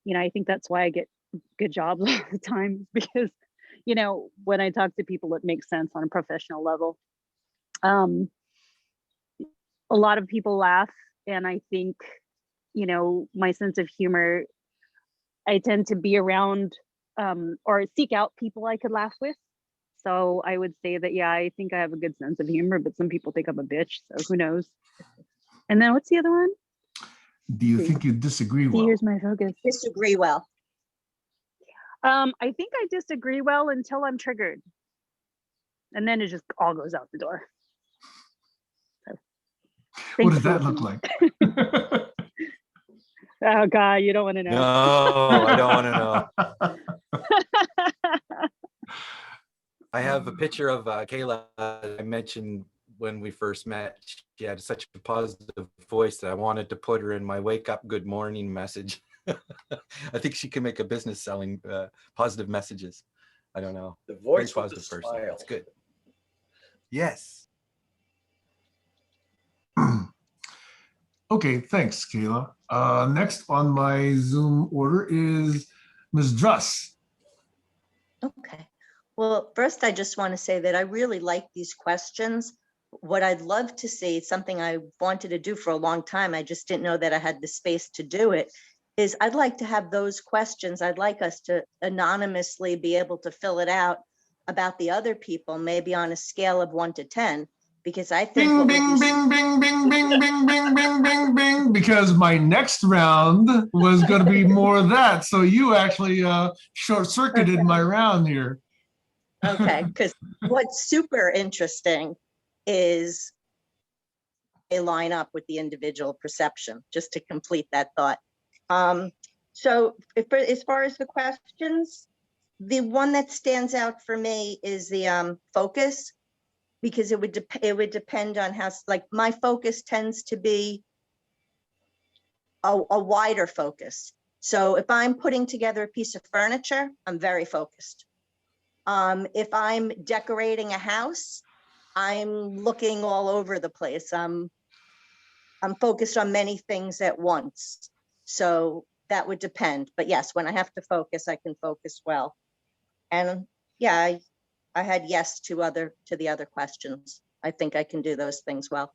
I think that's why I get good jobs all the time, because, when I talk to people, it makes sense on a professional level. A lot of people laugh, and I think, my sense of humor, I tend to be around or seek out people I could laugh with. So I would say that, yeah, I think I have a good sense of humor, but some people think I'm a bitch, so who knows? And then what's the other one? Do you think you disagree well? Here's my focus. Disagree well. I think I disagree well until I'm triggered. And then it just all goes out the door. So, what does that look like? Oh God, you don't want to know. No, I don't want to know. I have a picture of Kayla I mentioned when we first met. She had such a positive voice that I wanted to put her in my wake up good morning message. I think she can make a business selling positive messages. I don't know. The voice Very with the positive person. smile. It's good. Yes. Okay, thanks, Kayla. Next on my Zoom order is Ms. Druss. Okay. Well, first, I just want to say that I really like these questions. What I'd love to see, something I wanted to do for a long time, I just didn't know that I had the space to do it, is I'd like to have those questions. I'd like us to anonymously be able to fill it out about the other people, maybe on a scale of 1 to 10, because I think Bing, what bing, would be bing, bing, bing, bing, bing, bing, bing, bing, bing, because my next round was going to be more of that. So you actually short-circuited my round here. okay, because what's super interesting is they line up with the individual perception, just to complete that thought. So as far as the questions, the one that stands out for me is the focus, because it would depend on how, like, my focus tends to be a wider focus. So if I'm putting together a piece of furniture, I'm very focused. If I'm decorating a house, I'm looking all over the place. I'm focused on many things at once. So that would depend. But yes, when I have to focus, I can focus well. And yeah, I had yes to the other questions. I think I can do those things well.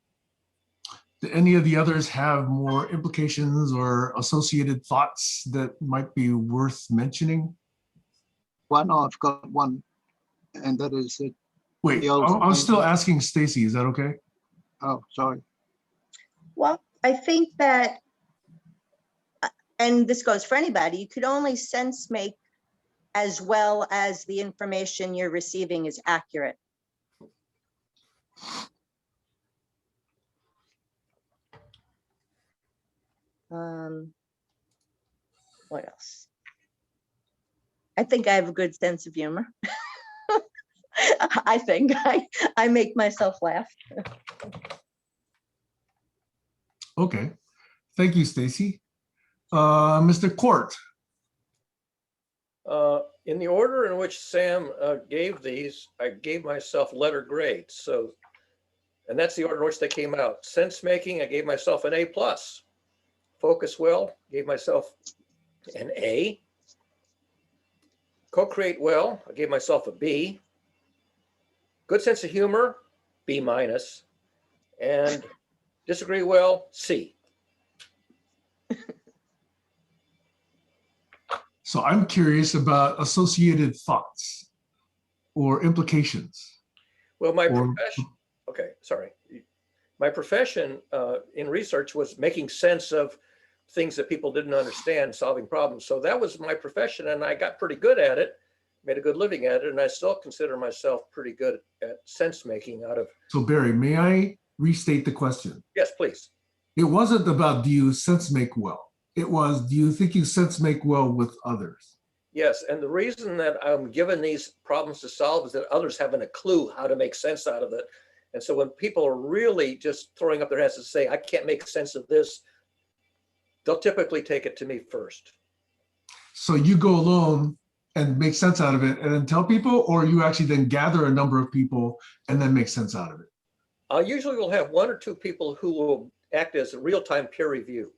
Do any of the others have more implications or associated thoughts that might be worth mentioning? I've got one, and that is that. Wait, I'm still asking Stacy, is that okay? Oh, sorry. Well, I think that, and this goes for anybody, you could only sense make as well as the information you're receiving is accurate. What else? I think I have a good sense of humor. I think I make myself laugh. Okay, thank you, Stacy. Mr. Court. In the order in which Sam gave these, I gave myself letter grades. So, and that's the order in which they came out. Sense making, I gave myself an A+. Focus well, gave myself an A. Co-create well, I gave myself a B. Good sense of humor, B-. And disagree well, C. So I'm curious about associated thoughts or implications. Well, my Or- profession, okay, sorry. My profession in research was making sense of things that people didn't understand, solving problems. So that was my profession, and I got pretty good at it, made a good living at it, and I still consider myself pretty good at sense making out of. So Barry, may I restate the question? Yes, please. It wasn't about do you sense make well? It was, do you think you sense make well with others? Yes, and the reason that I'm given these problems to solve is that others haven't a clue how to make sense out of it. And so when people are really just throwing up their hands to say, I can't make sense of this, they'll typically take it to me first. So you go alone and make sense out of it and then tell people, or you actually then gather a number of people and then make sense out of it? I usually will have one or two people who will act as a real-time peer review.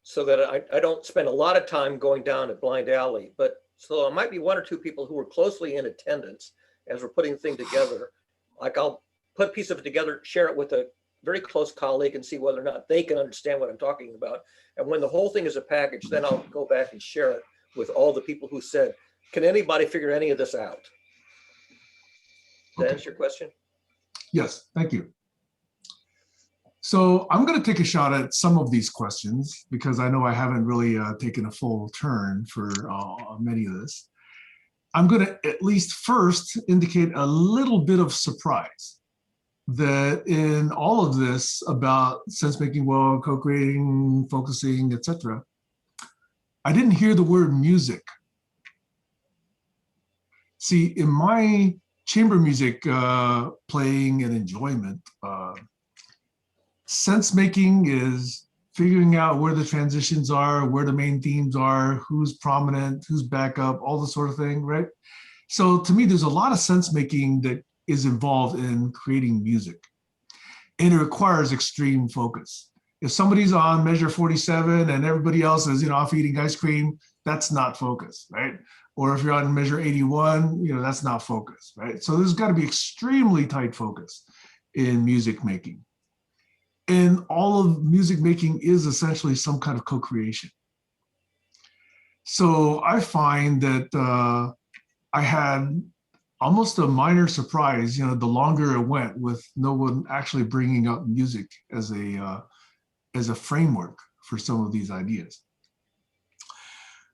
So that I don't spend a lot of time going down a blind alley, but so it might be one or two people who are closely in attendance as we're putting the thing together. Like I'll put a piece of it together, share it with a very close colleague and see whether or not they can understand what I'm talking about. And when the whole thing is a package, then I'll go back and share it with all the people who said, can anybody figure any of this out? Does that answer your question? Yes, thank you. So I'm going to take a shot at some of these questions because I know I haven't really taken a full turn for many of this. I'm going to at least first indicate a little bit of surprise that in all of this about sense making well, co-creating, focusing, etc., I didn't hear the word music. See, in my chamber music playing and enjoyment, sense making is figuring out where the transitions are, where the main themes are, who's prominent, who's backup, all the sort of thing, right? So to me, there's a lot of sense making that is involved in creating music, and it requires extreme focus. If somebody's on measure 47 and everybody else is, off eating ice cream, that's not focus, right? Or if you're on measure 81, that's not focus, right? So there's got to be extremely tight focus in music making. And all of music making is essentially some kind of co-creation. So I find that I had almost a minor surprise, the longer it went with no one actually bringing up music as a framework for some of these ideas.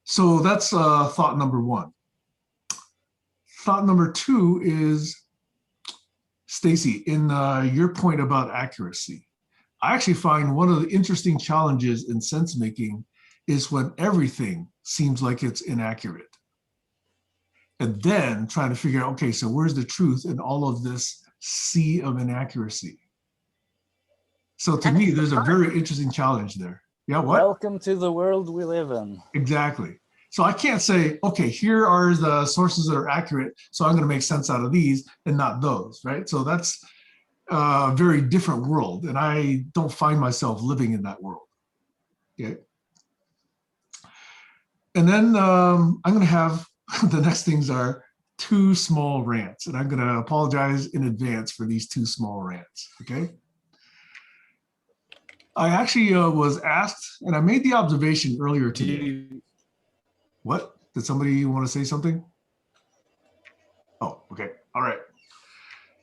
So that's thought number one. Thought number two is, Stacy, in your point about accuracy, I actually find one of the interesting challenges in sense making is when everything seems like it's inaccurate. and then trying to figure out, okay, so where's the truth in all of this sea of inaccuracy? So to me, there's a very interesting challenge there. Yeah, what? Welcome to the world we live in. Exactly. So I can't say, okay, here are the sources that are accurate, so I'm going to make sense out of these and not those, right? So that's a very different world, and I don't find myself living in that world. Okay. And then I'm going to have the next things are 2 small rants, and I'm going to apologize in advance for these 2 small rants. Okay. I actually was asked, and I made the observation earlier today. What? Did somebody want to say something? Oh, okay. All right.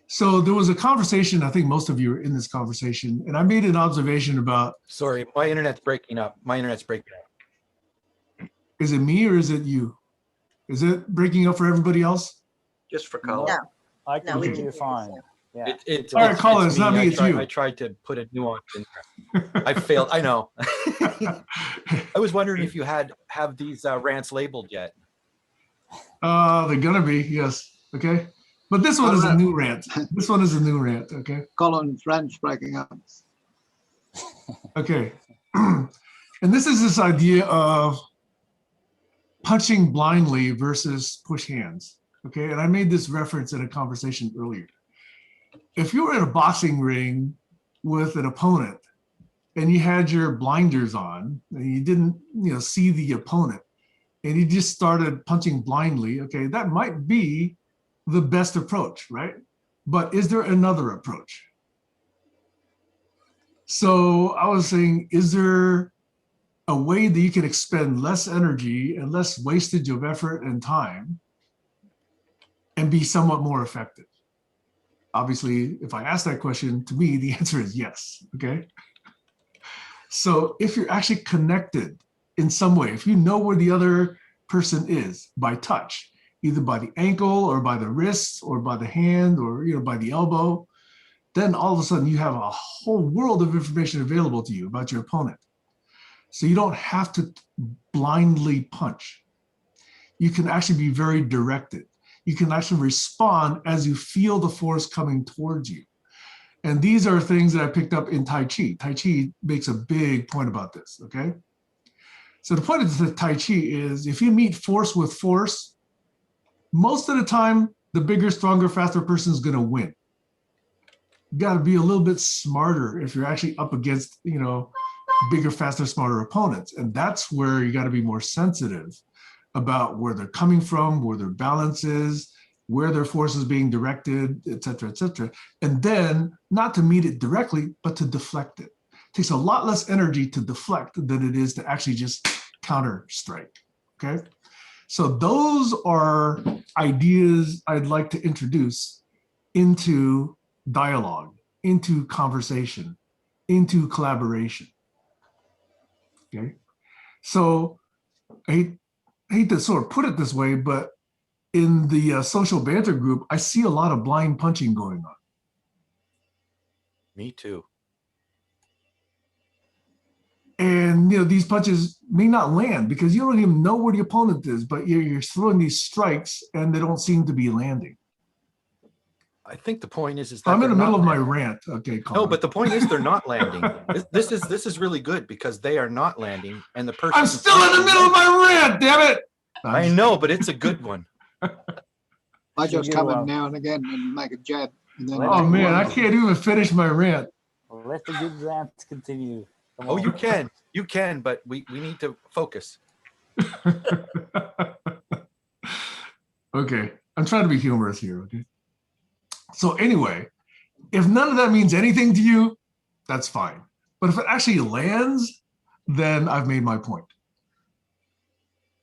So there was a conversation, I think most of you are in this conversation, and I made an observation about, Sorry, my internet's breaking up. My internet's breaking up. is it me or is it you? Is it breaking up for everybody else? Just for Colin. No. I can No, we hear can you hear you, fine. yeah. Yeah. It's All right, Colin, it's not me, it's you. I tried to put a nuance in there. I failed. I know. I was wondering if you have these rants labeled yet. They're gonna be, yes. Okay. But this one is a new rant. This one is a new rant. Okay. Colin's rant's breaking up. Okay. And this is this idea of punching blindly versus push hands. Okay. And I made this reference in a conversation earlier. If you were in a boxing ring with an opponent and you had your blinders on and you didn't, see the opponent and you just started punching blindly, okay, that might be the best approach, right? But is there another approach? So I was saying, is there a way that you can expend less energy and less wastage of effort and time and be somewhat more effective? Obviously, if I ask that question, to me, the answer is yes, okay? So if you're actually connected in some way, if you know where the other person is by touch, either by the ankle or by the wrist or by the hand or by the elbow, then all of a sudden you have a whole world of information available to you about your opponent. So you don't have to blindly punch. You can actually be very directed. You can actually respond as you feel the force coming towards you. And these are things that I picked up in Tai Chi. Tai Chi makes a big point about this, okay? So the point of the Tai Chi is if you meet force with force, most of the time, the bigger, stronger, faster person is gonna win. You gotta be a little bit smarter if you're actually up against, bigger, faster, smarter opponents. And that's where you gotta be more sensitive about where they're coming from, where their balance is, where their force is being directed, et cetera, et cetera. And then not to meet it directly, but to deflect it. It takes a lot less energy to deflect than it is to actually just counter strike, okay? So those are ideas I'd like to introduce into dialogue, into conversation, into collaboration, okay? So I hate to sort of put it this way, but in the social banter group, I see a lot of blind punching going on. Me too. And these punches may not land because you don't even know where the opponent is, but you're throwing these strikes and they don't seem to be landing. I think the point is that I'm in the they're middle not of my landing. rant. Okay, Colin. No, but the point is they're not landing. This is really good because they are not landing, and the person. I'm still in the middle of my rant, damn it! I know, but it's a good one. I just You, come in now and again and make a jab. And then Oh make man, I one. can't even finish my rant. Let the good rant continue. Come Oh, on. you can, but we need to focus. Okay, I'm trying to be humorous here, okay? So anyway, if none of that means anything to you, that's fine. But if it actually lands, then I've made my point.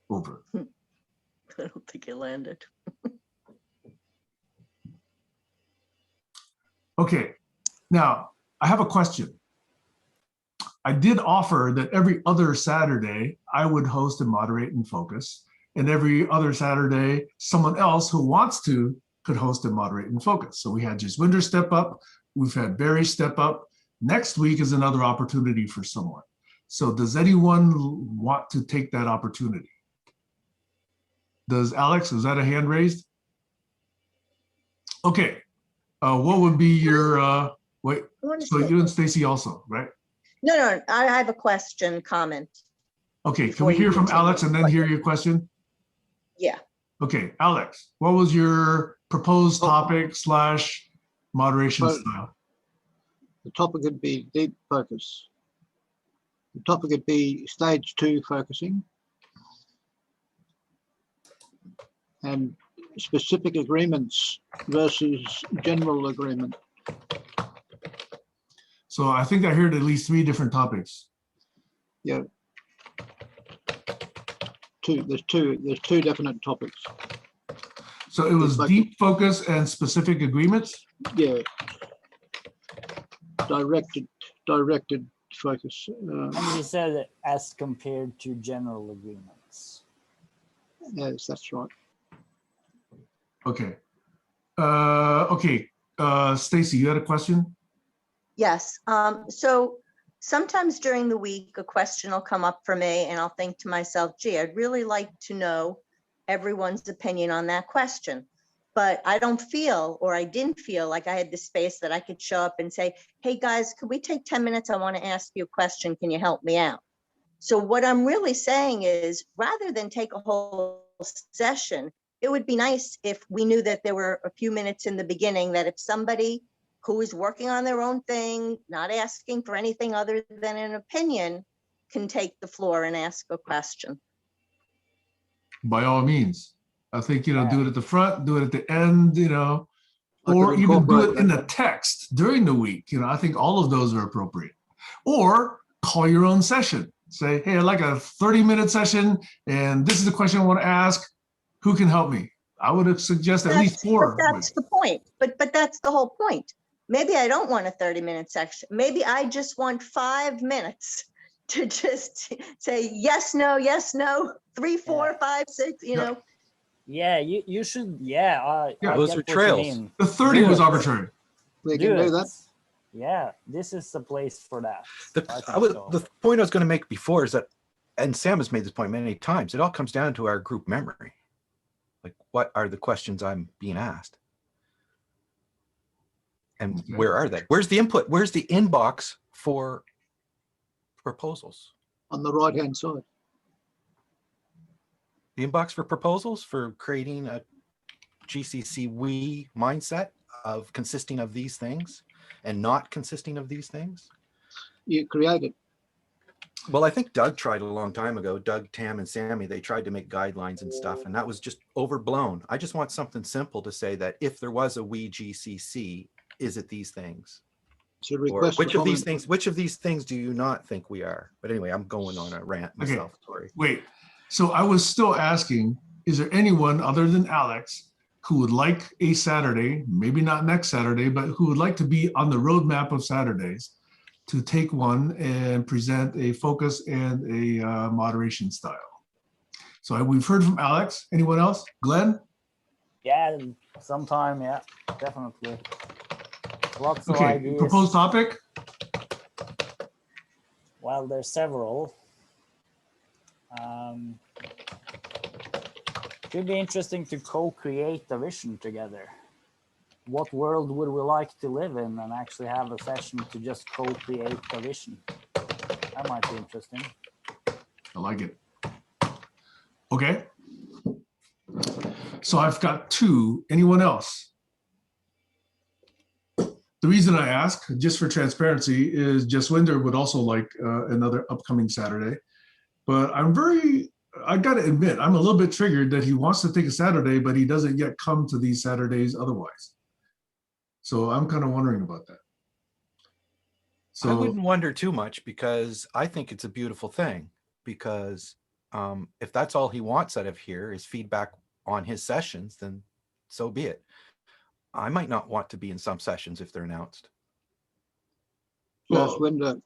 Over. I don't think it landed. Okay, now I have a question. I did offer that every other Saturday I would host and moderate and focus, and every other Saturday someone else who wants to could host and moderate and focus. So we had Jaswinder step up, we've had Barry step up. Next week is another opportunity for someone. So does anyone want to take that opportunity? Does Alex, is that a hand raised? Okay. What would be your, wait, so you and Stacy also, right? No, I have a question, comment. Okay, can Before we you hear from continue. Alex and then hear your question? Yeah, Okay, Alex, what was your proposed topic slash moderation Well- style? The topic would be deep focus. The topic would be stage 2 focusing. And specific agreements versus general agreement. So I think I heard at least 3 different topics. Yeah. There's two definite topics. So it was Like- deep focus and specific agreements? Yeah. Directed focus. And he said as compared to general agreements. Yes, that's right. Okay. Okay, Stacy, you had a question? yes. So sometimes during the week, a question will come up for me and I'll think to myself, gee, I'd really like to know everyone's opinion on that question. But I don't feel, or I didn't feel like I had the space that I could show up and say, hey guys, could we take 10 minutes? I want to ask you a question. Can you help me out? So what I'm really saying is, rather than take a whole session, it would be nice if we knew that there were a few minutes in the beginning that if somebody who is working on their own thing, not asking for anything other than an opinion, can take the floor and ask a question. By all means. I think, do Yeah. it at the front, do it at the end, I could or even do incorporate it in that. the text during the week. I think all of those are appropriate. Or call your own session. Say, hey, I'd like a 30-minute session, and this is the question I want to ask. Who can help me? I would suggest at least 4. But that's the point. But that's the whole point. Maybe I don't want a 30-minute section. Maybe I just want 5 minutes to just say yes, no, 3, 4, Yeah. 5, 6, Yeah. Yeah, you should. Yeah, I those get are what you trails. mean. The 30 was arbitrary. We can do that. Yeah, this is the place for that. I think so. The point I was going to make before is that, and Sam has made this point many times, it all comes down to our group memory. Like, what are the questions I'm being asked? And Okay. where are they? Where's the input? Where's the inbox for proposals? On the right-hand side. The inbox for proposals for creating a GCC we mindset of consisting of these things and not consisting of these things? You create it. Well, I think Doug tried a long time ago. Doug, Tam, and Sammy, they tried to make guidelines and stuff, and that was just overblown. I just want something simple to say that if there was a we GCC, is it these things? It's a Or request. which for of these comment. things, which of these things do you not think we are? But anyway, I'm going on a rant myself. Sorry. Wait, so I was still asking, is there anyone other than Alex who would like a Saturday, maybe not next Saturday, but who would like to be on the roadmap of Saturdays to take one and present a focus and a moderation style? So we've heard from Alex. Anyone else? Glenn? Yeah, sometime. Yeah, definitely. Lots of Okay, ideas. proposed topic? Well, there's several. Could be interesting to co-create a vision together. What world would we like to live in, and actually have a session to just co-create a vision? That might be interesting. I like it. Okay. So I've got 2. Anyone else? The reason I ask, just for transparency, is Jaswinder would also like another upcoming Saturday. But I got to admit, I'm a little bit triggered that he wants to take a Saturday, but he doesn't yet come to these Saturdays otherwise. So I'm kind of wondering about that. I So wouldn't wonder too much, because I think it's a beautiful thing, because if that's all he wants out of here is feedback on his sessions, then so be it. I might not want to be in some sessions if they're announced. Just window.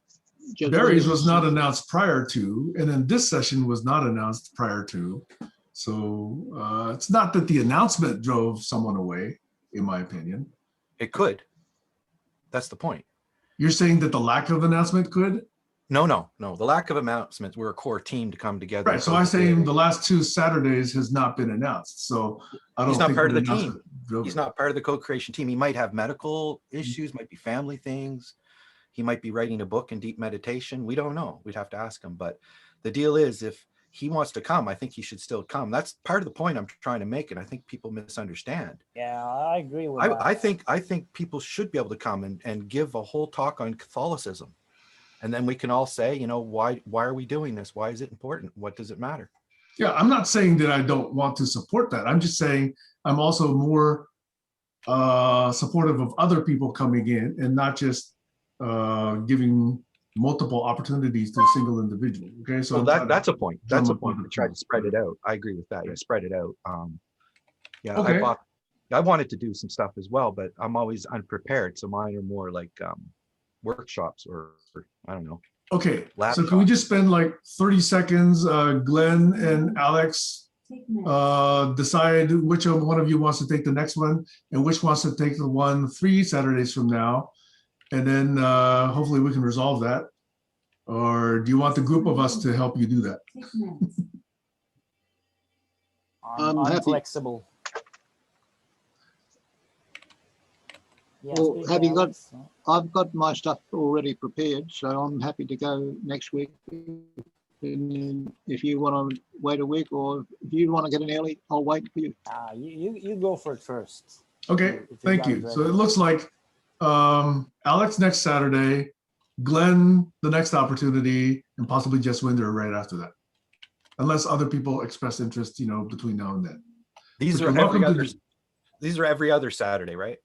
Just Barry's window. was not announced prior to, and then this session was not announced prior to. So it's not that the announcement drove someone away, in my opinion. It could. That's the point. You're saying that the lack of announcement could? No. The lack of announcements, we're a core team to come together. Right. So I'm saying the last 2 Saturdays has not been announced. So I don't He's not think part of an the team. announcement drove He's it. not part of the co-creation team. He might have medical issues, might be family things. He might be writing a book in deep meditation. We don't know. We'd have to ask him. But the deal is, if he wants to come, I think he should still come. That's part of the point I'm trying to make. And I think people misunderstand. Yeah, I agree with that. I think people should be able to come and give a whole talk on Catholicism. And then we can all say, you know, why are we doing this? Why is it important? What does it matter? Yeah, I'm not saying that I don't want to support that. I'm just saying I'm also more supportive of other people coming in and not just giving multiple opportunities to a single individual. Okay, so Well, that's a point. That's a drum up point. To try to spread it out. I agree with that. Yeah, spread it out. Yeah, Okay. I wanted to do some stuff as well, but I'm always unprepared. So mine are more like workshops or I don't know. Okay, so Laptop. can we just spend like 30 seconds, Glenn and Alex, Take minutes. decide which one of you wants to take the next one and which wants to take the one 3 Saturdays from now. And then hopefully we can resolve that. Or do you want the group of us to help you do that? 6 minutes. I'm I'm happy. flexible. Yeah, Well, speak, have you got- Alex. I've got my stuff already prepared, so I'm happy to go next week. And then if you want to wait a week, or if you want to get an early, I'll wait for you. You go for it first. Okay, If you thank got it you. So ready. it looks like Alex next Saturday, Glenn the next opportunity, and possibly Jess Winder right after that. Unless other people express interest, you know, between now and then. These But are you're welcome every to other. do- These are every other Saturday, right?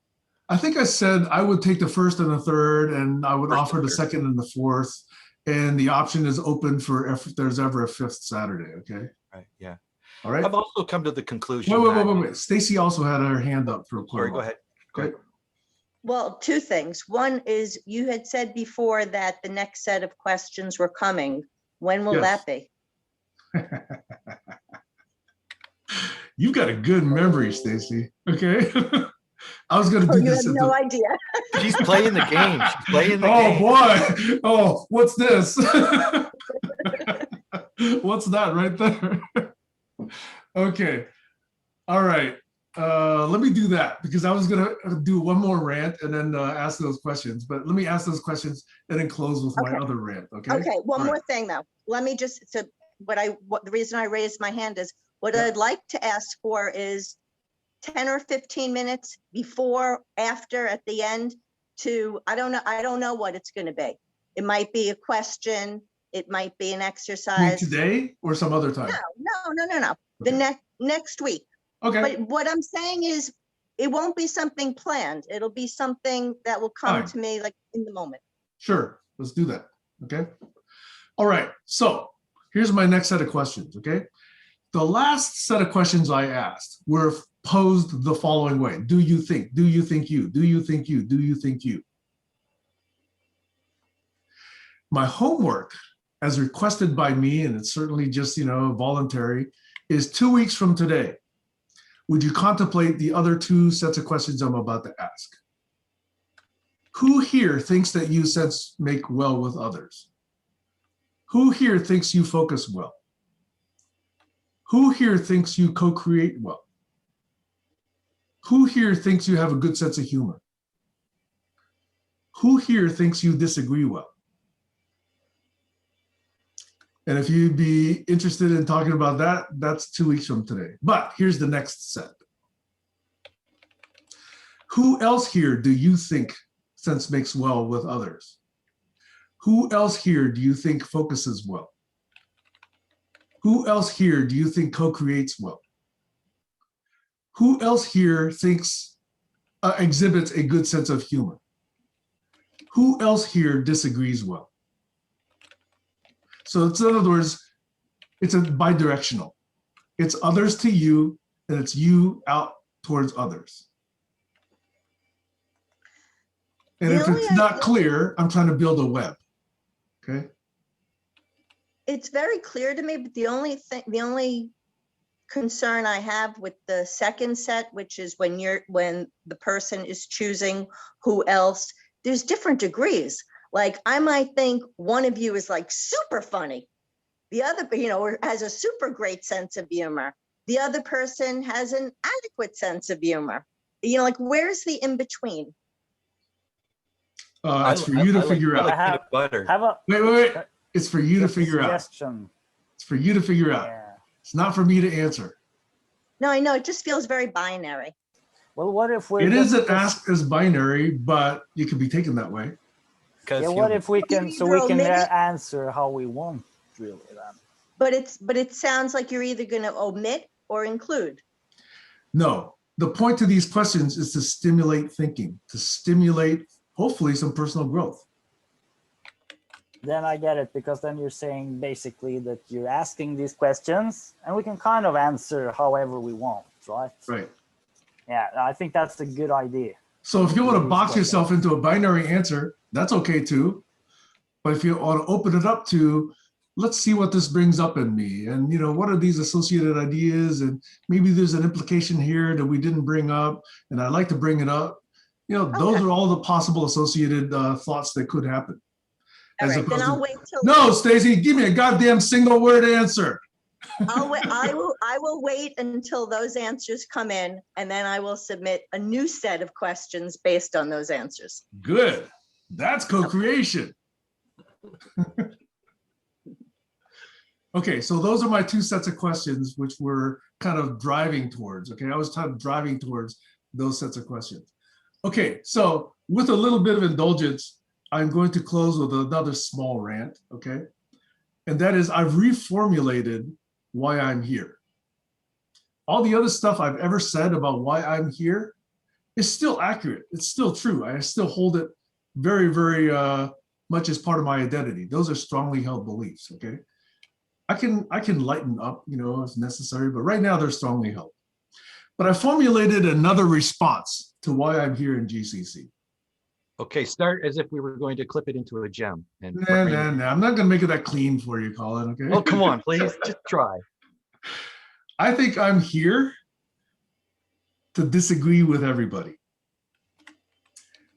I think I said I would take the first and the third, and I would First offer and the third. second and the fourth. And the option is open for if there's ever a 5th Saturday, okay? Right. Yeah. All right? I've also come to the conclusion. Wait. Stacy also had her hand up for a Sorry, while. go ahead. Go Okay. ahead. Well, two things. One is you had said before that the next set of questions were coming. When will Yes. that be? You've got a good memory, Stacy. Okay. I was gonna Oh, do you have this. At no the, idea. She's playing the game. She's playing the oh game. boy. Oh, what's this? What's that right there? Okay. All right. Let me do that because I was gonna do one more rant and then ask those questions. But let me ask those questions and then close with my Okay. other rant. Okay. Okay, one All more right. thing though. Let me just, so the reason I raised my hand is what Yeah. I'd like to ask for is 10 or 15 minutes before, after, at the end to, I don't know what it's going to be. It might be a question. It might be an You mean exercise. today or some other time? No. The Okay. next week. Okay. But what I'm saying is it won't be something planned. It'll be something that will come Fine. to me like in the moment. Sure, let's do that, okay? All right, so here's my next set of questions, okay? The last set of questions I asked were posed the following way. Do you think, do you think you, do you think you, do you think you? My homework, as requested by me, and it's certainly just, you know, voluntary, is 2 weeks from today. Would you contemplate the other 2 sets of questions I'm about to ask? Who here thinks that you sense make well with others? Who here thinks you focus well? Who here thinks you co-create well? Who here thinks you have a good sense of humor? Who here thinks you disagree well? And if you'd be interested in talking about that, that's 2 weeks from today. But here's the next set. Who else here do you think sense makes well with others? Who else here do you think focuses well? Who else here do you think co-creates well? Who else here thinks exhibits a good sense of humor? Who else here disagrees well? So it's, in other words, it's a bidirectional. It's others to you, and it's you out towards others. And The if only it's not idea- clear, I'm trying to build a web. Okay. It's very clear to me, but the only concern I have with the second set, which is when the person is choosing who else, there's different degrees. Like I might think one of you is like super funny. The other, or has a super great sense of humor. The other person has an adequate sense of humor. Like where's the in between? It's for you to figure I out. like peanut butter. Have a Wait. It's for you to just a figure out. suggestion. It's for you to figure out. Yeah. It's not for me to answer. No, I know, it just feels very binary. Well, what if we It isn't asked as binary, but it can be taken that way. Yeah, what if we can, so we can answer how we want, really, then? But it sounds like you're either going to omit or include. No, the point to these questions is to stimulate thinking, to stimulate hopefully some personal growth. Then I get it, because then you're saying basically that you're asking these questions and we can kind of answer however we want, right? Right. Yeah, I think that's a good idea. So if you want to box yourself into a binary answer, that's okay too. But if you want to open it up to, let's see what this brings up in me. And, what are these associated ideas? And maybe there's an implication here that we didn't bring up, and I'd like to bring it up. Those are all the possible associated thoughts that could happen. All right, then I'll wait till. No, Stacey, give me a goddamn single word answer. I will wait until those answers come in, and then I will submit a new set of questions based on those answers. Good. That's co-creation. Okay, so those are my two sets of questions, which we're kind of driving towards. Okay, I was kind of driving towards those sets of questions. Okay, so with a little bit of indulgence, I'm going to close with another small rant, okay? And that is, I've reformulated why I'm here. All the other stuff I've ever said about why I'm here is still accurate. It's still true. I still hold it very, very much as part of my identity. Those are strongly held beliefs, okay? I can lighten up, if necessary, but right now they're strongly held. But I formulated another response to why I'm here in GCC. Okay, start as if we were going to clip it into a gem. And Nah. I'm not gonna make it that clean for you, Colin, okay? Oh, come on, please, just try. I think I'm here to disagree with everybody.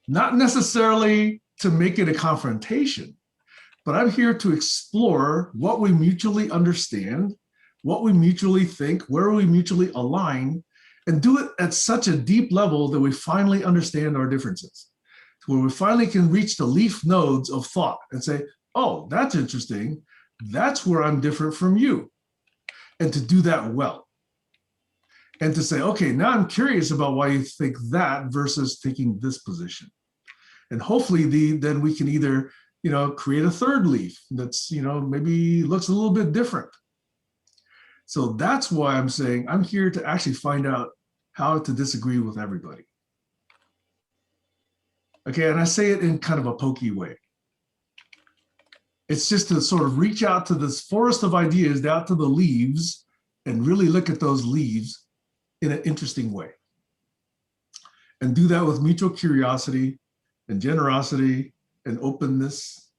Not necessarily to make it a confrontation, but I'm here to explore what we mutually understand, what we mutually think, where we mutually align, and do it at such a deep level that we finally understand our differences, where we finally can reach the leaf nodes of thought and say, oh, that's interesting. That's where I'm different from you. And to do that well. And to say, okay, now I'm curious about why you think that versus taking this position. And hopefully then we can either, create a third leaf that's, maybe looks a little bit different. So that's why I'm saying I'm here to actually find out how to disagree with everybody. Okay, and I say it in kind of a pokey way. It's just to sort of reach out to this forest of ideas, down to the leaves, and really look at those leaves in an interesting way. And do that with mutual curiosity and generosity and openness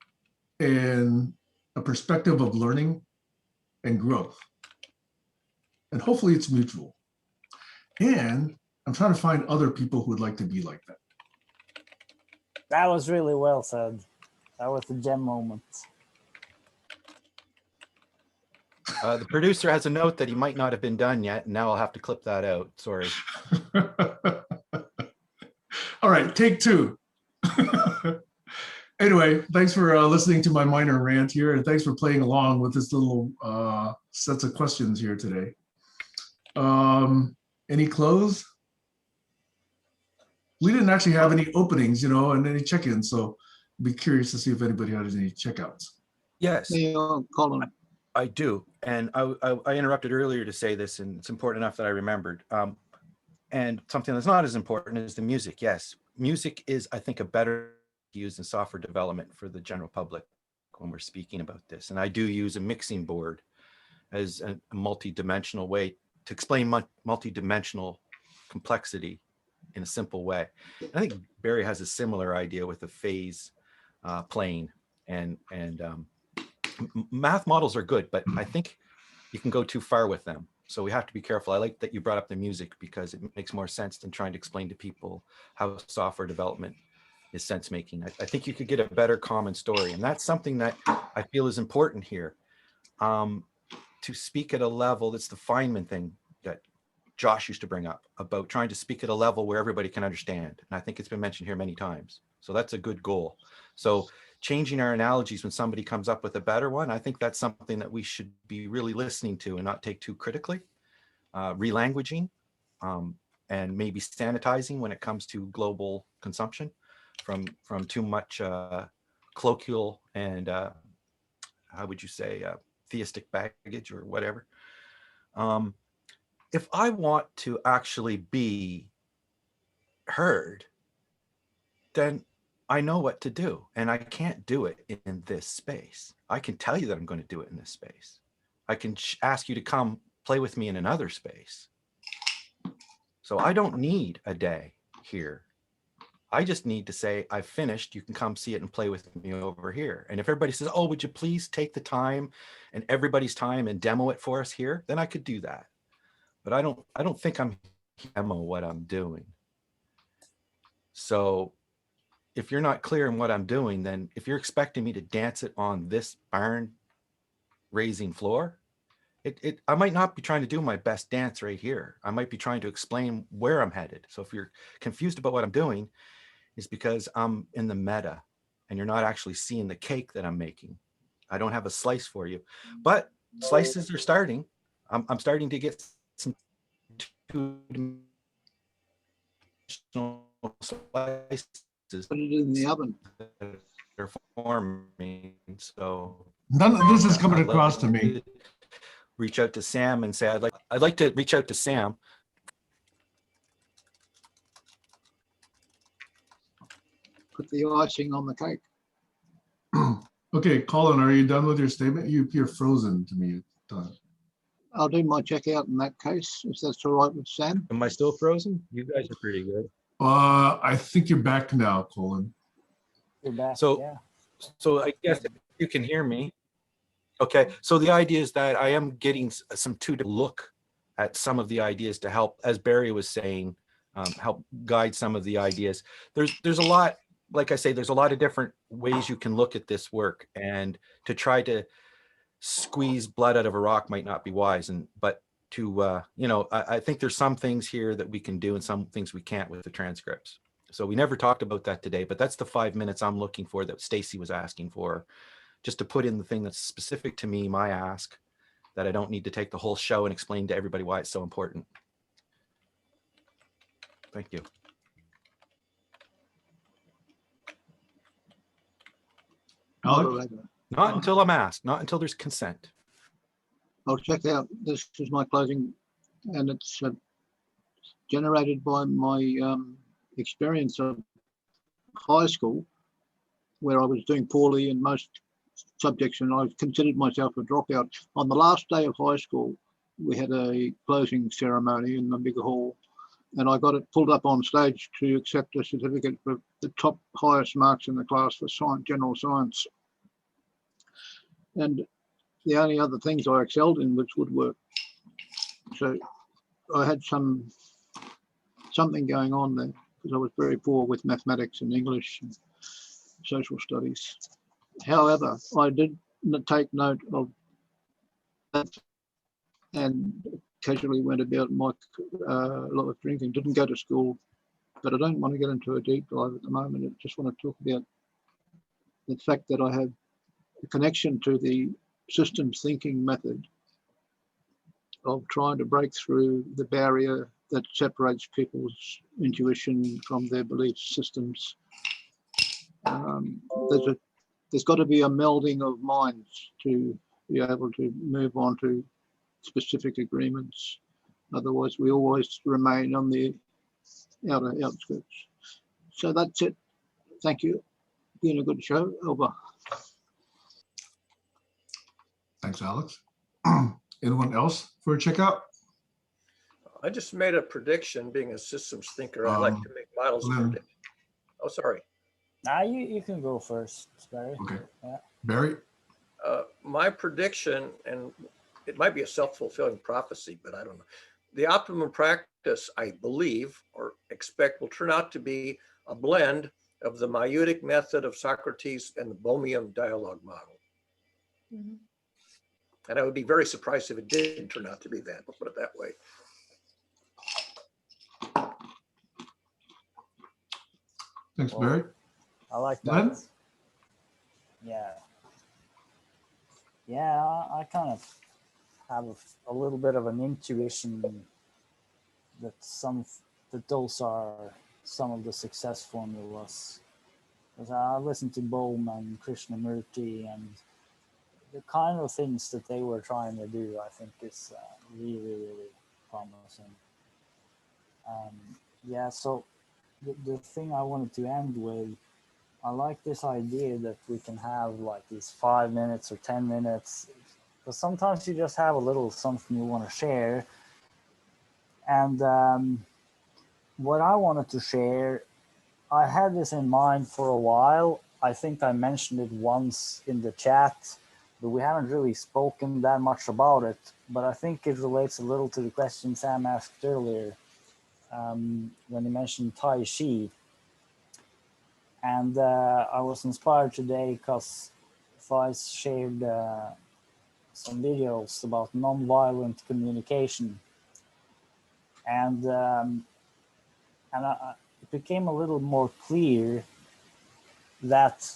and a perspective of learning and growth. And hopefully it's mutual. And I'm trying to find other people who would like to be like that. That was really well said. That was the gem moment. The producer has a note that he might not have been done yet, and now I'll have to clip that out. Sorry. All right, take two. Anyway, thanks for listening to my minor rant here, and thanks for playing along with this little sets of questions here today. Any close? We didn't actually have any openings, and any check-ins, so I'd be curious to see if anybody has any checkouts. Yes, Colin. I do. And I interrupted earlier to say this, and it's important enough that I remembered. And something that's not as important is the music. Yes, music is, I think, a better use in software development for the general public when we're speaking about this. And I do use a mixing board as a multi-dimensional way to explain multi-dimensional complexity in a simple way. I think Barry has a similar idea with the phase plane, and math models are good, but I think you can go too far with them. So we have to be careful. I like that you brought up the music because it makes more sense than trying to explain to people how software development is sense making. I think you could get a better common story. And that's something that I feel is important here. To speak at a level, that's the Feynman thing that Josh used to bring up about trying to speak at a level where everybody can understand. And I think it's been mentioned here many times. So that's a good goal. So changing our analogies when somebody comes up with a better one, I think that's something that we should be really listening to and not take too critically. Relanguaging and maybe sanitizing when it comes to global consumption from too much colloquial and how would you say theistic baggage or whatever. If I want to actually be heard, then I know what to do, and I can't do it in this space. I can tell you that I'm going to do it in this space. I can ask you to come play with me in another space. So I don't need a day here. I just need to say, I've finished, you can come see it and play with me over here. And if everybody says, oh, would you please take the time and everybody's time and demo it for us here, then I could do that. But I don't think I'm demo what I'm doing. So if you're not clear in what I'm doing, then if you're expecting me to dance it on this barn raising floor, I might not be trying to do my best dance right here. I might be trying to explain where I'm headed. So if you're confused about what I'm doing, it's because I'm in the meta and you're not actually seeing the cake that I'm making. I don't have a slice for you, but slices are starting. I'm starting to get some two-dimensional slices Put it in the oven. that are forming. So None of this is coming I'd love across to me. reach out to Sam and say, I'd like to reach out to Sam. Put the icing on the cake. Okay, Colin, are you done with your statement? You're frozen to me. Done. I'll do my checkout in that case, if that's all right with Sam. Am I still frozen? You guys are pretty good. I think you're back now, Colin. You're back. So- Yeah. So I guess if you can hear me. Okay, so the idea is that I am getting some to look at some of the ideas to help, as Barry was saying, help guide some of the ideas. There's a lot, like I say, there's a lot of different ways you can look at this work, and to try to squeeze blood out of a rock might not be wise. But to, I think there's some things here that we can do and some things we can't with the transcripts. So we never talked about that today, but that's the 5 minutes I'm looking for that Stacy was asking for, just to put in the thing that's specific to me, my ask, that I don't need to take the whole show and explain to everybody why it's so important. Thank you. Alex? Moderator. Not until I'm asked, not until there's consent. I'll check out, this is my closing, and it's generated by my experience of high school, where I was doing poorly in most subjects, and I considered myself a dropout. On the last day of high school, we had a closing ceremony in the big hall, and I got it pulled up on stage to accept a certificate for the top highest marks in the class for science, general science. And the only other things I excelled in was woodwork. So I had something going on there, because I was very poor with mathematics and English and social studies. However, I did take note of that and casually went about my lot of drinking. Didn't go to school, but I don't want to get into a deep dive at the moment. I just want to talk about the fact that I have a connection to the systems thinking method of trying to break through the barrier that separates people's intuition from their belief systems. There's got to be a melding of minds to be able to move on to specific agreements. Otherwise, we always remain on the outer outskirts. So that's it. Thank you. Been a good show. Over. Thanks, Alex. Anyone else for a checkout? I just made a prediction. Being a systems thinker, I like to make models Lynn. predict. Oh, sorry. Now you can go first, Barry. Okay. Yeah. Barry? My prediction, and it might be a self-fulfilling prophecy, but I don't know. The optimum practice, I believe or expect, will turn out to be a blend of the maieutic method of Socrates and the Bohemian dialogue model. And I would be very surprised if it did turn out to be that, we'll put it that way. Thanks, Well, Barry. I like Glenn? that. Yeah. Yeah, I kind of have a little bit of an intuition that those are some of the success formulas. Because I listened to Bohm and Krishnamurti, and the kind of things that they were trying to do, I think is really, really promising. Yeah, so the thing I wanted to end with, I like this idea that we can have like these 5 minutes or 10 minutes, because sometimes you just have a little something you want to share. And what I wanted to share, I had this in mind for a while. I think I mentioned it once in the chat, but we haven't really spoken that much about it. But I think it relates a little to the question Sam asked earlier when he mentioned Tai Chi. And I was inspired today because Vice shared some videos about nonviolent communication. And it became a little more clear that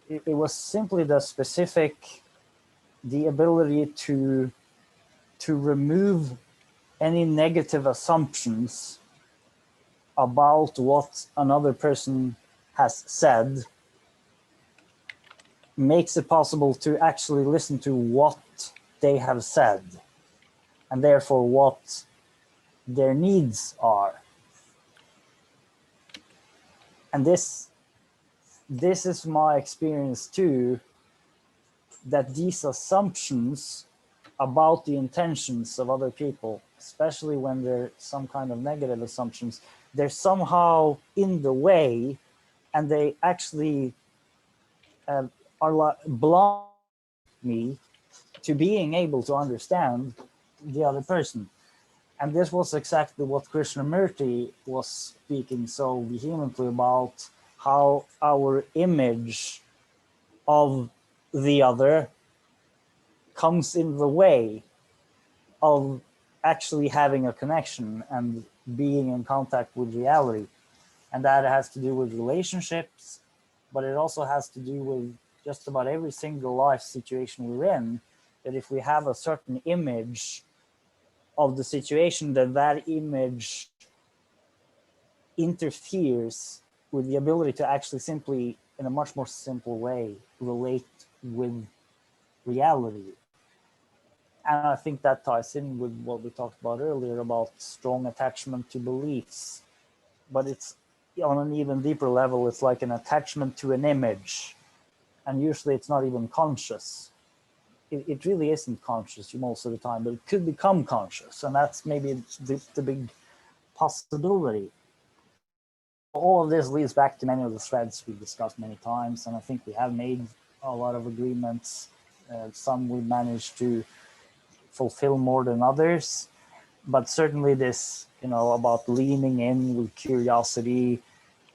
it was simply the ability to remove any negative assumptions about what another person has said, makes it possible to actually listen to what they have said, and therefore what their needs are. And this is my experience too, that these assumptions about the intentions of other people, especially when they're some kind of negative assumptions, they're somehow in the way, and they actually are like blind me to being able to understand the other person. And this was exactly what Krishnamurti was speaking so vehemently about, how our image of the other comes in the way of actually having a connection and being in contact with reality. And that has to do with relationships, but it also has to do with just about every single life situation we're in, that if we have a certain image of the situation, that image interferes with the ability to actually simply, in a much more simple way, relate with reality. And I think that ties in with what we talked about earlier about strong attachment to beliefs. But it's on an even deeper level, it's like an attachment to an image. And usually it's not even conscious. It really isn't conscious most of the time, but it could become conscious. And that's maybe the big possibility. All of this leads back to many of the threads we've discussed many times. And I think we have made a lot of agreements. Some we managed to fulfill more than others. But certainly this, about leaning in with curiosity,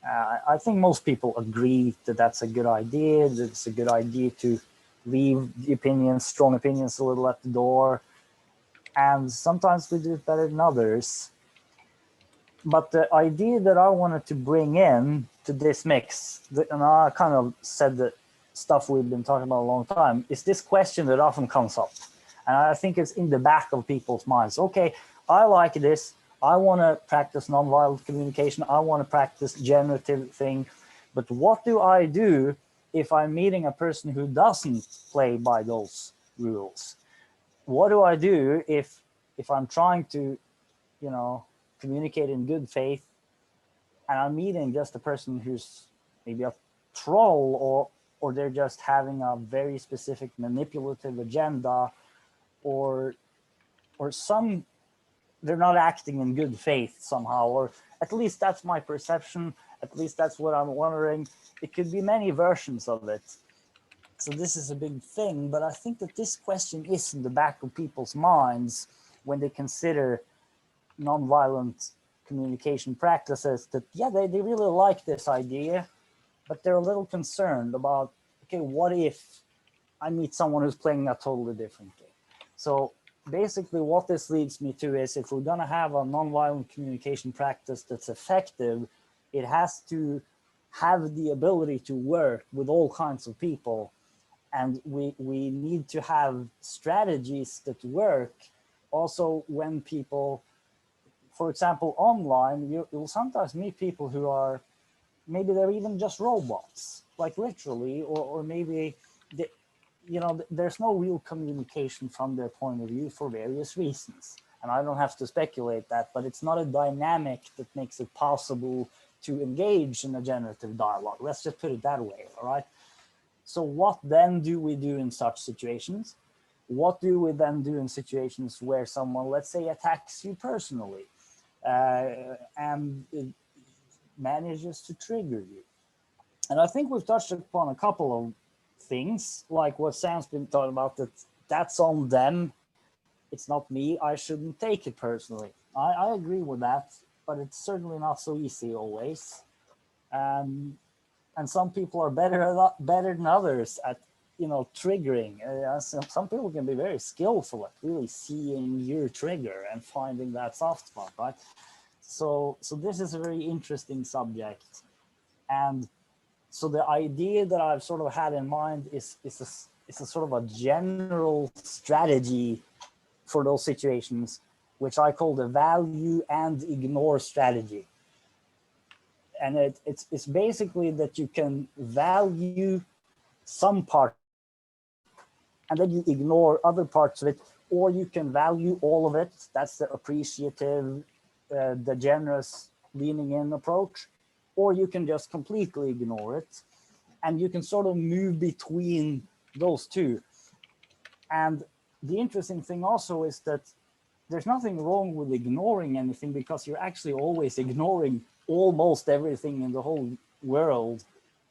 I think most people agree that that's a good idea, that it's a good idea to leave the strong opinions a little at the door. And sometimes we do it better than others. But the idea that I wanted to bring in to this mix, and I kind of said the stuff we've been talking about a long time, is this question that often comes up. And I think it's in the back of people's minds. Okay, I like this. I want to practice nonviolent communication. I want to practice generative thing. But what do I do if I'm meeting a person who doesn't play by those rules? What do I do if I'm trying to, communicate in good faith, and I'm meeting just a person who's maybe a troll, or they're just having a very specific manipulative agenda, or they're not acting in good faith somehow, or at least that's my perception. At least that's what I'm wondering. It could be many versions of it. So this is a big thing, but I think that this question is in the back of people's minds when they consider nonviolent communication practices that, yeah, they really like this idea, but they're a little concerned about, okay, what if I meet someone who's playing a totally different game? So basically what this leads me to is, if we're going to have a nonviolent communication practice that's effective, it has to have the ability to work with all kinds of people. And we need to have strategies that work also when people, for example, online, you'll sometimes meet people who are, maybe they're even just robots, like literally, or maybe, they, you know, there's no real communication from their point of view for various reasons. And I don't have to speculate that, but it's not a dynamic that makes it possible to engage in a generative dialogue. Let's just put it that way, all right? So what then do we do in such situations? What do we then do in situations where someone, let's say, attacks you personally and it manages to trigger you? And I think we've touched upon a couple of things, like what Sam's been talking about, that's on them. It's not me. I shouldn't take it personally. I agree with that, but it's certainly not so easy always. And some people are better than others at, you know, triggering. Some people can be very skillful at really seeing your trigger and finding that soft spot, right? So this is a very interesting subject. And so the idea that I've sort of had in mind is a sort of a general strategy for those situations, which I call the value and ignore strategy. And it's basically that you can value some part and then you ignore other parts of it, or you can value all of it. That's the appreciative, the generous leaning in approach, or you can just completely ignore it. And you can sort of move between those two. And the interesting thing also is that there's nothing wrong with ignoring anything, because you're actually always ignoring almost everything in the whole world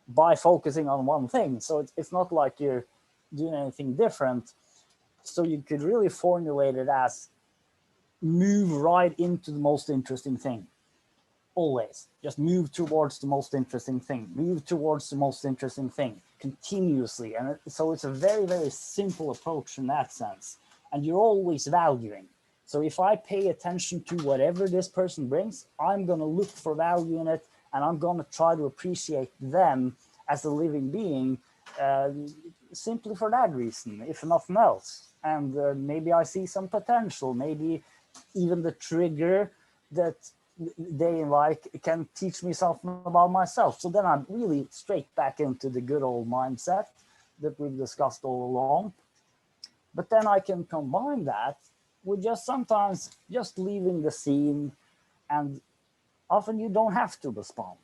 by focusing on one thing. So it's not like you're doing anything different. So you could really formulate it as move right into the most interesting thing. Always just move towards the most interesting thing, move towards the most interesting thing continuously. And so it's a very, very simple approach in that sense. And you're always valuing. So if I pay attention to whatever this person brings, I'm going to look for value in it, and I'm going to try to appreciate them as a living being, simply for that reason, if nothing else. And maybe I see some potential, maybe even the trigger that they like can teach me something about myself. So then I'm really straight back into the good old mindset that we've discussed all along. But then I can combine that with just sometimes just leaving the scene, and often you don't have to respond.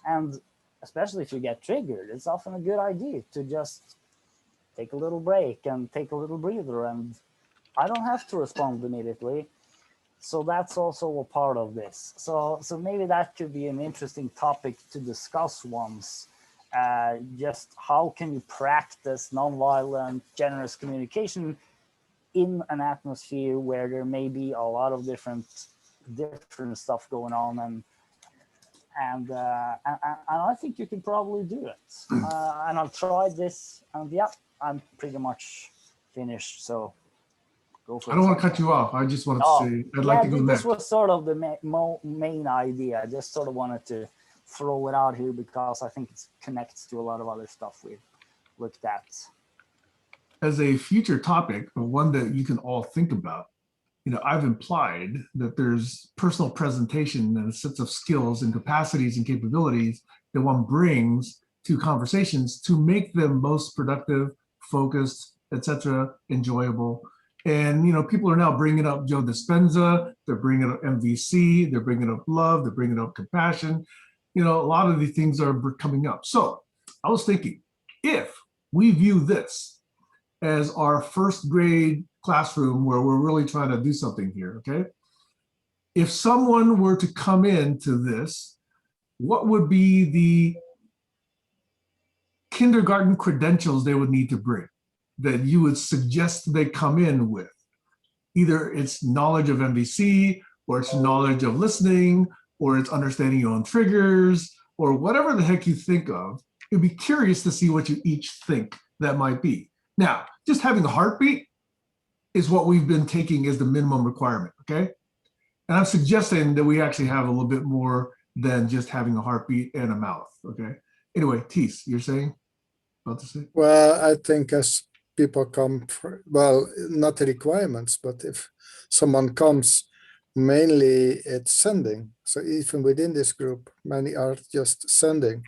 And especially if you get triggered, it's often a good idea to just take a little break and take a little breather, and I don't have to respond immediately. So that's also a part of this. So maybe that could be an interesting topic to discuss once. Just how can you practice nonviolent, generous communication in an atmosphere where there may be a lot of different stuff going on, and I think you can probably do it. And I've tried this, and yeah, I'm pretty much finished. So go for it. I don't want to cut you off. I just wanted to say I'd like to go this next. was sort of the main idea. I just sort of wanted to throw it out here because I think it connects to a lot of other stuff we've looked at. As a future topic, or one that you can all think about, you know, I've implied that there's personal presentation and a sense of skills and capacities and capabilities that one brings to conversations to make them most productive, focused, etc., enjoyable. And, you know, people are now bringing up Joe Dispenza, they're bringing up MVC, they're bringing up love, they're bringing up compassion. You know, a lot of these things are coming up. So I was thinking, if we view this as our first grade classroom where we're really trying to do something here, okay? If someone were to come into this, what would be the kindergarten credentials they would need to bring that you would suggest they come in with? Either it's knowledge of MVC, or it's knowledge of listening, or it's understanding your own triggers, or whatever the heck you think of. You'd be curious to see what you each think that might be. Now, just having a heartbeat is what we've been taking as the minimum requirement, okay? And I'm suggesting that we actually have a little bit more than just having a heartbeat and a mouth, okay? Anyway, Tees, you're saying? About to say? Well, I think as people come, well, not the requirements, but if someone comes, mainly it's sending. So even within this group, many are just sending.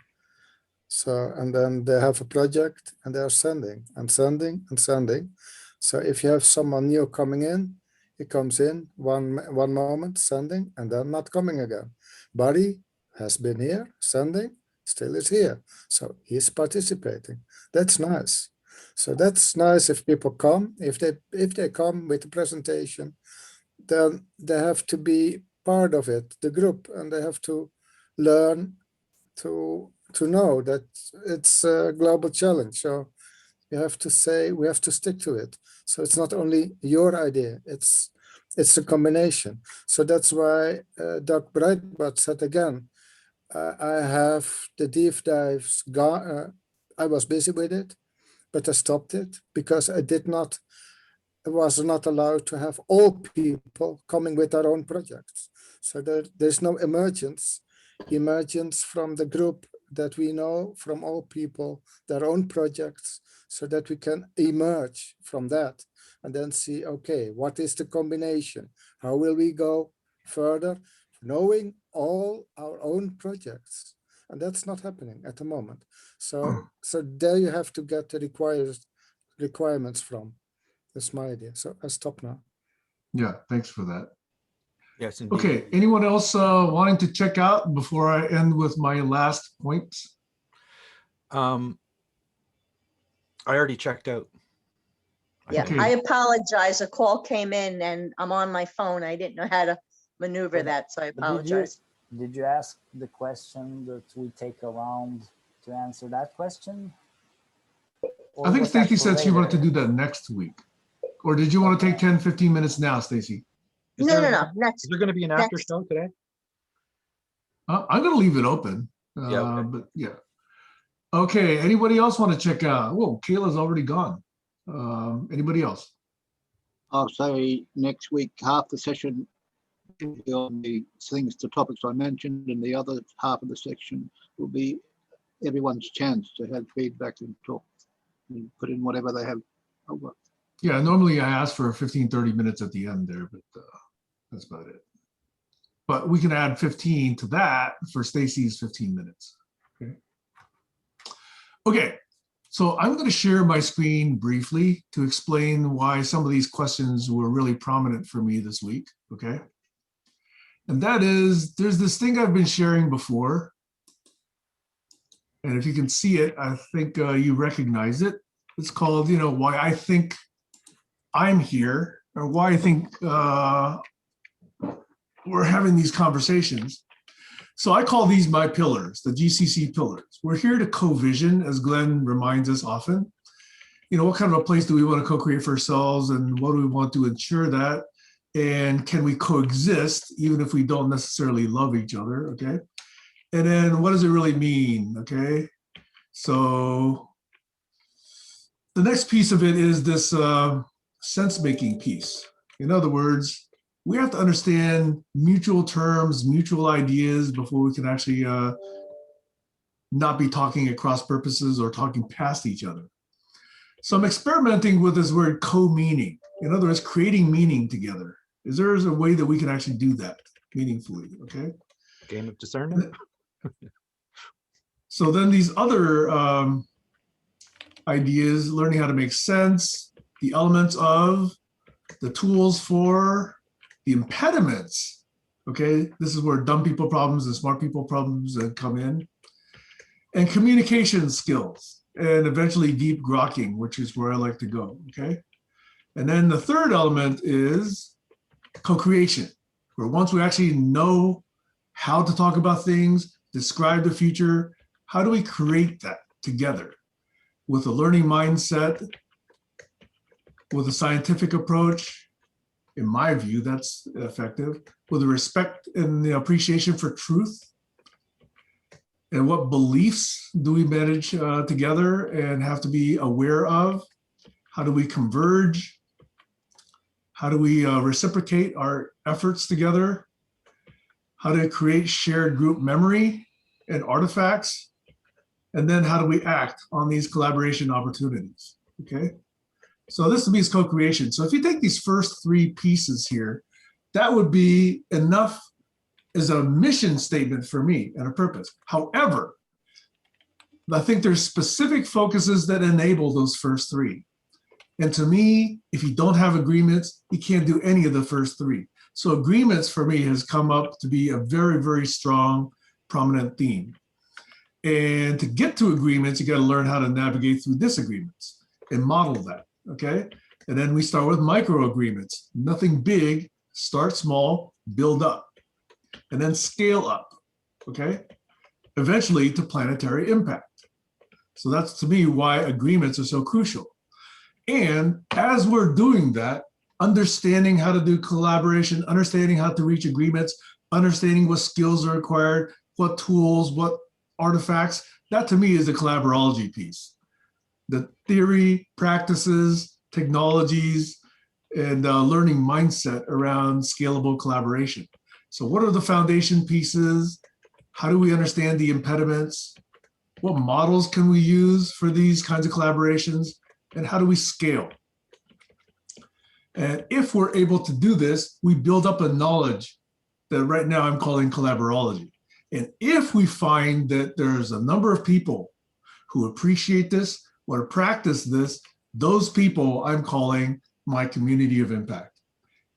So, and then they have a project and they're sending and sending and sending. So if you have someone new coming in, he comes in one moment, sending, and then not coming again. Barry has been here, sending, still is here. So he's participating. That's nice. So that's nice if people come. If they come with the presentation, then they have to be part of it, the group, and they have to learn to know that it's a global challenge. So you have to say, we have to stick to it. So it's not only your idea, it's a combination. So that's why Doug Breitbart said again, I have the deep dives gone. I was busy with it, but I stopped it because I was not allowed to have all people coming with their own projects. So there's no emergence from the group that we know, from all people, their own projects, so that we can emerge from that and then see, okay, what is the combination? How will we go further, knowing all our own projects? And that's not happening at the moment. So there you have to get the requirements from. That's my idea. So I stop now. Yeah, thanks for that. Yes, indeed. Okay, anyone else wanting to check out before I end with my last points? I already checked out. Yeah, Okay. I apologize. A call came in and I'm on my phone. I didn't know how to maneuver that, so I But apologize. did you ask the question that we take around to answer that question? Or I think was that Stacy for said she wanted to later? do that next week. Or did you want to take 10, 15 minutes now, Stacy? Is No, there- no, no, Is there going to be an after next. show today? I'm going to leave it open. Yeah, okay. But yeah. Okay, anybody else want to check out? Whoa, Kayla's already gone. Anybody else? I'll say next week, half the session will be on the things, the topics I mentioned, and the other half of the section will be everyone's chance to have feedback and talk and put in whatever they have. Over. Yeah, normally I ask for 15, 30 minutes at the end there, but that's about it. But we can add 15 to that for Stacy's 15 minutes. Okay. Okay, so I'm going to share my screen briefly to explain why some of these questions were really prominent for me this week. Okay. And that is, there's this thing I've been sharing before. And if you can see it, I think you recognize it. It's called, why I think I'm here, or why I think we're having these conversations. So I call these my pillars, the GCC pillars. We're here to co-vision, as Glenn reminds us often. What kind of a place do we want to co-create for ourselves, and what do we want to ensure that? And can we coexist even if we don't necessarily love each other, okay? And then what does it really mean, okay? So the next piece of it is this sense-making piece. In other words, we have to understand mutual terms, mutual ideas before we can actually not be talking at cross purposes or talking past each other. So I'm experimenting with this word co-meaning. In other words, creating meaning together. Is there a way that we can actually do that meaningfully, okay? Game of discernment. So then these other ideas, learning how to make sense, the elements of, the tools for, the impediments, okay? This is where dumb people problems and smart people problems come in. And communication skills, and eventually deep grokking, which is where I like to go, okay? And then the third element is co-creation, where once we actually know how to talk about things, describe the future, how do we create that together with a learning mindset, with a scientific approach, In my view, that's effective. With the respect and the appreciation for truth. And what beliefs do we manage together and have to be aware of? How do we converge? How do we reciprocate our efforts together? How to create shared group memory and artifacts? And then how do we act on these collaboration opportunities? Okay. So this to me is co-creation. So if you take these first three pieces here, that would be enough as a mission statement for me and a purpose. However, I think there's specific focuses that enable those first three. And to me, if you don't have agreements, you can't do any of the first three. So agreements for me has come up to be a very, very strong, prominent theme. And to get to agreements, you got to learn how to navigate through disagreements and model that, okay? And then we start with micro agreements. Nothing big, start small, build up, and then scale up, okay? Eventually to planetary impact. So that's to me why agreements are so crucial. And as we're doing that, understanding how to do collaboration, understanding how to reach agreements, understanding what skills are required, what tools, what artifacts, that to me is the collaborology piece. The theory, practices, technologies, and learning mindset around scalable collaboration. So what are the foundation pieces? How do we understand the impediments? What models can we use for these kinds of collaborations? And how do we scale? And if we're able to do this, we build up a knowledge that right now I'm calling collaborology. And if we find that there's a number of people who appreciate this, want to practice this, those people I'm calling my community of impact.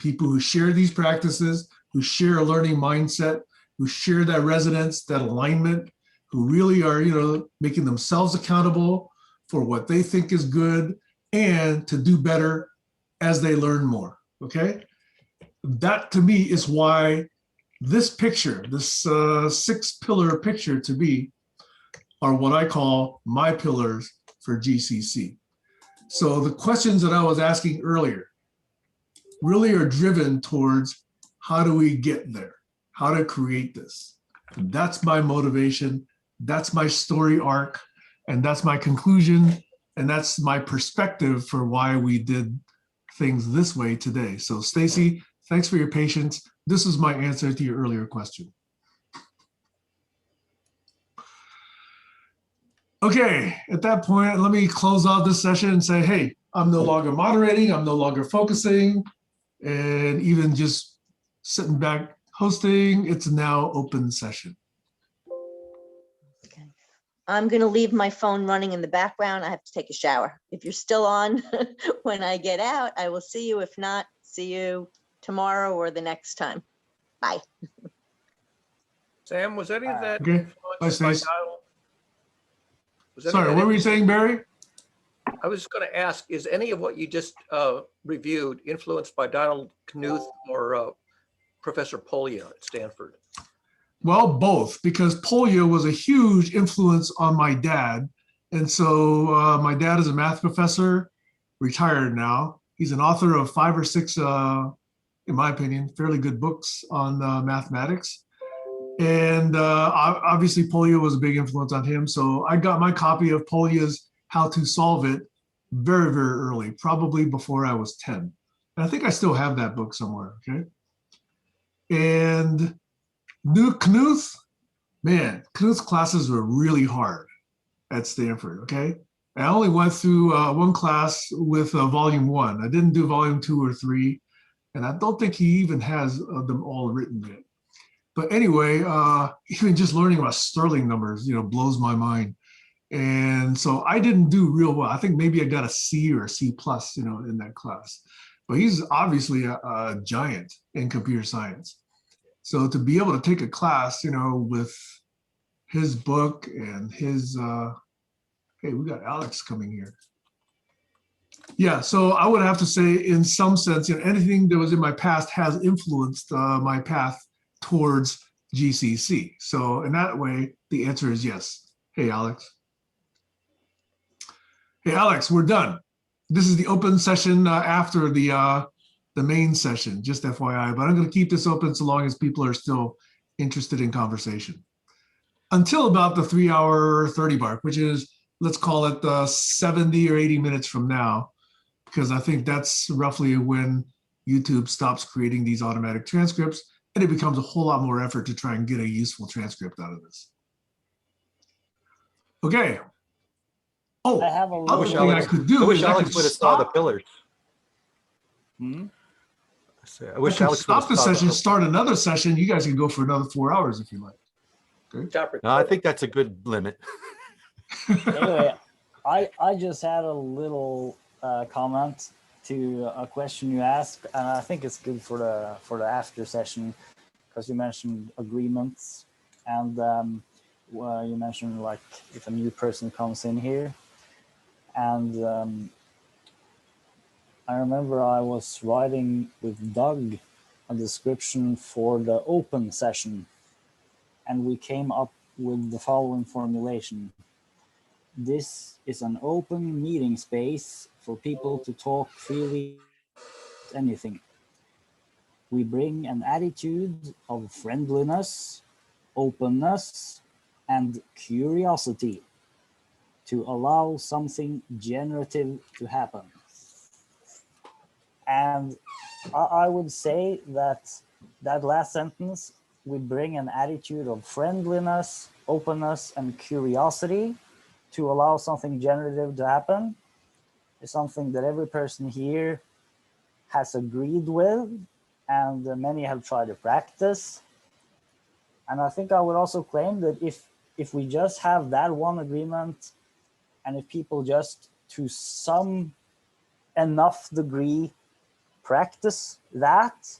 People who share these practices, who share a learning mindset, who share that resonance, that alignment, who really are, making themselves accountable for what they think is good and to do better as they learn more, okay? That to me is why this picture, this 6-pillar picture to me are what I call my pillars for GCC. So the questions that I was asking earlier really are driven towards how do we get there? How to create this? And that's my motivation. That's my story arc. And that's my conclusion. And that's my perspective for why we did things this way today. So Stacy, thanks for your patience. This is my answer to your earlier question. Okay, at that point, let me close off this session and say, hey, I'm no longer moderating, I'm no longer focusing, and even just sitting back hosting, it's now open session. Okay. I'm going to leave my phone running in the background. I have to take a shower. If you're still on when I get out, I will see you. If not, see you tomorrow or the next time. Bye. Sam, was any of that Okay. influenced Bye, by Stace. dial? Was any of Sorry, that what were you saying, Barry? I was going to ask, is any of what you just reviewed influenced by Donald Knuth or Professor Polya at Stanford? Well, both, because polio was a huge influence on my dad. And so my dad is a math professor, retired now. He's an author of 5 or 6, in my opinion, fairly good books on mathematics. And obviously polio was a big influence on him. So I got my copy of Polya's How to Solve It very, very early, probably before I was 10. And I think I still have that book somewhere, okay? And Knuth, man, Knuth's classes were really hard at Stanford, okay? I only went through one class with volume 1. I didn't do volume 2 or 3, and I don't think he even has them all written yet. But anyway, even just learning about Stirling numbers, blows my mind. And so I didn't do real well. I think maybe I got a C or a C plus, in that class. But he's obviously a giant in computer science. So to be able to take a class, with his book and his, hey, we got Alex coming here. Yeah, so I would have to say in some sense, anything that was in my past has influenced my path towards GCC. So in that way, the answer is yes. Hey, Alex. Hey, Alex, we're done. This is the open session after the the main session, just FYI, but I'm going to keep this open so long as people are still interested in conversation. Until about the 3-hour 30 mark, which is, let's call it 70 or 80 minutes from now, because I think that's roughly when YouTube stops creating these automatic transcripts and it becomes a whole lot more effort to try and get a useful transcript out of this. Okay. Oh, I have a other little. thing I could do I wish is I Alex could would have saw the stop, pillars. Hmm? I wish I could Alex would stop have the saw the session, pillars. start another session. You guys can go for another 4 hours if you like. Stop No, I recording. think that's a good limit. Anyway, I just had a little comment to a question you asked, and I think it's good for the after session because you mentioned agreements, and you mentioned like if a new person comes in here, and I remember I was writing with Doug a description for the open session, and we came up with the following formulation. This is an open meeting space for people to talk freely about anything. We bring an attitude of friendliness, openness, and curiosity to allow something generative to happen. And I would say that that last sentence, we bring an attitude of friendliness, openness, and curiosity to allow something generative to happen, is something that every person here has agreed with, and many have tried to practice. And I think I would also claim that if we just have that one agreement, and if people just to some enough degree practice that,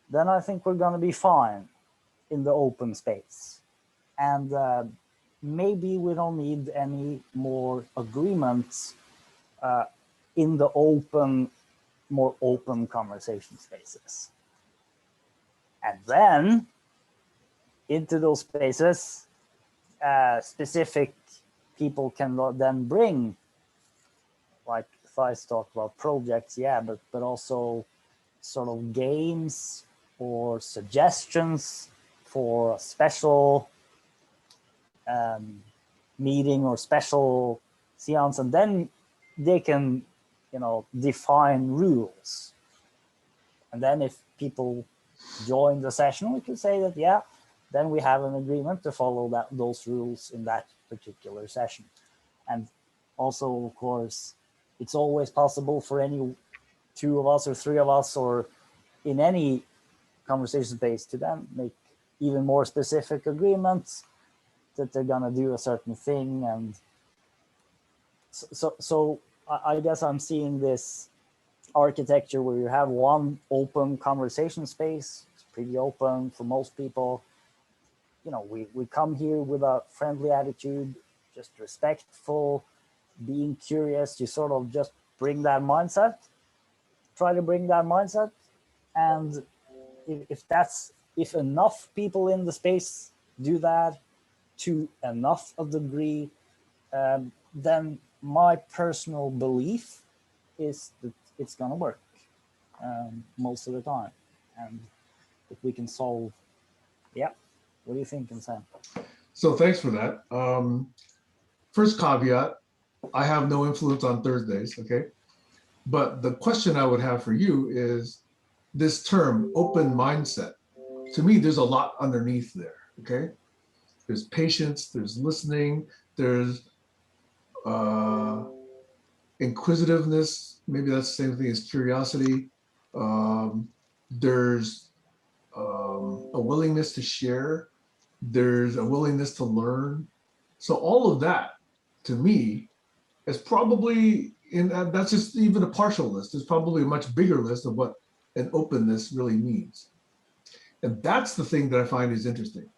then I think we're going to be fine in the open space. And maybe we don't need any more agreements in the open, more open conversation spaces. And then into those spaces, specific people can then bring, like Thijs talked about projects, yeah, but also sort of games or suggestions for a special meeting or special seance, and then they can, define rules. And then if people join the session, we can say that, yeah, then we have an agreement to follow those rules in that particular session. And also, of course, it's always possible for any two of us or three of us or in any conversation space to then make even more specific agreements that they're gonna do a certain thing. And so I guess I'm seeing this architecture where you have one open conversation space. It's pretty open for most people. We come here with a friendly attitude, just respectful, being curious. You sort of just bring that mindset, try to bring that mindset. And if enough people in the space do that to enough of the degree, then my personal belief is that it's going to work most of the time. And if we can solve, yeah. What do you think, Sam? So thanks for that. First caveat, I have no influence on Thursdays, okay? But the question I would have for you is this term, open mindset. To me, there's a lot underneath there, okay? There's patience, there's listening, there's inquisitiveness. Maybe that's the same thing as curiosity. There's a willingness to share. There's a willingness to learn. So all of that, to me, is probably, that's just even a partial list. There's probably a much bigger list of what an openness really means. And that's the thing that I find is interesting,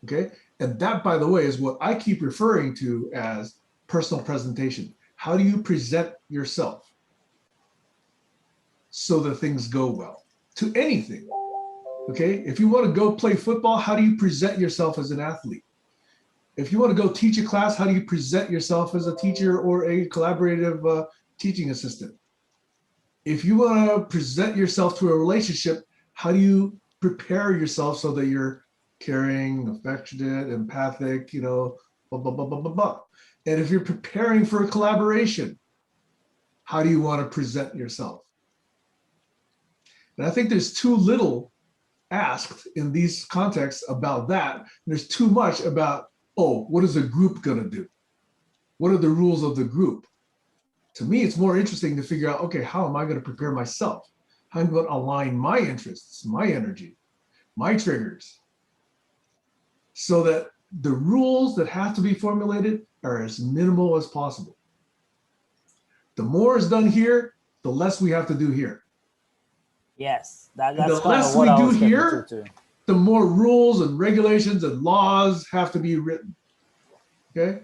okay? And that, by the way, is what I keep referring to as personal presentation. How do you present yourself so that things go well to anything? Okay, if you want to go play football, how do you present yourself as an athlete? If you want to go teach a class, how do you present yourself as a teacher or a collaborative teaching assistant? if you want to present yourself to a relationship, how do you prepare yourself so that you're caring, affectionate, empathic, blah, blah, blah, blah, blah, blah. And if you're preparing for a collaboration, how do you want to present yourself? And I think there's too little asked in these contexts about that. And there's too much about, oh, what is the group going to do? What are the rules of the group? To me, it's more interesting to figure out, okay, how am I going to prepare myself? How am I going to align my interests, my energy, my triggers, so that the rules that have to be formulated are as minimal as possible. The more is done here, the less we have to do here. Yes, that's And the kind less of what we I do was getting here, to too. the more rules and regulations and laws have to be written. Okay?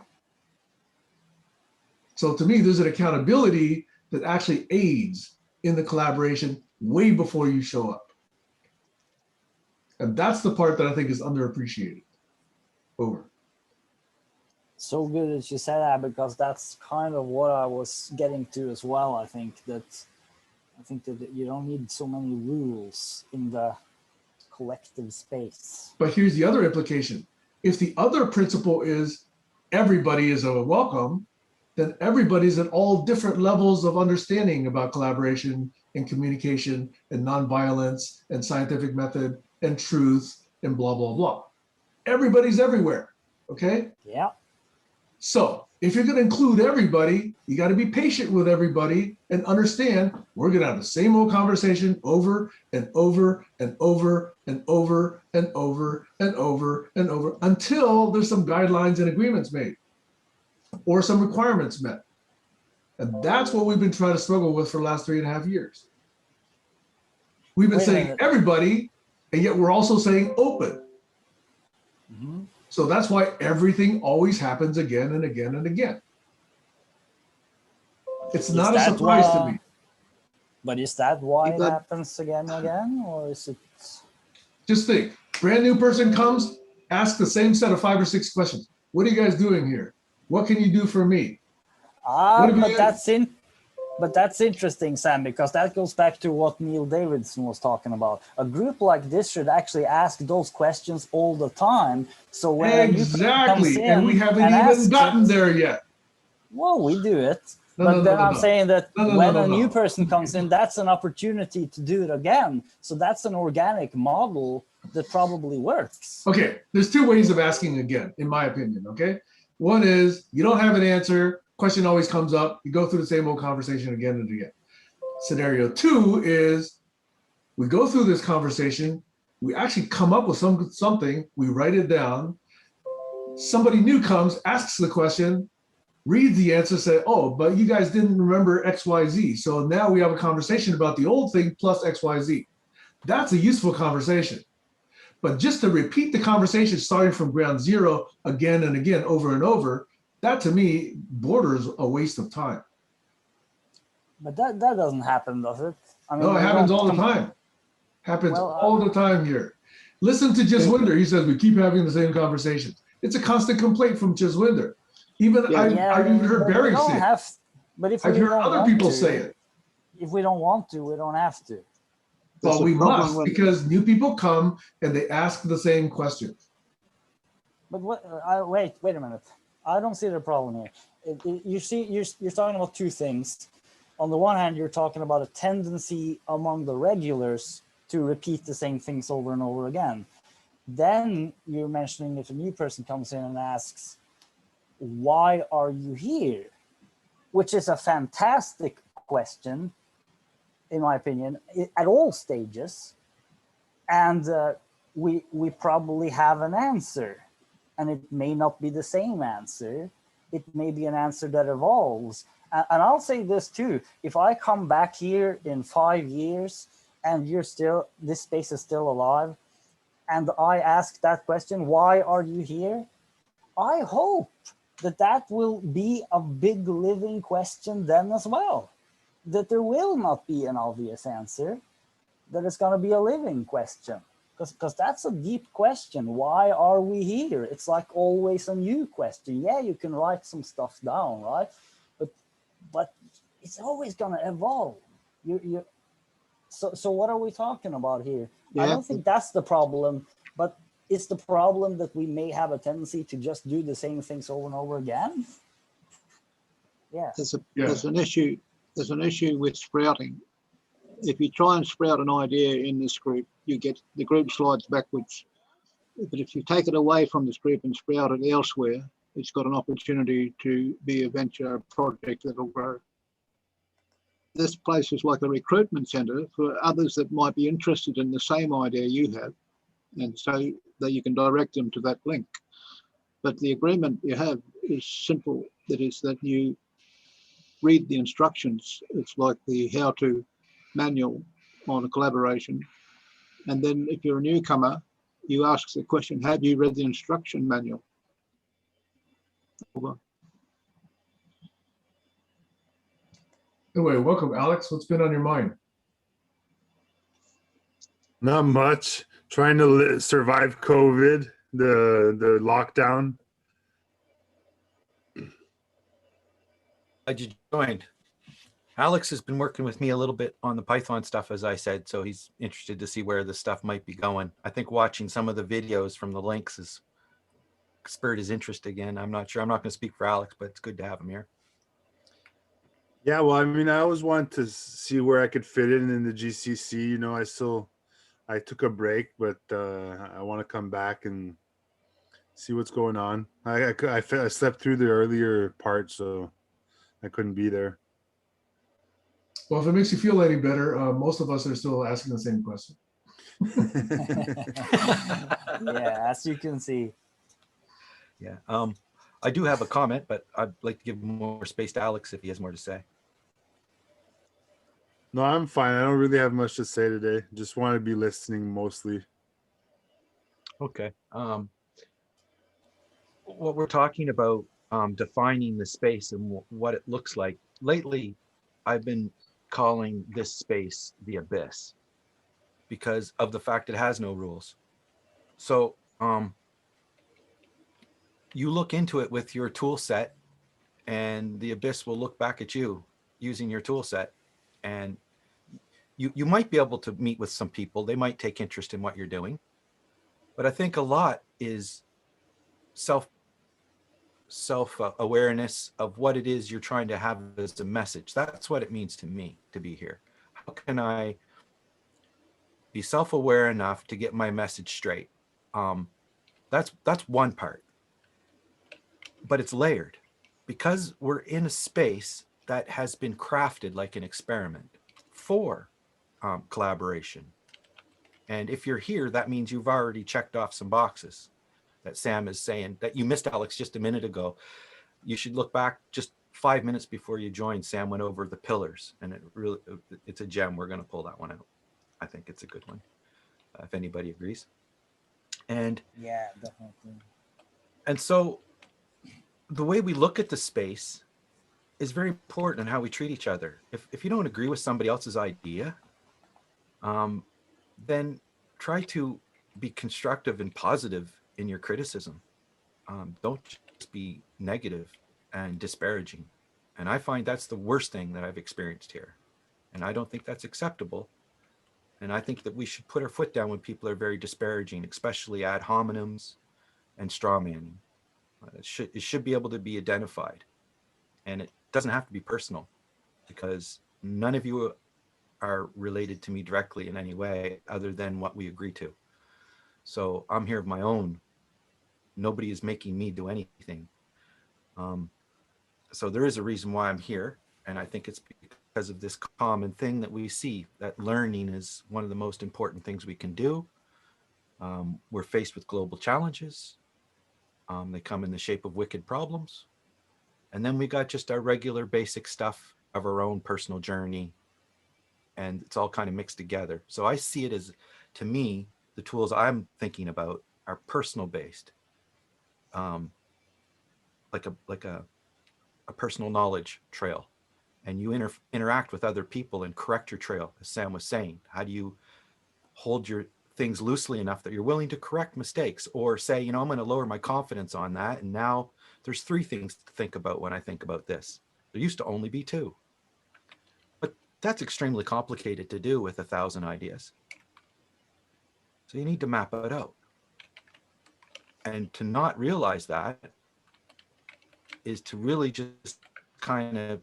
So to me, there's an accountability that actually aids in the collaboration way before you show up. And that's the part that I think is underappreciated. Over. So good that you said that, because that's kind of what I was getting to as well. I think that you don't need so many rules in the collective space. But here's the other implication. If the other principle is everybody is a welcome, then everybody's at all different levels of understanding about collaboration and communication and nonviolence and scientific method and truth and blah, blah, blah. Everybody's everywhere, okay? Yeah. So if you're gonna include everybody, you gotta be patient with everybody and understand we're gonna have the same old conversation over and over and over and over and over and over and over until there's some guidelines and agreements made or some requirements met. And that's what we've been trying to struggle with for the last 3.5 years. We've been Wait a saying minute. everybody, and yet we're also saying open. Mhm. So that's why everything always happens again and again and again. It's Is not a that surprise to why- me. But is that why it But- happens again and again, or is it? Just think, brand new person comes, ask the same set of 5 or 6 questions. What are you guys doing here? What can you do for me? What have you- But that's interesting, Sam, because that goes back to what Neil Davidson was talking about. A group like this should actually ask those questions all the time. So when a new person comes Exactly, in and we haven't and even asks gotten it- there yet. Well, we do it. No, But no, then no, I'm no. saying that No, no, when no, a no, new no. person comes in, that's an opportunity to do it again. So that's an organic model that probably works. Okay, there's 2 ways of asking again, in my opinion, okay? One is you don't have an answer, question always comes up, you go through the same old conversation again and again. Scenario 2 is we go through this conversation, we actually come up with something, we write it down, somebody new comes, asks the question, reads the answer, say, oh, but you guys didn't remember XYZ. So now we have a conversation about the old thing plus XYZ. That's a useful conversation. But just to repeat the conversation starting from ground zero again and again, over and over, that to me borders a waste of time. But that doesn't happen, does it? I No, it we happens don't all the com- time. Happens Well, all the time here. Listen to Jaswinder. He says we keep having the same conversations. It's a constant complaint from Jaswinder. Even Yeah. I've even heard but we Barry don't say it. have. But if I've we heard don't other want people to, say it. if we don't want to, we don't have to. But That's a we problem must when- because new people come and they ask the same questions. But what? Wait a minute. I don't see the problem here. You see, you're talking about 2 things. On the one hand, you're talking about a tendency among the regulars to repeat the same things over and over again. Then you're mentioning if a new person comes in and asks, "Why are you here?" which is a fantastic question, in my opinion, at all stages. And we probably have an answer, and it may not be the same answer. It may be an answer that evolves. And I'll say this too: if I come back here in 5 years and this space is still alive, and I ask that question, "Why are you here?" I hope that will be a big living question then as well. That there will not be an obvious answer, that it's going to be a living question. Because that's a deep question. Why are we here? It's like always a new question. Yeah, you can write some stuff down, right? But it's always going to evolve. you so what are we talking about here? You I have don't think that's the problem, but it's the problem that we may have a tendency to just do the same things over and over again. Yeah. Yeah. There's an issue with sprouting. If you try and sprout an idea in this group, you get the group slides backwards. But if you take it away from this group and sprout it elsewhere, it's got an opportunity to be a venture project that'll grow. This place is like a recruitment centre for others that might be interested in the same idea you have, and so that you can direct them to that link. But the agreement you have is simple. That is that you read the instructions. It's like the how-to manual on a collaboration. And then if you're a newcomer, you ask the question, have you read the instruction manual? Over. Anyway, welcome, Alex. What's been on your mind? Not much. Trying to survive COVID, the lockdown. Glad you joined. Alex has been working with me a little bit on the Python stuff, as I said, so he's interested to see where this stuff might be going. I think watching some of the videos from the links has spurred his interest again. I'm not sure. I'm not going to speak for Alex, but it's good to have him here. Yeah, well, I mean, I always want to see where I could fit in the GCC. You know, I took a break, but I want to come back and see what's going on. I slept through the earlier part, so I couldn't be there. Well, if it makes you feel any better, most of us are still asking the same question. Yeah, as you can see. Yeah. I do have a comment, but I'd like to give more space to Alex if he has more to say. No, I'm fine. I don't really have much to say today. Just want to be listening mostly. Okay. What we're talking about, defining the space and what it looks like. Lately, I've been calling this space the abyss because of the fact it has no rules. So you look into it with your tool set and the abyss will look back at you using your tool set. And you might be able to meet with some people. They might take interest in what you're doing. But I think a lot is self-awareness of what it is you're trying to have as a message. That's what it means to me to be here. How can I be self-aware enough to get my message straight? That's one part, but it's layered because we're in a space that has been crafted like an experiment for collaboration. And if you're here, that means you've already checked off some boxes that Sam is saying that you missed, Alex, just a minute ago. You should look back just 5 minutes before you joined. Sam went over the pillars and it's a gem. We're going to pull that one out. I think it's a good one, if anybody agrees. And Yeah, definitely. And so the way we look at the space is very important in how we treat each other. If you don't agree with somebody else's idea, then try to be constructive and positive in your criticism. Don't just be negative and disparaging. And I find that's the worst thing that I've experienced here. And I don't think that's acceptable. And I think that we should put our foot down when people are very disparaging, especially ad hominems and straw manning. It should be able to be identified. And it doesn't have to be personal because none of you are related to me directly in any way other than what we agree to. So I'm here of my own. Nobody is making me do anything. So there is a reason why I'm here. And I think it's because of this common thing that we see, that learning is one of the most important things we can do. We're faced with global challenges. They come in the shape of wicked problems. And then we got just our regular basic stuff of our own personal journey. And it's all kind of mixed together. So I see it as, to me, the tools I'm thinking about are personal based. Like a personal knowledge trail. And you interact with other people and correct your trail, as Sam was saying. How do you hold your things loosely enough that you're willing to correct mistakes or say, you know, I'm going to lower my confidence on that. And now there's 3 things to think about when I think about this. There used to only be 2. But That's extremely complicated to do with 1,000 ideas. So you need to map it out. And to not realize that is to really just kind of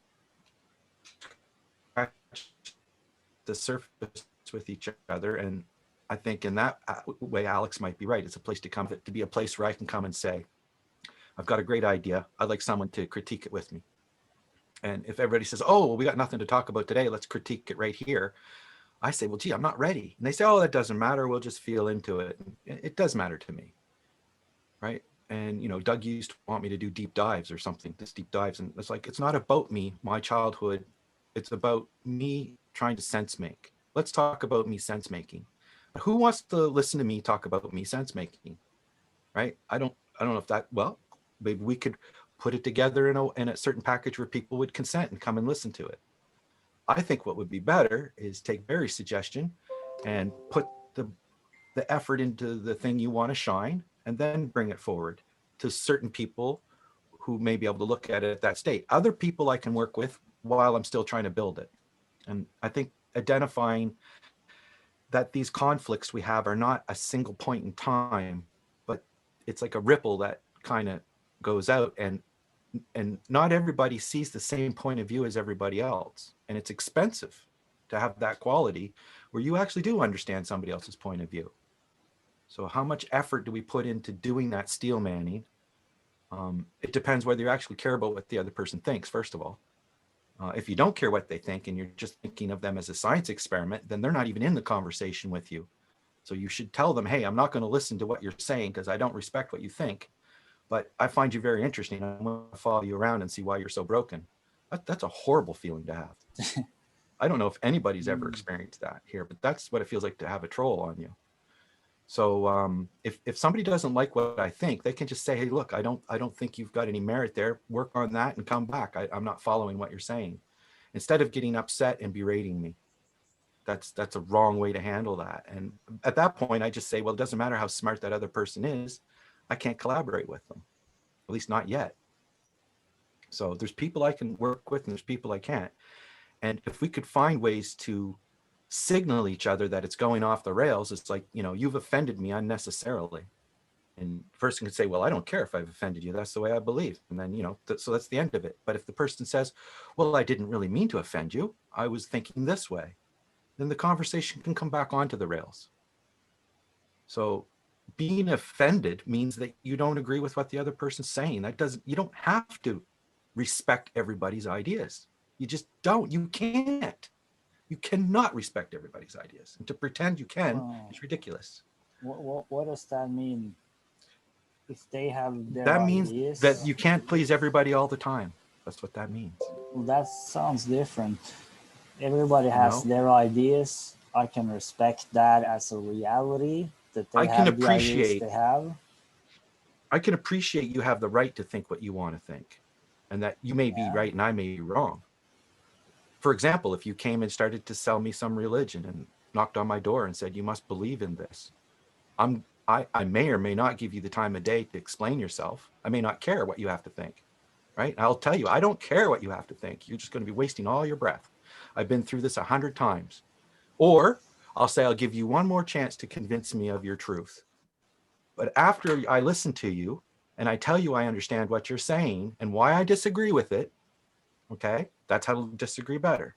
scratch the surface with each other. And I think in that way, Alex might be right. It's a place to come, to be a place where I can come and say, I've got a great idea. I'd like someone to critique it with me. And if everybody says, oh, well, we got nothing to talk about today, let's critique it right here. I say, well, gee, I'm not ready. And they say, oh, that doesn't matter. We'll just feel into it. It does matter to me. Right. And, you know, Doug used to want me to do deep dives or something, this deep dives. And it's like, it's not about me, my childhood. It's about me trying to sense make. Let's talk about me sense making. Who wants to listen to me talk about me sense making? Right. I don't know if that, well, maybe we could put it together in a certain package where people would consent and come and listen to it. I think what would be better is take Barry's suggestion and put the effort into the thing you want to shine, and then bring it forward to certain people who may be able to look at it at that state. Other people I can work with while I'm still trying to build it. And I think identifying that these conflicts we have are not a single point in time, but it's like a ripple that kind of goes out, and not everybody sees the same point of view as everybody else. And it's expensive to have that quality where you actually do understand somebody else's point of view. So how much effort do we put into doing that steel manning? It depends whether you actually care about what the other person thinks, first of all. If you don't care what they think and you're just thinking of them as a science experiment, then they're not even in the conversation with you. So you should tell them, hey, I'm not going to listen to what you're saying because I don't respect what you think, but I find you very interesting. I'm going to follow you around and see why you're so broken. That's a horrible feeling to have. I don't know if anybody's ever experienced that here, but that's what it feels like to have a troll on you. So if somebody doesn't like what I think, they can just say, hey, look, I don't think you've got any merit there. Work on that and come back. I'm not following what you're saying. Instead of getting upset and berating me. That's a wrong way to handle that. And at that point, I just say, well, it doesn't matter how smart that other person is. I can't collaborate with them, at least not yet. So there's people I can work with and there's people I can't. And if we could find ways to signal each other that it's going off the rails, it's like, you know, you've offended me unnecessarily. And the person could say, well, I don't care if I've offended you. That's the way I believe. And then, you know, so that's the end of it. But if the person says, well, I didn't really mean to offend you, I was thinking this way, then the conversation can come back onto the rails. So being offended means that you don't agree with what the other person's saying. You don't have to respect everybody's ideas. You just don't. You can't. You cannot respect everybody's ideas. And to pretend you can is ridiculous. What does that mean? If they have their that means ideas, that you can't please everybody all the time. That's what that means. well, that sounds different. Everybody has their ideas. I can respect that as a reality that they have the ideas they have. I can appreciate you have the right to think what you want to think, and that you may be right and I may be wrong. For example, if you came and started to sell me some religion and knocked on my door and said, you must believe in this, I may or may not give you the time of day to explain yourself. I may not care what you have to think, right? I'll tell you, I don't care what you have to think. You're just going to be wasting all your breath. I've been through this 100 times. Or I'll say, I'll give you one more chance to convince me of your truth. But after I listen to you and I tell you I understand what you're saying and why I disagree with it, okay, that's how to disagree better.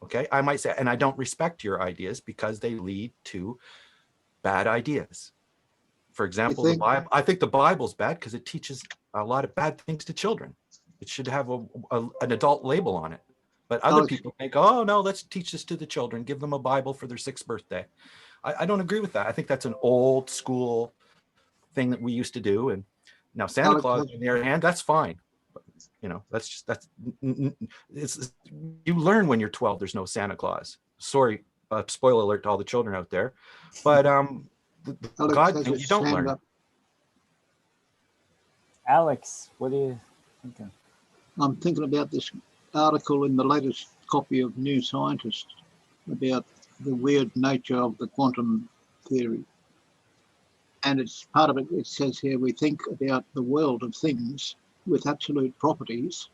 Okay, I might say, and I don't respect your ideas because they lead to bad ideas. For example, the Bible, I think the Bible's bad because it teaches a lot of bad things to children. It should have an adult label on it. But other people think, oh, no, let's teach this to the children. Give them a Bible for their 6th birthday. I don't agree with that. I think that's an old school thing that we used to do. And now Santa Claus, on the other hand, that's fine. But, you know, you learn when you're 12, there's no Santa Claus. Sorry, spoiler alert to all the children out there. But God, you don't learn. Alex, what are you thinking? I'm thinking about this article in the latest copy of New Scientist about the weird nature of the quantum theory. And it's part of it, it says here, we think about the world of things with absolute properties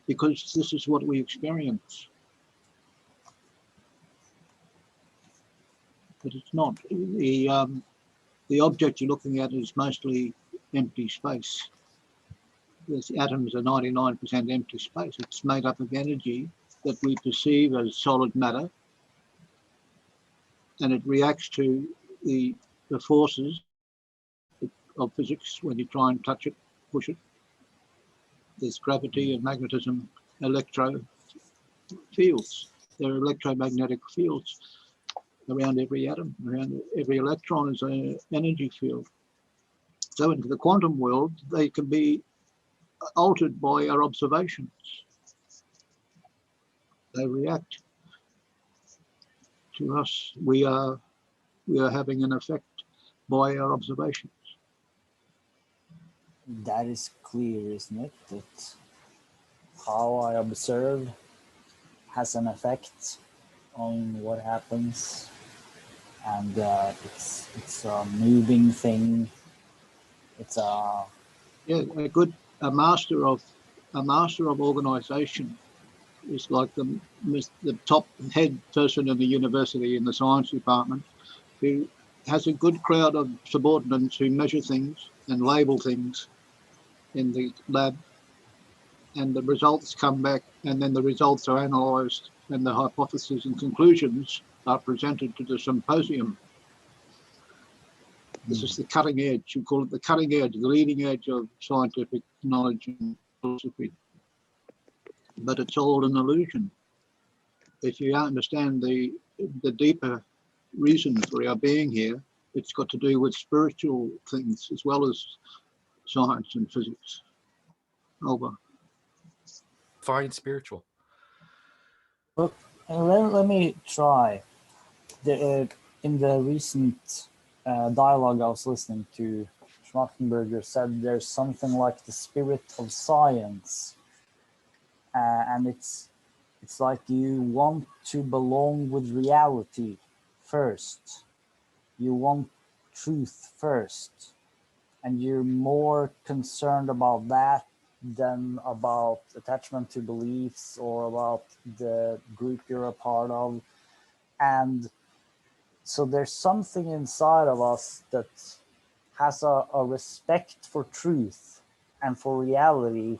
because this is what we experience. but it's not. The object you're looking at is mostly empty space. The atoms are 99% empty space. It's made up of energy that we perceive as solid matter, and it reacts to the forces of physics when you try and touch it, push it. There's gravity and magnetism, electro fields. There are electromagnetic fields around every atom, around every electron is an energy field. So into the quantum world, they can be altered by our observations. They react to us. We are having an effect by our observations. That is clear, isn't it? That how I observe has an effect on what happens, and it's a moving thing. It's a a master of organization is like the top head person in the university in the science department, who has a good crowd of subordinates who measure things and label things in the lab, and the results come back, and then the results are analysed, and the hypotheses and conclusions are presented to the symposium. This is the cutting edge. You call it the cutting edge, the leading edge of scientific knowledge and philosophy. But it's all an illusion. If you understand the deeper reason for our being here, it's got to do with spiritual things as well as science and physics. Over. Fine, spiritual. But let me try. In the recent dialogue I was listening to, Schmachtenberger said there's something like the spirit of science, and it's like you want to belong with reality first. You want truth first, and you're more concerned about that than about attachment to beliefs or about the group you're a part of. And so there's something inside of us that has a respect for truth and for reality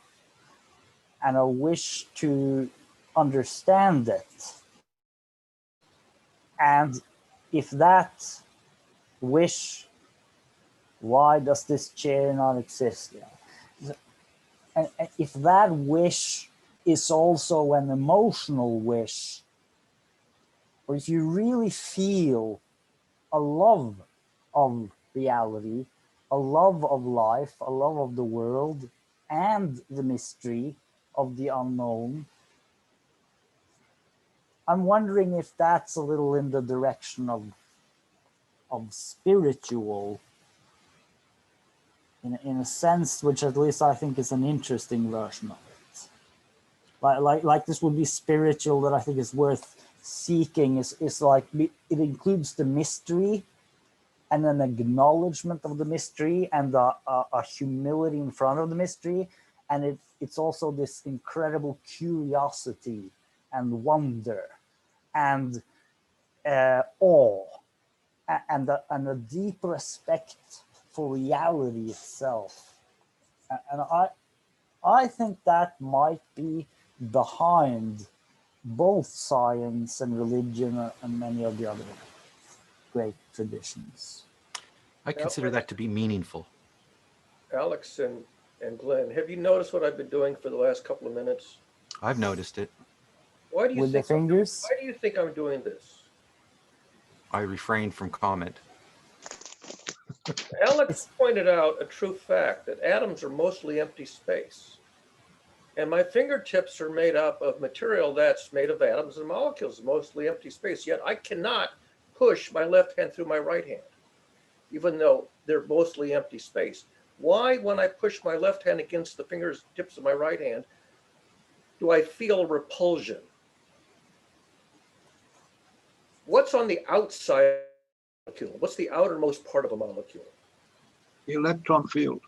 and a wish to understand it. And if that wish, why does this chair not exist? And if that wish is also an emotional wish, or if you really feel a love of reality, a love of life, a love of the world, and the mystery of the unknown, I'm wondering if that's a little in the direction of spiritual, in a sense, which at least I think is an interesting version of it. Like this would be spiritual that I think is worth seeking, is like it includes the mystery and an acknowledgement of the mystery and a humility in front of the mystery, and it's also this incredible curiosity and wonder and awe and a deep respect for reality itself. And I think that might be behind both science and religion and many of the other great traditions. I consider that to be meaningful. Alex and Glenn, have you noticed what I've been doing for the last couple of minutes? I've noticed it. Why do you With the fingers? Why do you think I'm doing this? I refrain from comment. Alex pointed out a true fact that atoms are mostly empty space. And my fingertips are made up of material that's made of atoms and molecules, mostly empty space. Yet I cannot push my left hand through my right hand, even though they're mostly empty space. Why, when I push my left hand against the fingertips of my right hand, do I feel repulsion? What's on the outside of a molecule? What's the outermost part of a molecule? The electron field.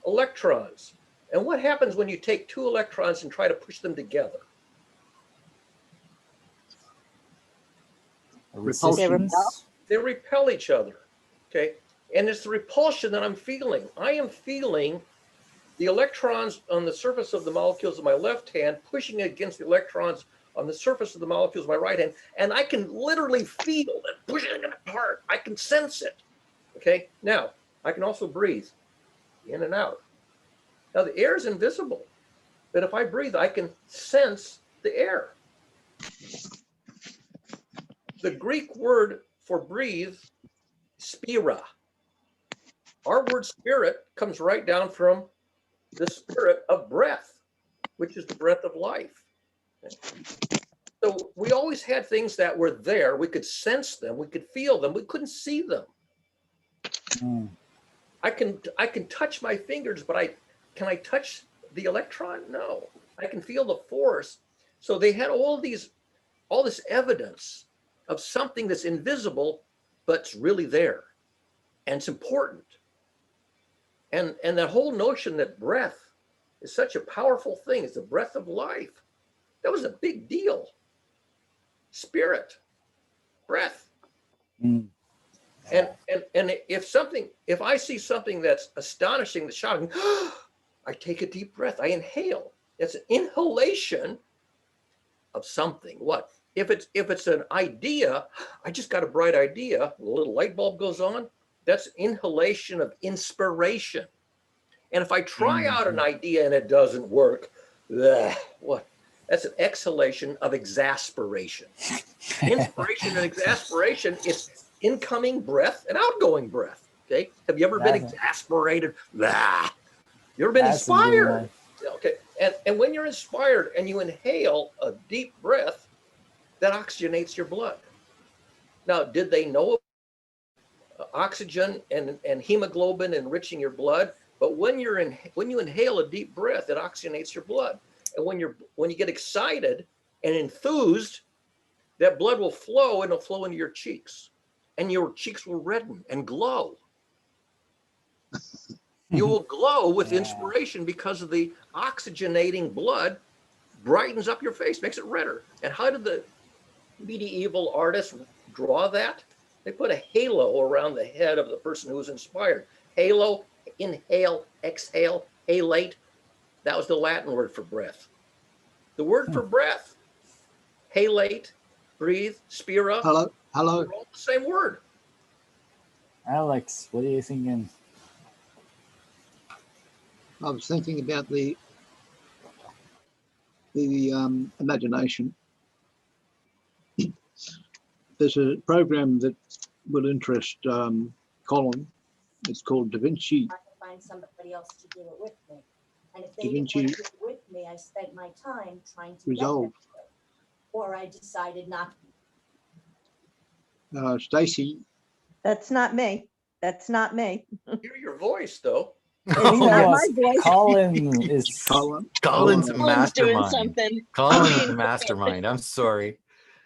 Electrons. And what happens when you take two electrons and try to push them together? Repulsion. They repel each other, okay? And it's the repulsion that I'm feeling. I am feeling the electrons on the surface of the molecules of my left hand pushing against the electrons on the surface of the molecules of my right hand. And I can literally feel it pushing it apart. I can sense it, okay? Now, I can also breathe in and out. Now, the air is invisible, but if I breathe, I can sense the air. The Greek word for breathe, spira. Our word spirit comes right down from the spirit of breath, which is the breath of life. So we always had things that were there. We could sense them. We could feel them. We couldn't see them. I can touch my fingers, but can I touch the electron? No. I can feel the force. So they had all this evidence of something that's invisible, but it's really there. And it's important. And that whole notion that breath is such a powerful thing, it's the breath of life. That was a big deal. Spirit, breath. And if I see something that's astonishing, that's shocking, I take a deep breath, I inhale. It's an inhalation of something. What? If it's an idea, I just got a bright idea, a little light bulb goes on, that's inhalation of inspiration. And if I try out an idea and it doesn't work, what? That's an exhalation of exasperation. Inspiration and exasperation is incoming breath and outgoing breath. Okay. Have you ever been exasperated? You ever been inspired? Okay. And when you're inspired and you inhale a deep breath, that oxygenates your blood. Now, did they know oxygen and hemoglobin enriching your blood? But when you inhale a deep breath, it oxygenates your blood. And when you get excited and enthused, that blood will flow and it'll flow into your cheeks. And your cheeks will redden and glow. You will glow with inspiration because of the oxygenating blood brightens up your face, makes it redder. And how did the medieval artists draw that? They put a halo around the head of the person who was inspired. Halo, inhale, exhale, halate. That was the Latin word for breath. The word for breath, halate, breathe, spira. Hello. They're all the same word. Alex, what are you thinking? I was thinking about the imagination. There's a program that will interest Colin. It's called Da Vinci. I can find somebody else to do it with me. And if they Da didn't want to Vinci do it with me, I spent my time trying to Resolve. get them to it. Or I decided not Stacy, That's not me. That's not me. Hear your voice, though. It's not my voice. Colin is Colin. Colin's a Colin's doing mastermind. something. Colin's a mastermind. I'm sorry.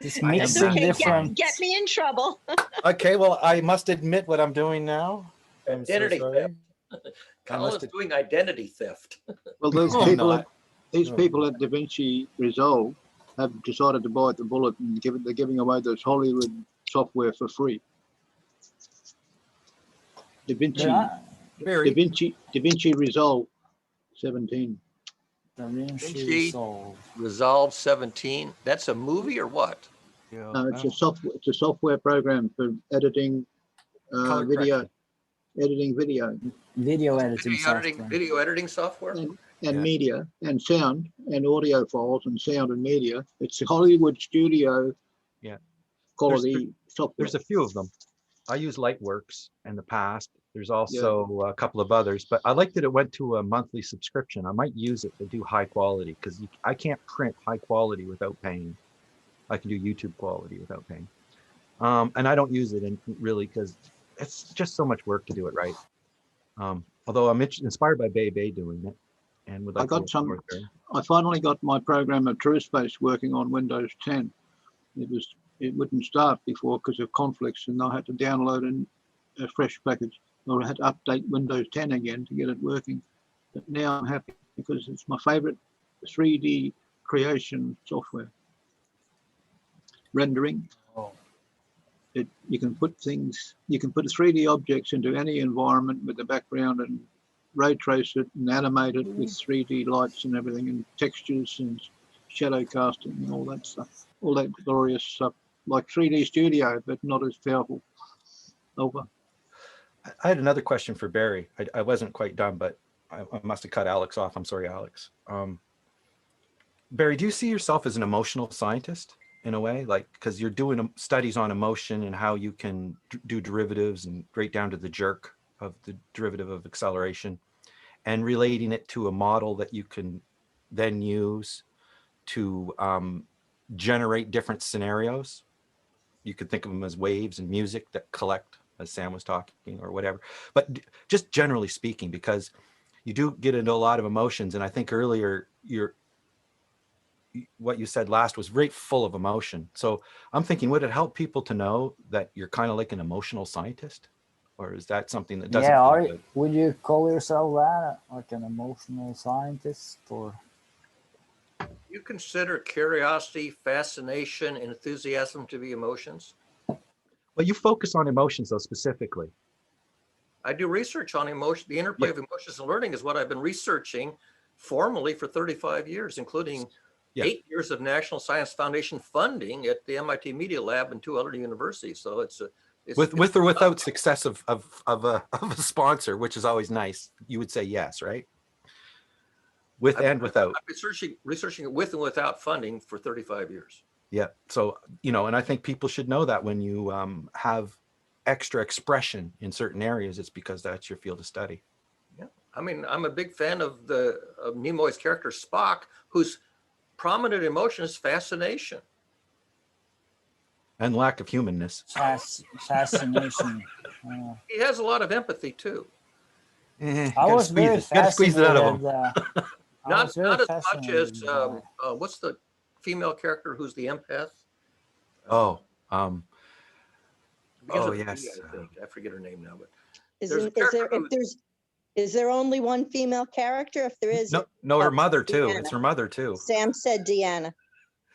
just I am mixing not. different. Get me in trouble. Okay, well, I must admit what I'm doing now. I'm so Identity sorry. theft. I Colin must is doing identity theft. Well, these Oh, people, not. these Oh. people at Da Vinci Resolve have decided to bite the bullet and they're giving away this Hollywood software for free. Da Vinci, Yeah, Very. Da Vinci Resolve 17. Da Vinci Vinci. Resolve. Resolve 17. That's a movie or what? No, it's a software. It's a software program for editing Color video, correction. editing video Video editing software. Video editing software. and Yeah. media and sound and audio files and sound and media. It's a Hollywood studio Yeah. quality software. There's a few of them. I use Lightworks in the past. There's also a couple of others, but I like that it went to a monthly subscription. I might use it to do high quality because I can't print high quality without paying. I can do YouTube quality without paying. And I don't use it really because it's just so much work to do it right. Although I'm inspired by Bay doing it and would like I got to work with her. I finally got my program at TrueSpace working on Windows 10. It wouldn't start before because of conflicts, and I had to download a fresh package, or I had to update Windows 10 again to get it working. But now I'm happy because it's my favorite 3D creation software. Rendering. Oh. You can put things, you can put 3D objects into any environment with the background and ray trace it and animate it with 3D lights and everything and textures and shadow casting and all that stuff, all that glorious stuff, like 3D Studio, but not as powerful. Over. I had another question for Barry. I wasn't quite done, but I must have cut Alex off. I'm sorry, Alex. Barry, do you see yourself as an emotional scientist in a way? Like, because you're doing studies on emotion and how you can do derivatives and right down to the jerk of the derivative of acceleration and relating it to a model that you can then use to generate different scenarios. You could think of them as waves and music that collect, as Sam was talking, or whatever. But just generally speaking, because you do get into a lot of emotions, and I think earlier what you said last was very full of emotion. So I'm thinking, would it help people to know that you're kind of like an emotional scientist, or is that something that doesn't? Yeah, would you call yourself that, like an emotional scientist, or? You consider curiosity, fascination, and enthusiasm to be emotions? Well, you focus on emotions though specifically. I do research on emotion. The interplay of emotions and learning is what I've been researching formally for 35 years, including 8 years of National Science Foundation funding at the MIT Media Lab and 2 other universities. So it's with or without success of a sponsor, which is always nice. You would say yes, right? With and without. I've been researching it with and without funding for 35 years. Yeah. So, and I think people should know that when you have extra expression in certain areas, it's because that's your field of study. Yeah. I mean, I'm a big fan of Nimoy's character Spock, whose prominent emotion is fascination. And lack of humanness. Fascination. He has a lot of empathy too. I was very fascinated. Gotta squeeze it out of him. Not as much as what's the female character who's the empath? Yes. I forget her name now, but is there only one female character? If there is, no, her mother too. Deanna. It's her mother too. Sam said Deanna.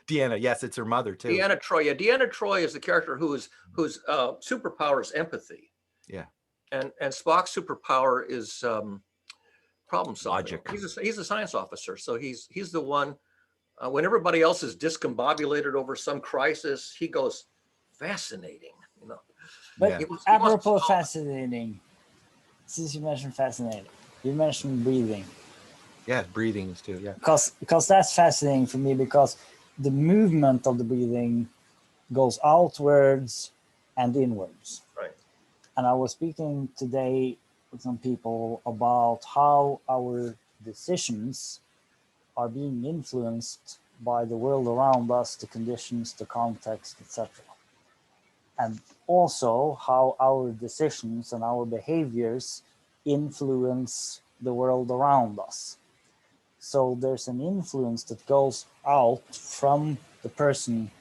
Deanna, yes, it's her mother too. Deanna Troy. Yeah, Deanna Troy is the character whose superpower is empathy. Yeah. And Spock's superpower is problem solving. Logic. He's a science officer, so he's the one. When everybody else is discombobulated over some crisis, he goes fascinating. But apropos fascinating, since you mentioned fascinating, you mentioned breathing. Yeah, breathing is too. Yeah. Because that's fascinating for me, because the movement of the breathing goes outwards and inwards. Right. And I was speaking today with some people about how our decisions are being influenced by the world around us, the conditions, the context, etc. And also how our decisions and our behaviors influence the world around us. So there's an influence that goes out from the person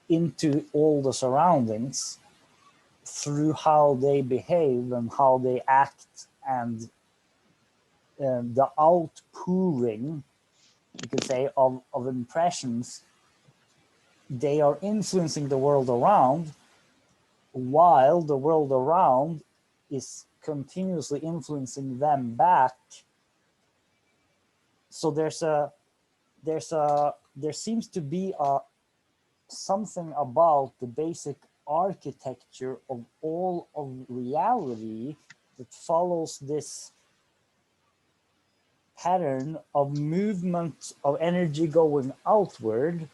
into all the surroundings through how they behave and how they act, and the outpouring, you could say, of impressions. They are influencing the world around, while the world around is continuously influencing them back. So there seems to be something about the basic architecture of all of reality that follows this pattern of movement of energy going outward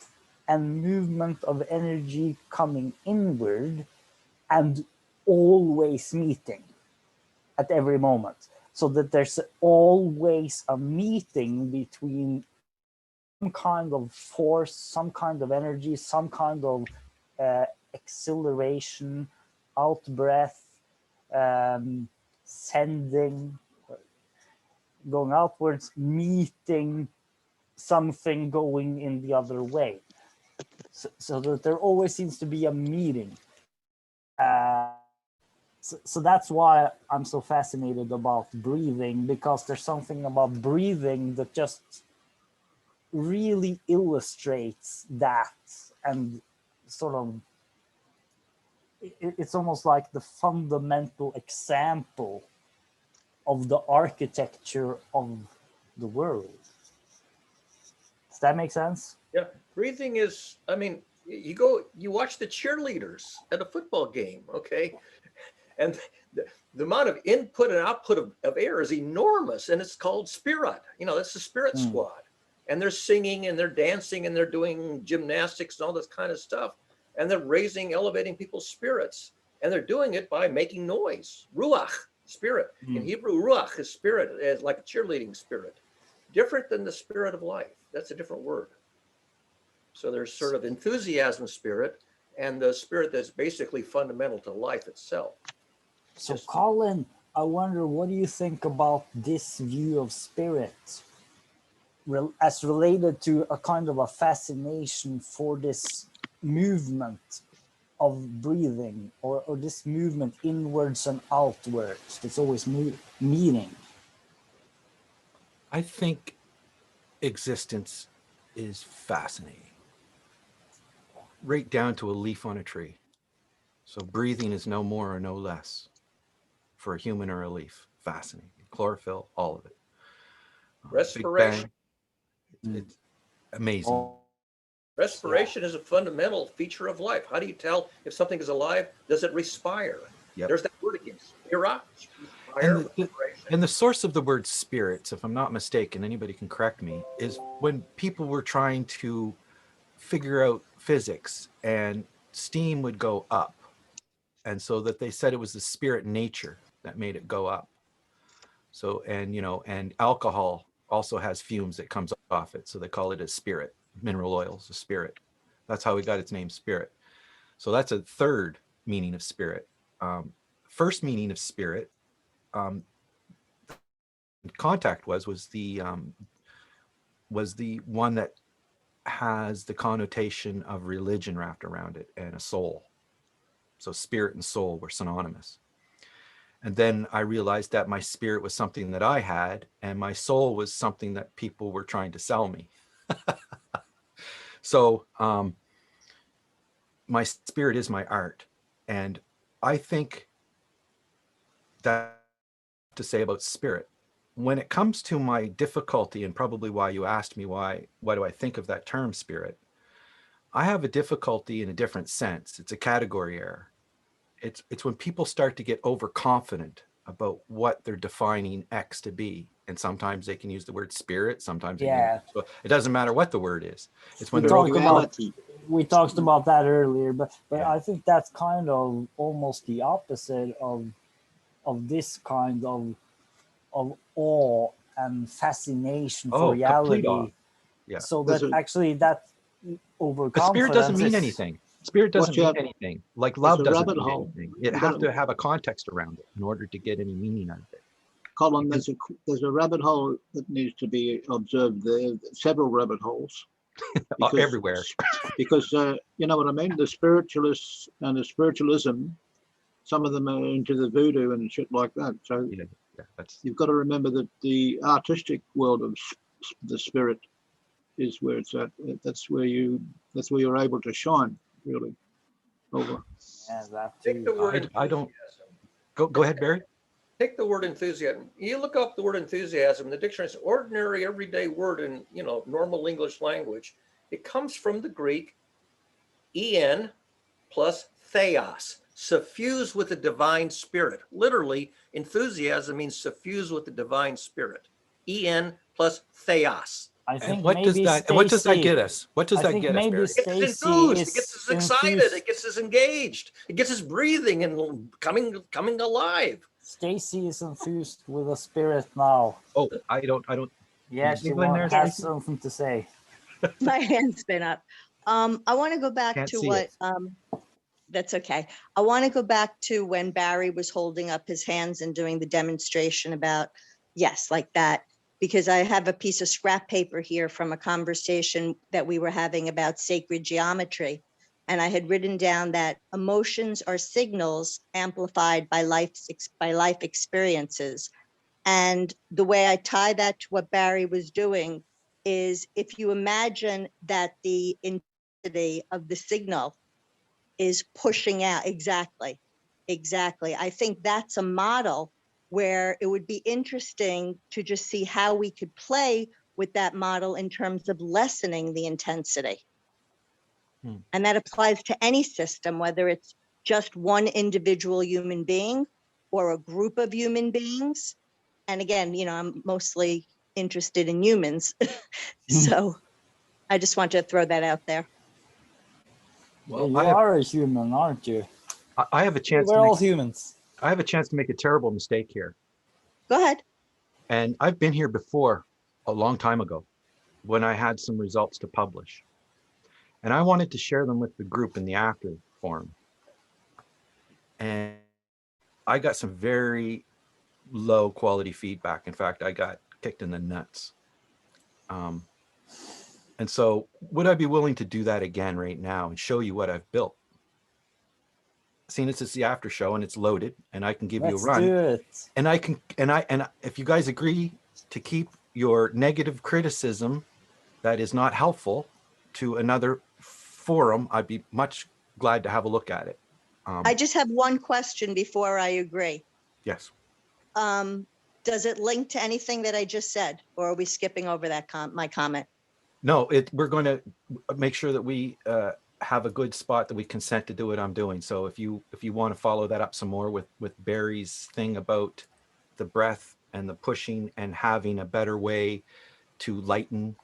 and movement of energy coming inward, and always meeting at every moment. So that there's always a meeting between some kind of force, some kind of energy, some kind of acceleration, out breath, sending, going outwards, meeting something going in the other way. So that there always seems to be a meeting. So that's why I'm so fascinated about breathing, because there's something about breathing that just really illustrates that and sort of it's almost like the fundamental example of the architecture of the world. Does that make sense? Yeah, breathing is, I mean, you watch the cheerleaders at a football game, okay? And the amount of input and output of air is enormous, and it's called spirit. That's the spirit squad. And they're singing and they're dancing and they're doing gymnastics and all this kind of stuff. And they're elevating people's spirits. And they're doing it by making noise. Ruach, spirit. In Hebrew, ruach is spirit, is like a cheerleading spirit. Different than the spirit of life. That's a different word. So there's sort of enthusiasm spirit and the spirit that's basically fundamental to life itself. So Colin, I wonder, what do you think about this view of spirit as related to a kind of a fascination for this movement of breathing, or this movement inwards and outwards that's always meeting? I think existence is fascinating, right down to a leaf on a tree. So breathing is no more or no less for a human or a leaf. Fascinating. Chlorophyll, all of it. Respiration. It's amazing. Respiration is a fundamental feature of life. How do you tell if something is alive? Does it respire? Yep. There's that word again, spira, And the source of the word spirits, if I'm not mistaken, anybody can correct me, is when people were trying to figure out physics and steam would go up. And so that they said it was the spirit nature that made it go up. So, and alcohol also has fumes that comes off it. So they call it a spirit. Mineral oils, a spirit. That's how it got its name, spirit. So that's a third meaning of spirit. First meaning of spirit, contact was the one that has the connotation of religion wrapped around it and a soul. So spirit and soul were synonymous. And then I realized that my spirit was something that I had, and my soul was something that people were trying to sell me. So my spirit is my art. And I think that to say about spirit, when it comes to my difficulty, and probably why you asked me why do I think of that term spirit, I have a difficulty in a different sense. It's a category error. It's when people start to get overconfident about what they're defining X to be. And sometimes they can use the word spirit, sometimes they can, so it doesn't matter what the word is. It's when we talked about that earlier, but yeah. I think that's kind of almost the opposite of this kind of awe and fascination for reality. Yeah. So that actually that overconfidence. Spirit doesn't mean anything. Spirit doesn't mean anything. Like love doesn't mean anything. It has to have a context around it in order to get any meaning out of it. Colin, there's a rabbit hole that needs to be observed there. Several rabbit holes. Because, everywhere. Because you know what I mean? The spiritualists and the spiritualism, some of them are into the voodoo and shit like that. So you've got to remember that the artistic world of the spirit is where it's at. That's where you're able to shine, really. Over. Yeah, take the word I don't go ahead, Barry. Take the word enthusiasm. You look up the word enthusiasm in the dictionary. It's an ordinary, everyday word in normal English language. It comes from the Greek en plus theos, suffused with the divine spirit. Literally, enthusiasm means suffused with the divine spirit. En plus theos. I think what does that get us? What does that get us, Barry? It gets us enthused. It gets us excited. It gets us engaged. It gets us breathing and coming alive. Stacy is infused with a spirit now. Oh, I don't. Yeah, she has something to say. My hand's been up. I want to go back to what. That's okay. I want to go back to when Barry was holding up his hands and doing the demonstration about, yes, like that, because I have a piece of scrap paper here from a conversation that we were having about sacred geometry. And I had written down that emotions are signals amplified by life experiences. And the way I tie that to what Barry was doing is, if you imagine that the intensity of the signal is pushing out. Exactly. Exactly. I think that's a model where it would be interesting to just see how we could play with that model in terms of lessening the intensity. And that applies to any system, whether it's just one individual human being or a group of human beings. And again, you know, I'm mostly interested in humans. So I just want to throw that out there. Well, you I have, are a human, aren't you? I have a chance. We're To all make, humans. I have a chance to make a terrible mistake here. Go ahead. And I've been here before a long time ago when I had some results to publish. And I wanted to share them with the group in the after forum. And I got some very low quality feedback. In fact, I got kicked in the nuts. And so would I be willing to do that again right now and show you what I've built? Seeing it's the after show and it's loaded and I can give you a Let's run. do it. And I can, and if you guys agree to keep your negative criticism that is not helpful to another forum, I'd be much glad to have a look at it. I just have one question before I agree. Yes. Does it link to anything that I just said, or are we skipping over that my comment? No, we're going to make sure that we have a good spot that we consent to do what I'm doing. So if you want to follow that up some more with Barry's thing about the breath and the pushing and having a better way to lighten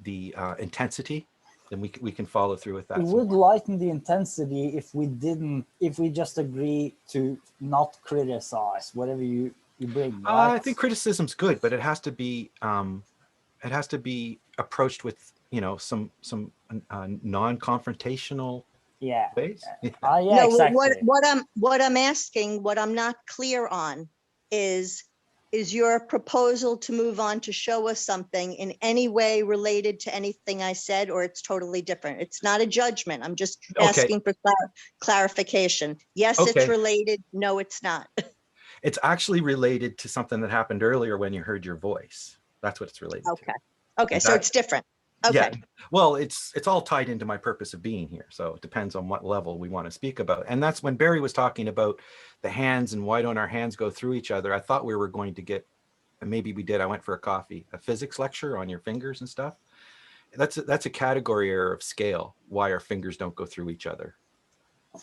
the intensity, then we can follow through with that. It would lighten the intensity if we just agree to not criticize whatever you bring. Right? I think criticism's good, but it has to be approached with, you know, some non-confrontational ways. Yeah, No, exactly. what I'm asking, what I'm not clear on is your proposal to move on to show us something in any way related to anything I said, or it's totally different? It's not a judgment. I'm just asking for clarification. Yes, it's Okay. related. No, it's not. It's actually related to something that happened earlier when you heard your voice. That's what it's related to. Okay, so it's different. Okay. Yeah. Well, it's all tied into my purpose of being here. So it depends on what level we want to speak about. And that's when Barry was talking about the hands and why don't our hands go through each other. I thought we were going to get, and maybe we did, I went for a coffee, a physics lecture on your fingers and stuff. That's a category error of scale, why our fingers don't go through each other.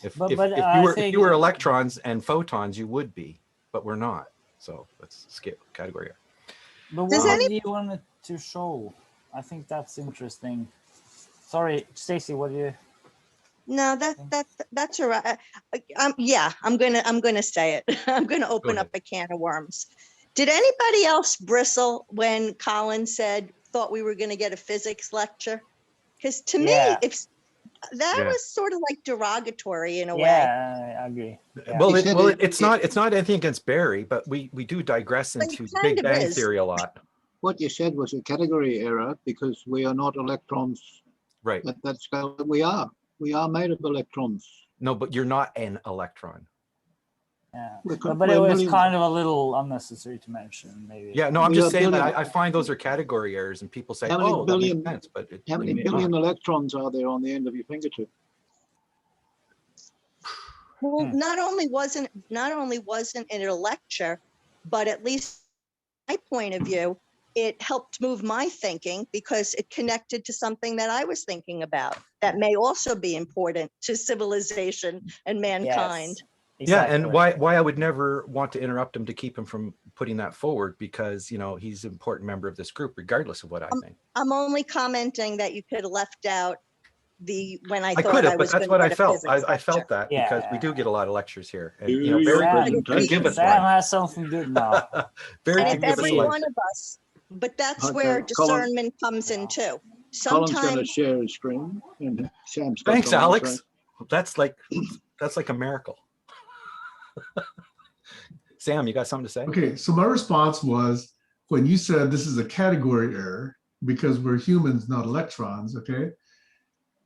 If you were electrons and photons, you would be, but we're not. So that's scale category error. But what do you want to show? I think that's interesting. Sorry, Stacy, what do you? No, that's all right. Yeah, I'm gonna say it. I'm gonna open up a can of worms. Did anybody else bristle when Colin thought we were gonna get a physics lecture? Because to me, if that was sort of like derogatory in a way. Yeah, I agree. Yeah. Well, it's not anything against Barry, but we do digress into Big Bang Theory a lot. What you said was a category error because we are not electrons. Right. That's what we are. We are made of electrons. No, but you're not an electron. Yeah, but it was kind of a little unnecessary to mention, maybe. Yeah, no, I'm just saying that I find those are category errors, and people say, "Oh, that makes sense," but how many billion electrons are there on the end of your fingertip? Well, not only wasn't it a lecture, but at least my point of view, it helped move my thinking because it connected to something that I was thinking about that may also be important to civilization and mankind. Yes, exactly. Yeah, and why I would never want to interrupt him to keep him from putting that forward, because, you know, he's an important member of this group, regardless of what I think. I'm only commenting that you could have left out when I thought could have, I was but that's what I felt. I felt that because we do get a lot of lectures here. And, you know, Barry give us Sam has something good now. Barry and if every one of us, but that's where discernment comes in too. Colin's going to share his screen, and Sam's got Thanks, Alex. That's like a miracle. Sam, you got something to say? Okay, so my response was when you said this is a category error because we're humans, not electrons. Okay,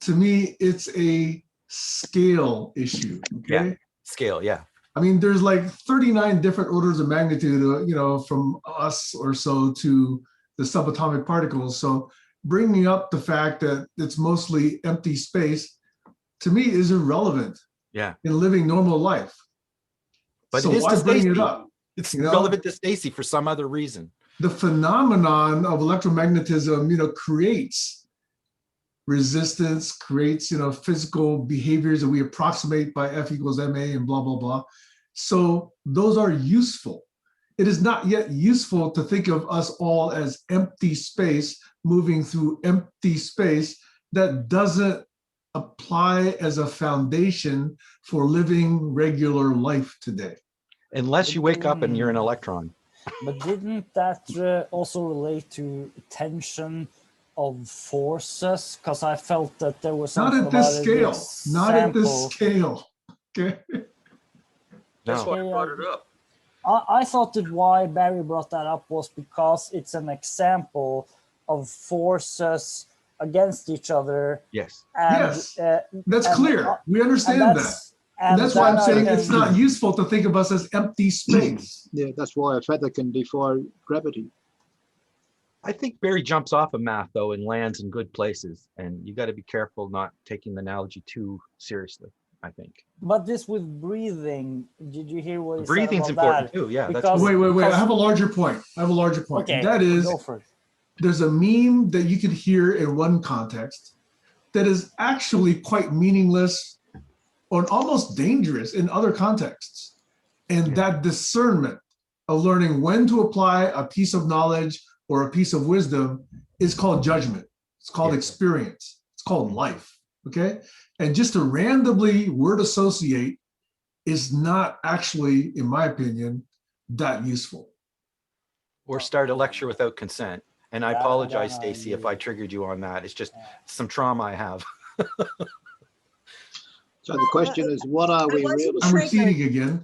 to me, it's a scale issue. Okay, yeah, scale, yeah. I mean, there's like 39 different orders of magnitude, you know, from us or so to the subatomic particles. So bringing up the fact that it's mostly empty space, to me is irrelevant Yeah. in living normal life. But So it is why to bring it Stacy. up? It's You know? relevant to Stacy for some other reason. The phenomenon of electromagnetism, creates resistance, creates, physical behaviors that we approximate by F equals ma and blah, blah, blah. So those are useful. It is not yet useful to think of us all as empty space moving through empty space that doesn't apply as a foundation for living regular life today. Unless you wake up and you're an electron. But didn't that also relate to tension of forces? Because I felt that there was Not something at this about scale, not at this example. scale. Okay. That's No. why I brought it up. I thought that why Barry brought that up was because it's an example of forces against each other. Yes. And, Yes, that's and- clear. We understand that. And that's that why I'm I saying it's can- not useful to think of us as empty space. Yeah, that's why a feather can defy gravity. I think Barry jumps off of math though and lands in good places, and you got to be careful not taking the analogy too seriously, I think. But this with breathing, did you hear what he Breathing's said about important that? too. Yeah, that's Because- Wait. I because- have a larger point. Okay, And that is, go for it. there's a meme that you could hear in one context that is actually quite meaningless or almost dangerous in other contexts. And that discernment of learning when to apply a piece of knowledge or a piece of wisdom is called judgment. It's called experience. It's called life. Okay. And just to randomly word associate is not actually, in my opinion, that useful. Or start a lecture without consent. And I Yeah, apologize, I Stacy, if agree. I triggered you on that. It's just some trauma I have. So the question is, what are we wasn't really? I'm Triggered. repeating again.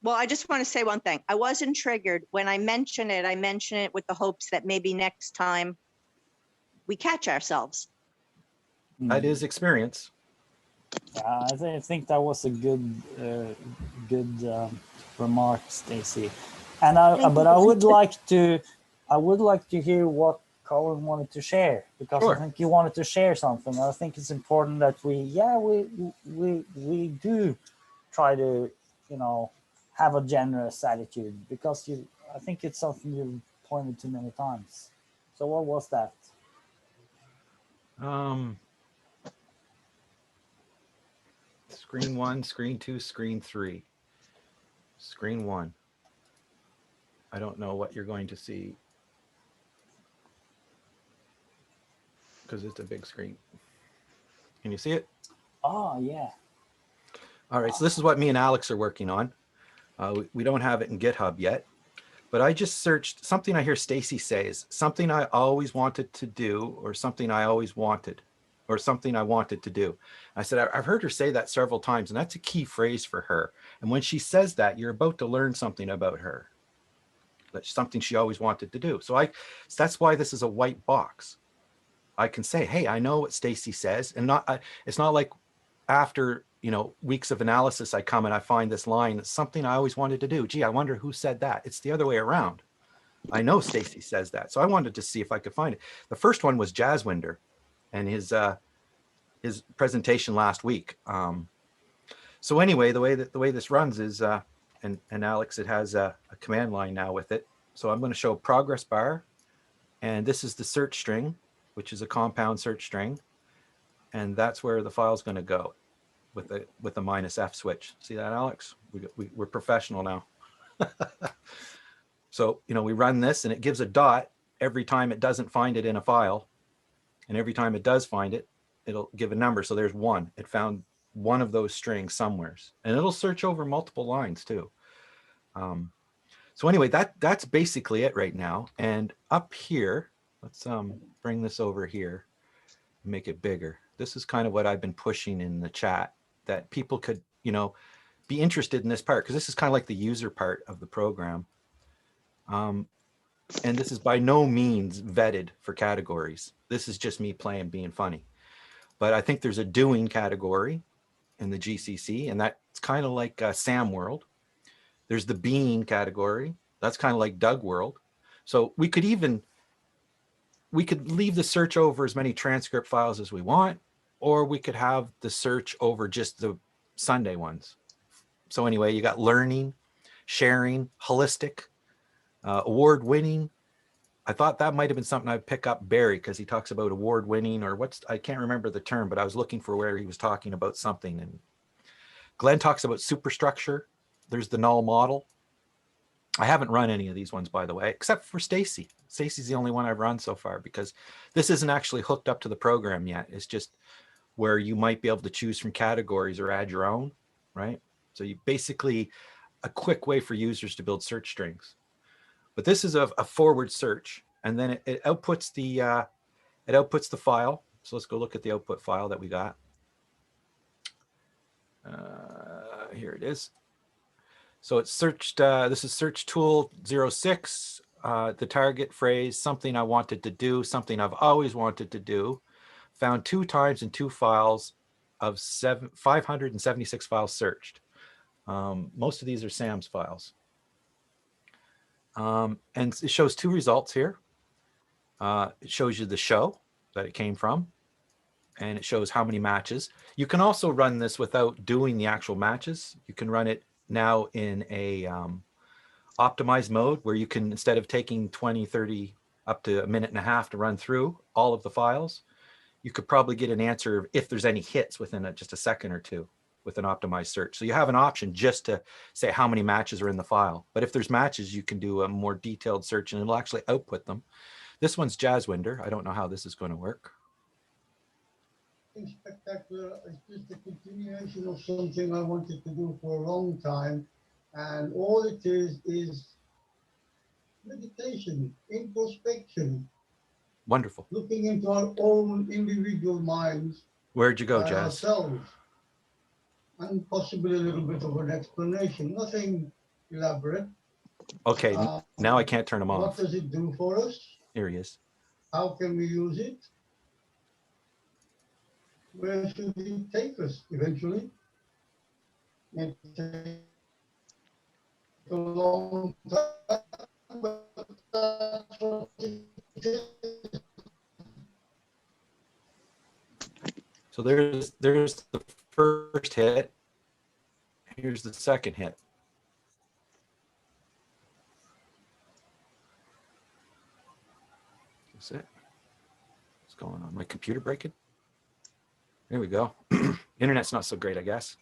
Well, I just want to say one thing. I wasn't triggered. When I mention it with the hopes that maybe next time we catch ourselves. That is experience. Yeah, I think that was a good remark, Stacy. And but I would like to hear what Colin wanted to share, because Sure. I think he wanted to share something. I think it's important that we do try to have a generous attitude, because I think it's something you've pointed to many times. So what was that? Screen 1, screen 2, screen 3. Screen 1. I don't know what you're going to see because it's a big screen. Can you see it? Oh, yeah. All right, so this is what me and Alex are working on. We don't have it in GitHub yet, but I just searched something I hear Stacy says, something I always wanted to do, or something I always wanted, or something I wanted to do. I said, I've heard her say that several times, and that's a key phrase for her. And when she says that, you're about to learn something about her. That's something she always wanted to do. So that's why this is a white box. I can say, hey, I know what Stacy says, and it's not like after weeks of analysis, I come and I find this line that's something I always wanted to do. Gee, I wonder who said that. It's the other way around. I know Stacy says that, so I wanted to see if I could find it. The first one was Jazzwinder and his presentation last week. So anyway, the way this runs is, and Alex, it has a command line now with it. So I'm going to show progress bar, and this is the search string, which is a compound search string, and that's where the file's going to go with the -F switch. See that, Alex? We're professional now. So we run this, and it gives a dot every time it doesn't find it in a file, and every time it does find it, it'll give a number. So there's 1. It found one of those strings somewheres, and it'll search over multiple lines too. So anyway, that's basically it right now. And up here, let's bring this over here, make it bigger. This is kind of what I've been pushing in the chat, that people could, be interested in this part, because this is kind of like the user part of the program. And this is by no means vetted for categories. This is just me playing, being funny. But I think there's a doing category in the GCC, and that's kind of like Sam World. There's the being category. That's kind of like Doug World. So we could leave the search over as many transcript files as we want. or we could have the search over just the Sunday ones. So anyway, you got learning, sharing, holistic, award winning. I thought that might have been something I'd pick up Barry, because he talks about award winning, or I can't remember the term, but I was looking for where he was talking about something. And Glenn talks about superstructure. There's the null model. I haven't run any of these ones, by the way, except for Stacy. Stacy's the only one I've run so far, because this isn't actually hooked up to the program yet. It's just where you might be able to choose from categories or add your own, right? So you basically a quick way for users to build search strings. But this is a forward search, and then it outputs the file. So let's go look at the output file that we got. Here it is. So it's searched, this is search tool 06, the target phrase, something I wanted to do, something I've always wanted to do, found 2 times in 2 files of 576 files searched. Most of these are Sam's files. And it shows 2 results here. It shows you the show that it came from, and it shows how many matches. You can also run this without doing the actual matches. You can run it now in a optimized mode, where you can, instead of taking 20, 30, up to a minute and a half to run through all of the files, you could probably get an answer if there's any hits within just a second or 2 with an optimized search. So you have an option just to say how many matches are in the file. But if there's matches, you can do a more detailed search and it'll actually output them. This one's Jazzwinder. I don't know how this is going to work. Spectacular. It's just a continuation of something I wanted to do for a long time. And all it is meditation, introspection. Wonderful. Looking into our own individual minds. Where'd you go, by Jazz? Ourselves. And possibly a little bit of an explanation, nothing elaborate. Okay, now I can't turn him What off. does it do for us? Here he is. How can we use it? Where should it take us eventually? It takes a long time, but that's what it is. So there's the first hit. Here's the second hit. That's it. What's going on? My computer breaking? There we go. Internet's not so great, I guess.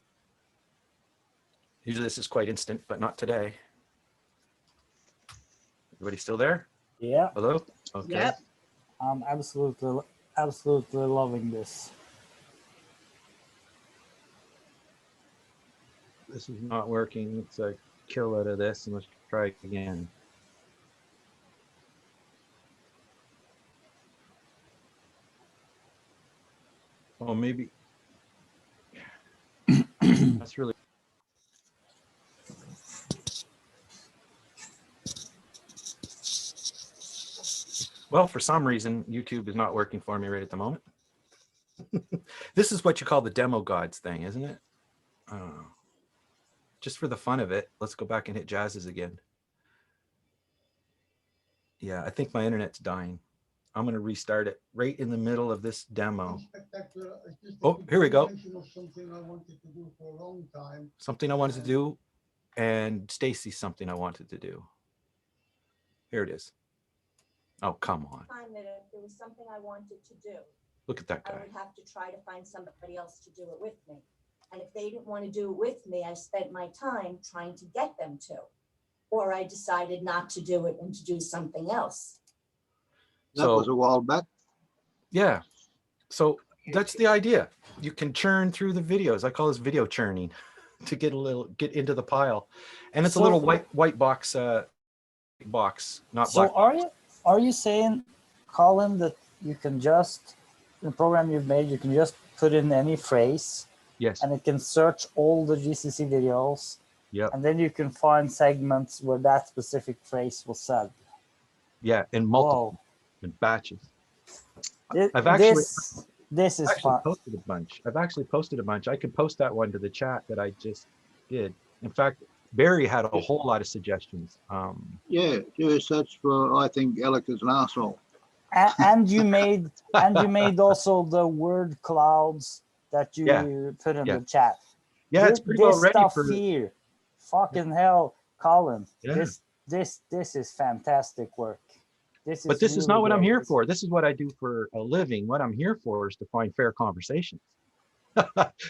Usually this is quite instant, but not today. Everybody still there? Yeah, Hello? Okay. Yep. I'm absolutely loving this. This is not working. Let's kill out of this and let's try again. Oh, maybe. That's really. Well, for some reason, YouTube is not working for me right at the moment. This is what you call the demo gods thing, isn't it? Just for the fun of it, let's go back and hit Jazz's again. Yeah, I think my internet's dying. I'm going to restart it right in the middle of this demo. Oh, here we go. Something I wanted to do for a long time. Something I wanted to do, and Stacy's something I wanted to do. Here it is. Oh, come on. Time that if there was something I wanted to do, Look at that I guy. would have to try to find somebody else to do it with me. And if they didn't want to do it with me, I spent my time trying to get them to. Or I decided not to do it and to do something else. That was a while back. Yeah. So that's the idea. You can churn through the videos. I call this video churning to get into the pile. And it's a little white box not So black. are you saying, Colin, that you can just, in the program you've made, you can just put in any phrase? Yes. And it can search all the GCC videos. Yep. And then you can find segments where that specific phrase was said. Yeah, in multiple Whoa. in batches. This is fun. Posted a bunch. I've actually posted a bunch. I can post that one to the chat that I just did. In fact, Barry had a whole lot of suggestions. Yeah, do a search for, I think Alec is an arsehole. And you made also the word clouds that you Yeah, put in yeah. the chat. Yeah, it's pretty well This ready stuff for. here, fucking hell, Colin. Yeah. This is fantastic work. But this is really not what I'm great. here for. This is what I do for a living. What I'm here for is to find fair conversations.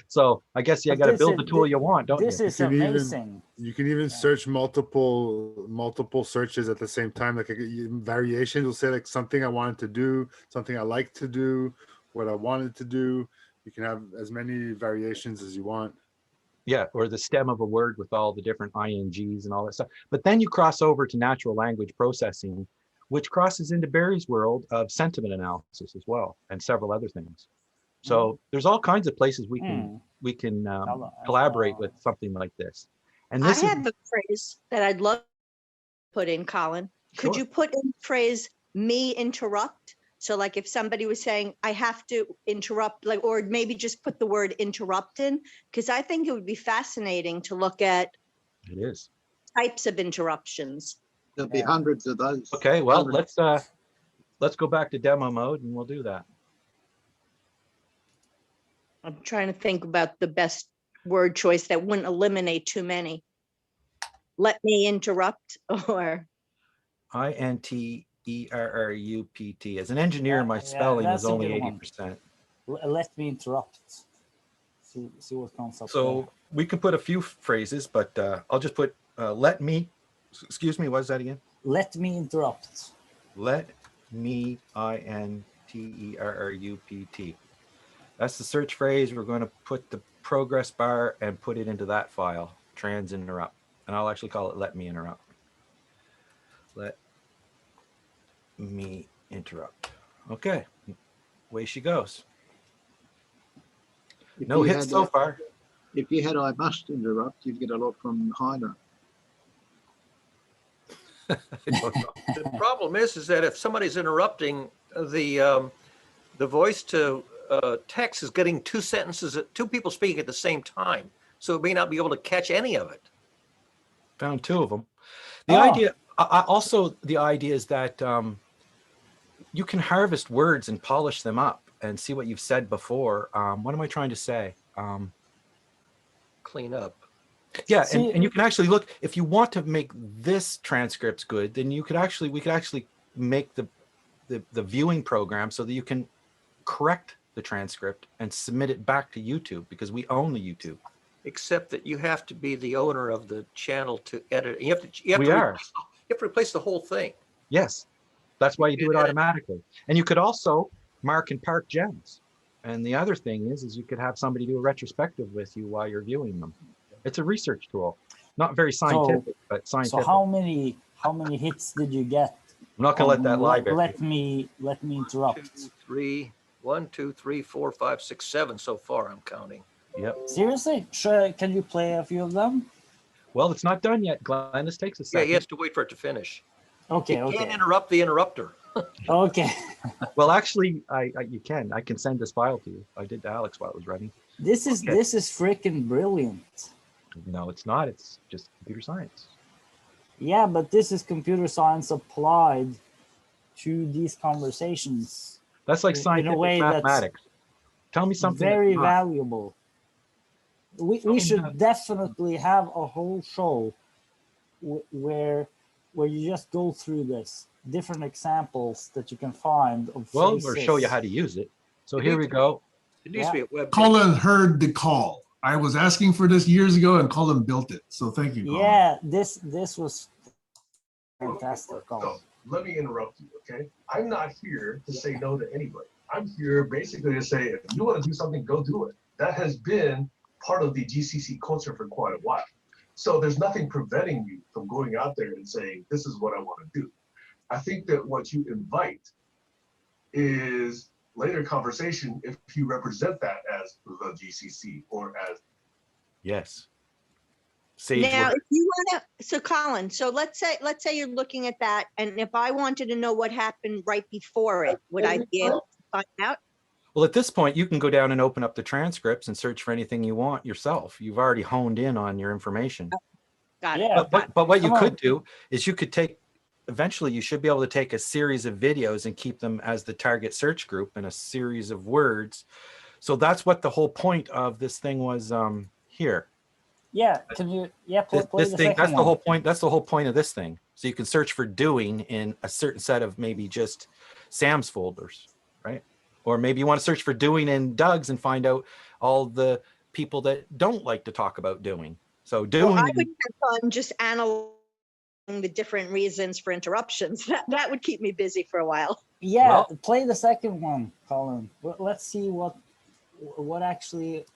So I guess you But got to this build is- the tool you want, don't This you? is You can even- amazing. You can even search multiple searches at the same time, like variations. Will say like something I wanted to do, something I like to do, what I wanted to do. You can have as many variations as you want. Yeah, or the stem of a word with all the different INGs and all that stuff. But then you cross over to natural language processing, which crosses into Barry's world of sentiment analysis as well, and several other things. So there's all kinds of places we can collaborate with something like this. And I this is have a phrase that I'd love to put in, Colin. Could Sure. you put in the phrase "me interrupt"? So like if somebody was saying, I have to interrupt, like, or maybe just put the word interrupt in, because I think it would be fascinating to look at it is. types of interruptions. There'll be hundreds of those. Okay, well, Hundreds. let's go back to demo mode and we'll do that. I'm trying to think about the best word choice that wouldn't eliminate too many. Let me interrupt, or INTERRUPT. As an engineer, my Yeah, spelling that's is a only good one. 80%. Let me interrupt. See what comes up. So we can put a few phrases, but I'll just put let me, excuse me, what is that again? Let me interrupt. Let me, INTERRUPT. That's the search phrase. We're going to put the progress bar and put it into that file, trans interrupt. And I'll actually call it let me interrupt. Let me interrupt. Okay, away she goes. If No you hits had, so far. If you had I must interrupt, you'd get a lot from Hydra. The problem is that if somebody's interrupting, the voice to text is getting two people speaking at the same time. So it may not be able to catch any of it. Found two of them. The idea, also the idea is that you can harvest words and polish them up and see what you've said before. What am I trying to say? Clean up. Yeah, and you can actually look, if you want to make this transcripts good, then we could actually make the viewing program so that you can correct the transcript and submit it back to YouTube, because we own the YouTube. Except that you have to be the owner of the channel to edit. You have to replace the whole thing. Yes, that's why you do it automatically. And you could also mark and park gems. And the other thing is you could have somebody do a retrospective with you while you're viewing them. It's a research tool, not very scientific, but scientific. So how many hits did you get? I'm not going to let that lie, Barry. Let me interrupt. 1, 2, 3, 4, 5, 6, 7 so far. I'm counting. Yep. Seriously, sure. Can you play a few of them? Well, it's not done yet, Glenn. This takes a second. Yeah, he has to wait for it to finish. Okay. You can't interrupt the interrupter. Okay. Well, actually, you can. I can send this file to you. I did to Alex while it was running. This is freaking brilliant. No, it's not. It's just computer science. Yeah, but this is computer science applied to these conversations. That's like scientific mathematics. Tell me something very valuable. We should definitely have a whole show where you just go through this different examples that you can find of Well, phrases. we'll show you how to use it. So here we go. It needs to be a web. Colin heard the call. I was asking for this years ago, and Colin built it. So thank you, Colin. Yeah, this was fantastic, Colin. So let me interrupt you, okay? I'm not here to say no to anybody. I'm here basically to say, if you want to do something, go do it. That has been part of the GCC culture for quite a while. So there's nothing preventing you from going out there and saying, this is what I want to do. I think that what you invite is later conversation if you represent that as the GCC or as. Yes. Now, if you want to, so Colin, so let's say you're looking at that, and if I wanted to know what happened right before it, would I be able to find out? Well, at this point, you can go down and open up the transcripts and search for anything you want yourself. You've already honed in on your information. Got it. But what you could do is you could take eventually you should be able to take a series of videos and keep them as the target search group and a series of words. So that's what the whole point of this thing was here. Yeah, can you, yeah, play This the thing, second that's the one. whole point. That's the whole point of this thing. So you can search for doing in a certain set of maybe just Sam's folders, right? Or maybe you want to search for doing in Doug's and find out all the people that don't like to talk about doing. So doing. Well, I would have fun just analyzing the different reasons for interruptions. That would keep me busy for a while. Yeah, Well- play the second one, Colin. Let's see what actually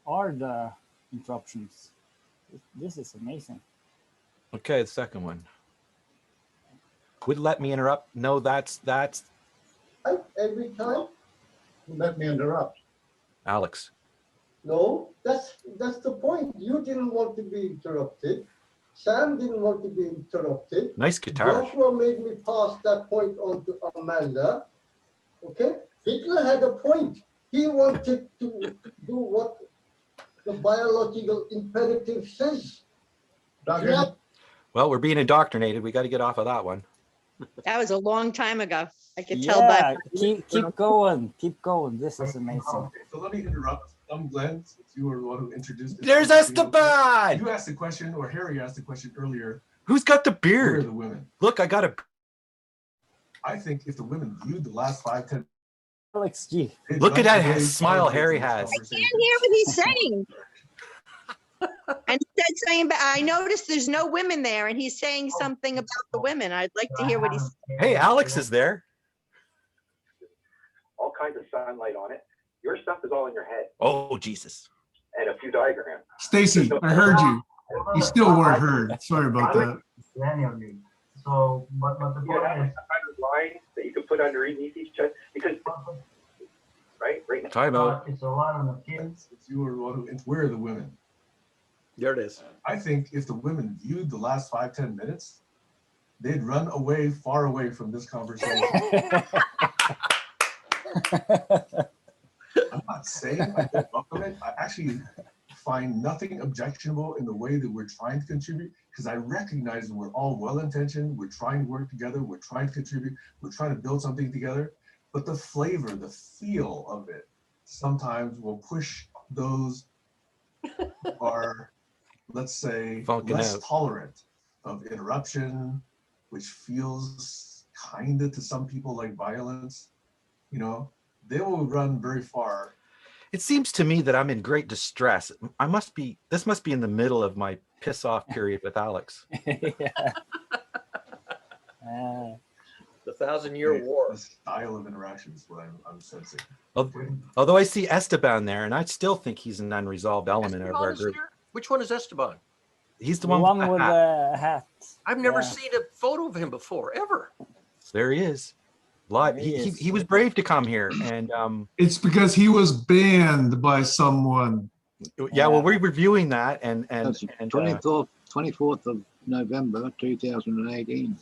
are the interruptions. This is amazing. Okay, the second one. Would let me interrupt? No, that's Every time? Let me interrupt. Alex. No, that's the point. You didn't want to be interrupted. Sam didn't want to be interrupted. Nice guitar. Joshua made me pass that point on to Amanda. Okay? Hitler had a point. He wanted to do what the biological imperative says. Doug, Well, we're being indoctrinated. We got to get off of that one. That was a long time ago. I could tell by. Yeah, keep going. Keep going. This is amazing. Okay, so let me interrupt. I'm Glenn. Since you were the one who introduced this. There's Esteban. You asked the question, or Harry asked the question earlier. Who's got the Where are beard? the women? Look, I got a. I think if the women viewed the last 5-10. Alex G. Look at that smile Harry has. I can't hear what he's saying. And he said something about, I noticed there's no women there, and he's saying something about the women. I'd like to hear what he's. Hey, Alex is there. All kinds of sunlight on it. Your stuff is all in your head Oh, Jesus. and a few diagrams. Stacy, I heard you. You still weren't heard. Sorry about that. So, but the You point have is, a line that you can put underneath each other because, right now. Time out. it's a lot on the kids. If you were the one who, where are the women? There it is. I think if the women viewed the last 5-10 minutes, they'd run away, far away from this conversation. I'm not saying I don't welcome it. I actually find nothing objectionable in the way that we're trying to contribute, because I recognize that we're all well-intentioned. We're trying to work together. We're trying to contribute. We're trying to build something together. But the flavor, the feel of it, sometimes will push those who are, let's say, Funking less out. tolerant of interruption, which feels kind of to some people like violence. You know, they will run very far. It seems to me that I'm in great distress. This must be in the middle of my piss off period with Alex. The 1,000-Year War. The style of interaction is what I'm sensing. Although I see Esteban there, and I still think he's an unresolved element of our Esteban is group. there? Which one is Esteban? He's the The one, one with with the hat. the hat. I've never Yeah. seen a photo of him before, ever. There he is. Live. There he is. He was brave to come here, and It's because he was banned by someone. yeah. Well, we're reviewing that, and That's 24th of November 2018.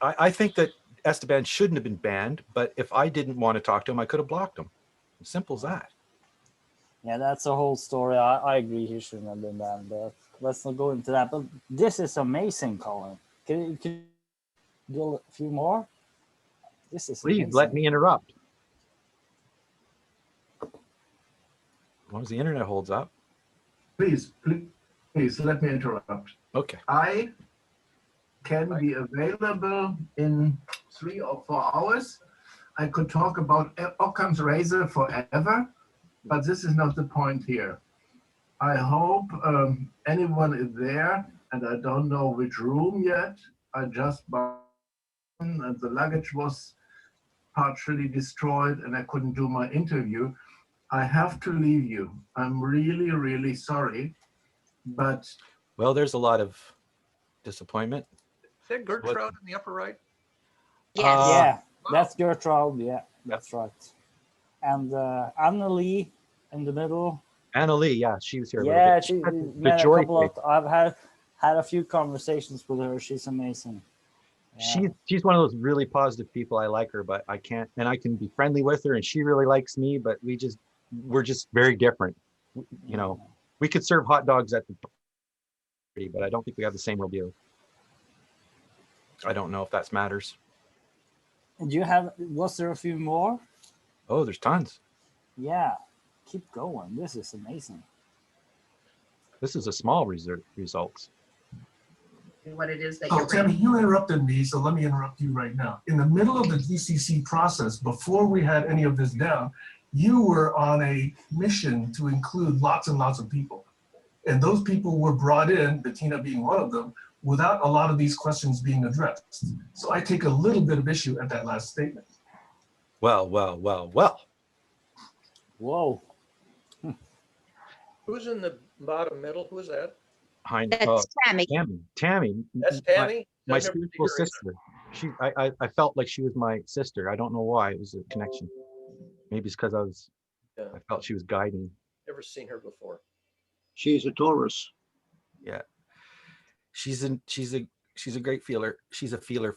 I think that Esteban shouldn't have been banned, but if I didn't want to talk to him, I could have blocked him. Simple as that. Yeah, that's a whole story. I agree he shouldn't have been banned, but let's not go into that. But this is amazing, Colin. Can you do a few more? This is Please amazing. let me interrupt. As long as the internet holds up. Please let me interrupt. Okay. I can be available in 3 or 4 hours. I could talk about Occam's razor forever, but this is not the point here. I hope anyone is there, and I don't know which room yet. I just bought, and the luggage was partially destroyed, and I couldn't do my interview. I have to leave you. I'm really, really sorry, but Well, there's a lot of disappointment. Is that Gertrude in the upper right? Yes. Yeah, that's Gertrude. Yeah, that's right. And Annalie in the middle. Annalie, yeah, she was here. Yeah, a she little bit. met a joy couple of. face. I've had a few conversations with her. She's amazing. Yeah. She's one of those really positive people. I like her, but I can't, and I can be friendly with her, and she really likes me, but we're just very different. You know, we could serve hot dogs at the party, but I don't think we have the same worldview. I don't know if that matters. And was there a few more? Oh, there's tons. Yeah, keep going. This is amazing. This is a small results. What it is that Oh, you're Tammy, you interrupted me, so let me interrupt you right now. In the middle of the GCC process, before we had any of this down, you were on a mission to include lots and lots of people. And those people were brought in, Bettina being one of them, without a lot of these questions being addressed. So I take a little bit of issue at that last statement. Well. Whoa. Who's in the bottom middle? Who is that? That's Tammy. Tammy. That's Tammy? My I've never seen spiritual her either. sister. I felt like she was my sister. I don't know why. It was a connection. Maybe it's because I felt she was guiding. Never seen her before. She's a Taurus. Yeah. She's a great feeler. She's a feeler.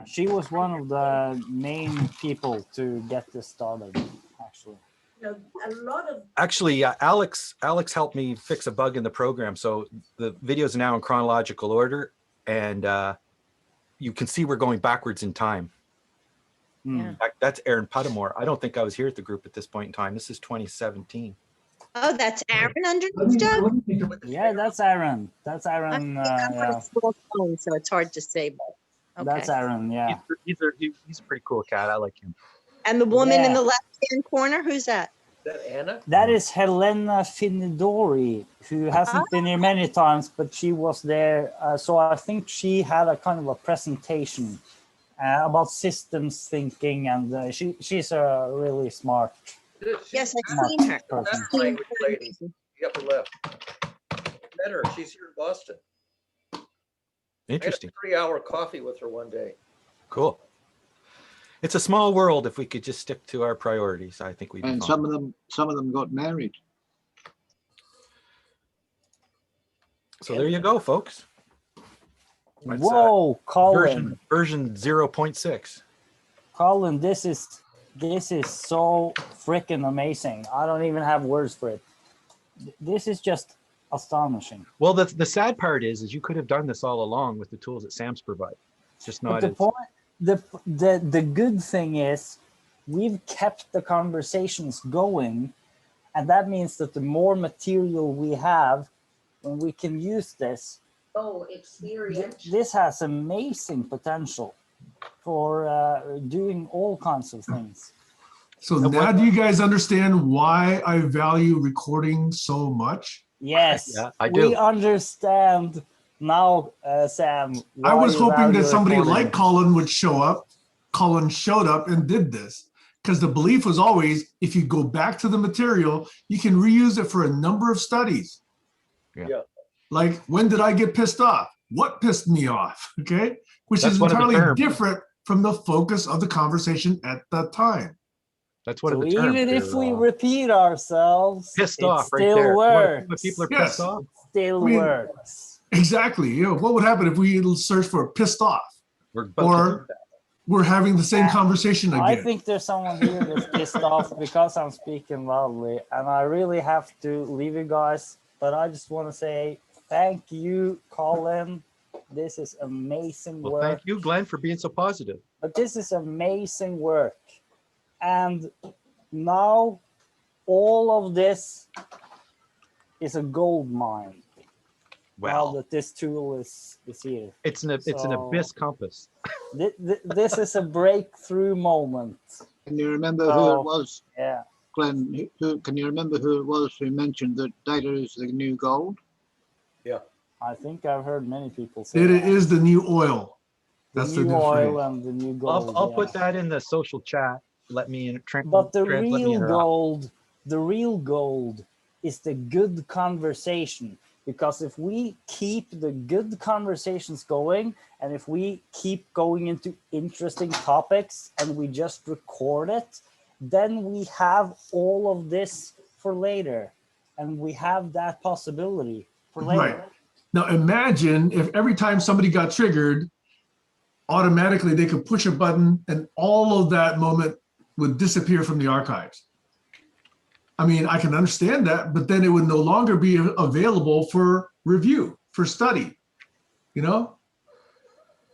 She was one of the main people to get this started, actually. You know, a lot of Actually, Alex helped me fix a bug in the program. So the video is now in chronological order, and you can see we're going backwards in time. Yeah. That's Aaron Puttamore. I don't think I was here at the group at this point in time. This is 2017. Oh, that's Aaron underneath, Doug? Yeah, that's Aaron. That's Aaron. I'm on Yeah. a small phone, so it's hard to say, but That's okay. Aaron. Yeah. He's a pretty cool cat. I like him. And the woman in Yeah. the left-hand corner, who's that? Is that Anna? That is Helena Finidori, who hasn't been here many times, but she was there. So I think she had a kind of a presentation about systems thinking, and she's a really smart. Yes, I've smart seen her. person. That language lady, the upper left. Met her. She's here in Boston. Interesting. I had a 3-hour coffee with her one day. Cool. It's a small world. If we could just stick to our priorities, I think we'd be And fine. some of them got married. So there you go, folks. That's, Whoa, Colin. version 0.6. Colin, this is so freaking amazing. I don't even have words for it. This is just astonishing. Well, the sad part is you could have done this all along with the tools that SAMS provide. Just But not the as point, the good thing is we've kept the conversations going, and that means that the more material we have, when we can use this, experience. this has amazing potential for doing all kinds of things. So now do you guys understand why I value recording so much? Yes, Yeah, I we do. understand now, Sam. I why was you hoping value that somebody recording. like Colin would show up. Colin showed up and did this because the belief was always, if you go back to the material, you can reuse it for a number of studies. Yeah. Like, when did I get pissed off? What pissed me off? Okay. Which That's is one of the entirely terms. different from the focus of the conversation at that time. That's one So of the terms. even if here, we repeat ourselves, pissed it off right still there. You wanna see works. what people are Yes. pissed off. Still I mean, works. Exactly. You know, what would happen if we search for pissed off? We're about to do Or we're having the same conversation I again. think there's someone here that's pissed off because I'm speaking loudly, and I really have to leave you guys. But I just want to say thank you, Colin. This is amazing Well, work. thank you, Glenn, for being so positive. But this is amazing work. And now all of this is a gold mine. Now Well, that this tool is here. it's an So- abyss compass. This is a breakthrough moment. Can you remember who So, it was, Yeah. Glenn? Can you remember who it was who mentioned that data is the new gold? Yeah. I think I've heard many people say It that. is the new oil. The That's the new new oil phrase. and the new gold. I'll yeah. put that in the social chat. Let me in. But the let me real interrupt. gold, the real gold is the good conversation. Because if we keep the good conversations going, and if we keep going into interesting topics and we just record it, then we have all of this for later. And we have that possibility for later. Right. Now imagine if every time somebody got triggered, automatically they could push a button and all of that moment would disappear from the archives. I mean, I can understand that, but then it would no longer be available for review, for study. You know,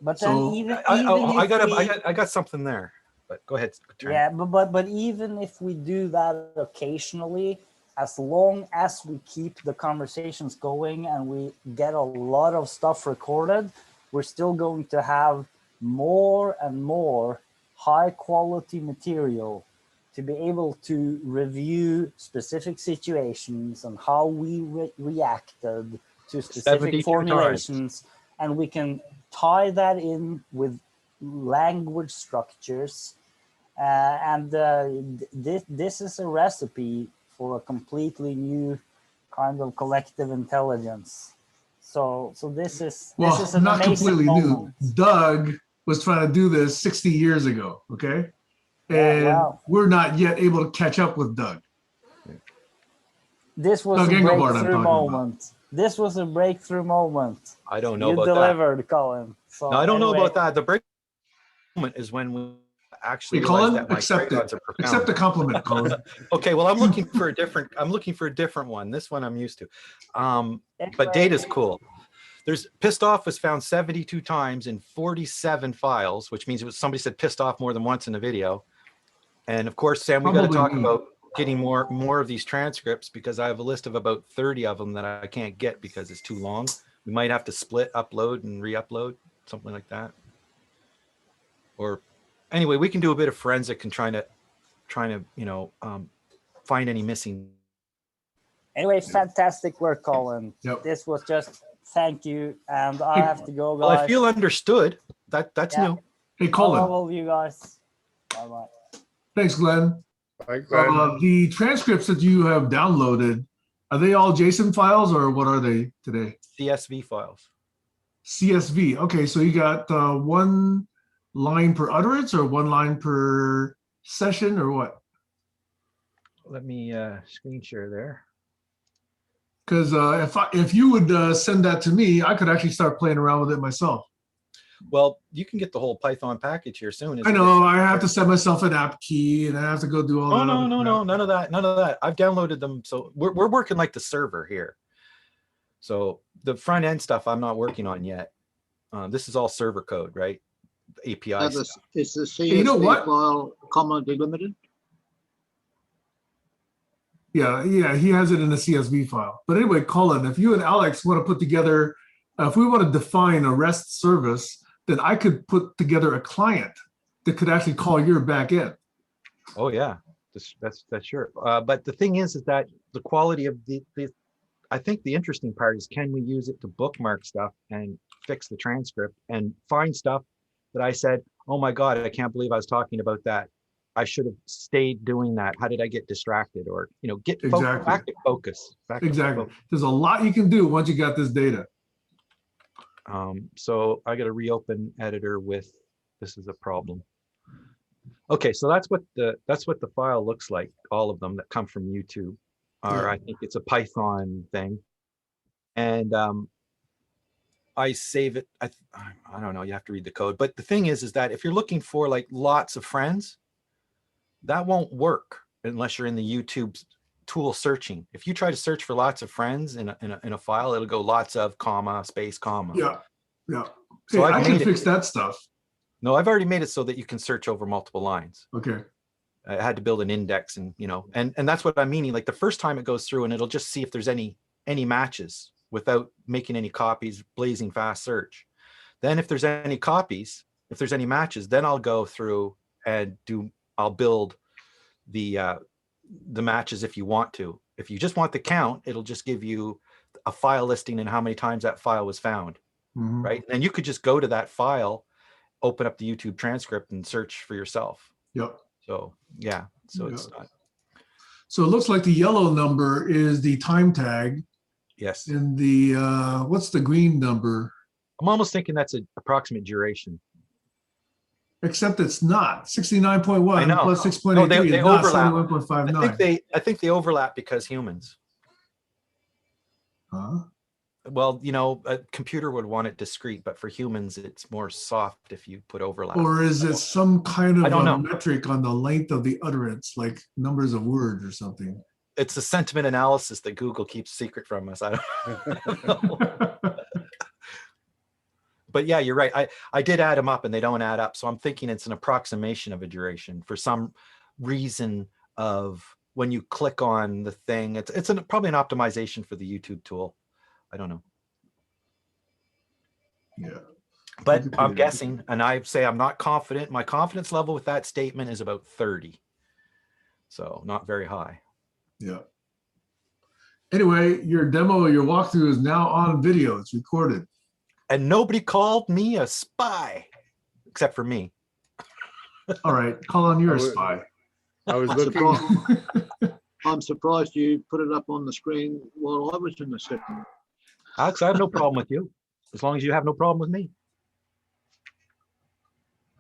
But then So I got something there, but go ahead. Trent. yeah, but even if we do that occasionally, as long as we keep the conversations going and we get a lot of stuff recorded, we're still going to have more and more high quality material to be able to review specific situations and how we reacted to specific 72 formulations. And we can tie that in with language structures. This is a recipe for a completely new kind of collective intelligence. So this is an not amazing completely moment. new. Doug was trying to do this 60 years ago. Okay. And Yeah, wow. we're not yet able to catch up with Doug. This was Doug a Engelbart, I'm breakthrough talking about. moment. This was a breakthrough moment. I don't know You about delivered, Colin. So that. No, I don't know anyway, about that. The break moment is when we actually Hey, realize Colin, that my accept it. trigods are profound. Accept the compliment, Colin. Okay, well, I'm looking for a different one. This one I'm used to. But data's cool. There's pissed off was found 72 times in 47 files, which means it was somebody said pissed off more than once in a video. And of course, Sam, we got to Probably talk me. about getting more of these transcripts because I have a list of about 30 of them that I can't get because it's too long. We might have to split, upload and re-upload, something like that. Or anyway, we can do a bit of forensic and trying to find any missing. Anyway, fantastic work, Colin. Yep. This was just thank you, and I have to go, guys. Well, I feel understood. That's new. Hey, I Colin. love all of you guys. Bye bye. Thanks, Glenn. Bye, Glenn. The transcripts that you have downloaded, are they all JSON files or what are they today? CSV files. CSV. Okay, so you got one line per utterance or one line per session or what? Let me screen share there. Because if you would send that to me, I could actually start playing around with it myself. Well, you can get the whole Python package here soon. I know I have to set myself an app key and I have to go do all that. No, none of that. I've downloaded them. So we're working like the server here. So the front end stuff I'm not working on yet. This is all server code, right? API stuff. Is the CSV You know what? file comma delimited? Yeah, he has it in a CSV file. But anyway, Colin, if you and Alex want to put together, if we want to define a REST service, then I could put together a client that could actually call your back end. Oh yeah, that's sure. But the thing is that the quality of the I think the interesting part is, can we use it to bookmark stuff and fix the transcript and find stuff that I said, oh my God, I can't believe I was talking about that. I should have stayed doing that. How did I get distracted? Or, get back to focus. Exactly. There's a lot you can do once you got this data. So I got to reopen editor with, this is a problem. Okay, so that's what the file looks like. All of them that come from YouTube, or I think it's a Python thing. And I save it. I don't know. You have to read the code. But the thing is that if you're looking for like lots of friends, that won't work unless you're in the YouTube tool searching. If you try to search for lots of friends in a file, it'll go lots of comma, space, comma. Yeah. So Hey, I've I can made fix it, that stuff. No, I've already made it so that you can search over multiple lines. Okay. I had to build an index and, and that's what I'm meaning. Like the first time it goes through and it'll just see if there's any matches without making any copies, blazing fast search. Then if there's any copies, if there's any matches, then I'll go through and I'll build the matches if you want to. If you just want the count, it'll just give you a file listing and how many times that file was found, right? And you could just go to that file, open up the YouTube transcript and search for yourself. Yep. So yeah, so it's not. So it looks like the yellow number is the time tag. Yes. And the what's the green number? I'm almost thinking that's an approximate duration. Except it's not 69.1 plus 6.83 No, they is not overlap. 71.59. I think they overlap because humans. Huh? Well, a computer would want it discrete, but for humans, it's more soft if you put overlap. Or is it some kind of I don't know. metric on the length of the utterance, like numbers of words or something? It's a sentiment analysis that Google keeps secret from us. I don't know. But yeah, you're right. I did add them up and they don't add up. So I'm thinking it's an approximation of a duration for some reason of when you click on the thing. It's probably an optimization for the YouTube tool. I don't know. Yeah. But I'm guessing, and I say I'm not confident. My confidence level with that statement is about 30. So not very high. Yeah. Anyway, your demo, your walkthrough is now on video. It's recorded. And nobody called me a spy, except for me. All right, call on your spy. I was I'm looking. surprised, I'm surprised you put it up on the screen while I was in the setting. Alex, I have no problem with you, as long as you have no problem with me.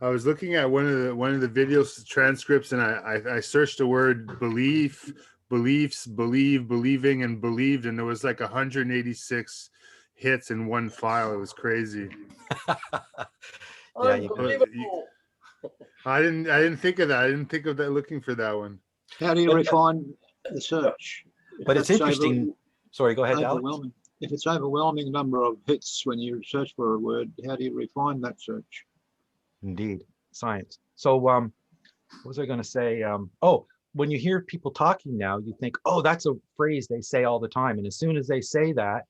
I was looking at one of the video transcripts, and I searched the word belief, beliefs, believe, believing, and believed, and there was like 186 hits in one file. It was crazy. Yeah, I didn't think of that. I didn't think of that. Looking for that one. How do you refine the search? But it's interesting. Sorry, go ahead, Alex. Overwhelming. If it's overwhelming number of hits when you search for a word, how do you refine that search? Indeed, science. So what was I going to say? Oh, when you hear people talking now, you think, oh, that's a phrase they say all the time. And as soon as they say that,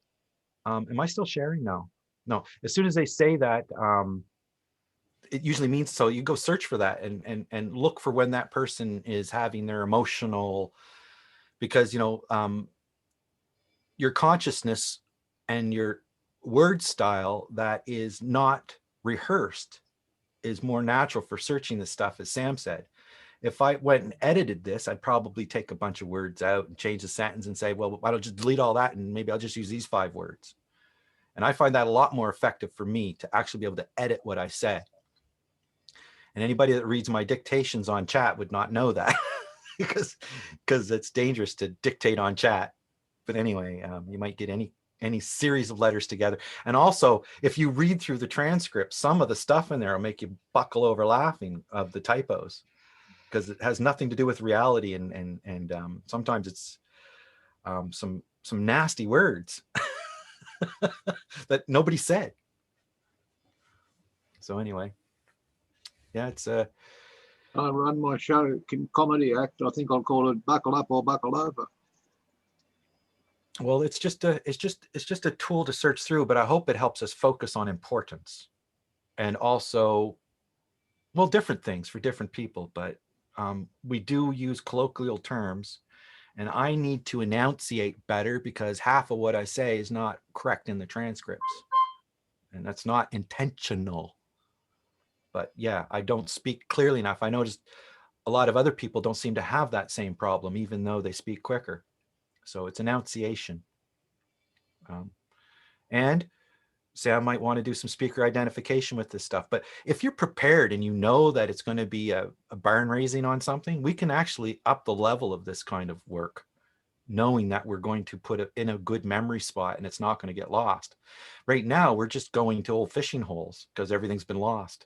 am I still sharing? No. As soon as they say that, it usually means, so you go search for that and look for when that person is having their emotional, because, your consciousness and your word style that is not rehearsed is more natural for searching this stuff, as Sam said. If I went and edited this, I'd probably take a bunch of words out and change the sentence and say, well, why don't you just delete all that and maybe I'll just use these 5 words. And I find that a lot more effective for me to actually be able to edit what I say. And anybody that reads my dictations on chat would not know that because it's dangerous to dictate on chat. But anyway, you might get any series of letters together. And also, if you read through the transcript, some of the stuff in there will make you buckle over laughing of the typos, because it has nothing to do with reality. And sometimes it's some nasty words that nobody said. So anyway, yeah, it's I run my show comedy act. I think I'll call it Buckle Up or Buckle Over. Well, it's just a tool to search through, but I hope it helps us focus on importance and also, well, different things for different people. But we do use colloquial terms, and I need to enunciate better because half of what I say is not correct in the transcripts, and that's not intentional. But yeah, I don't speak clearly enough. I noticed a lot of other people don't seem to have that same problem, even though they speak quicker. So it's enunciation. And Sam might want to do some speaker identification with this stuff. But if you're prepared and you know that it's going to be a barn raising on something, we can actually up the level of this kind of work, knowing that we're going to put it in a good memory spot and it's not going to get lost. Right now, we're just going to old fishing holes because everything's been lost.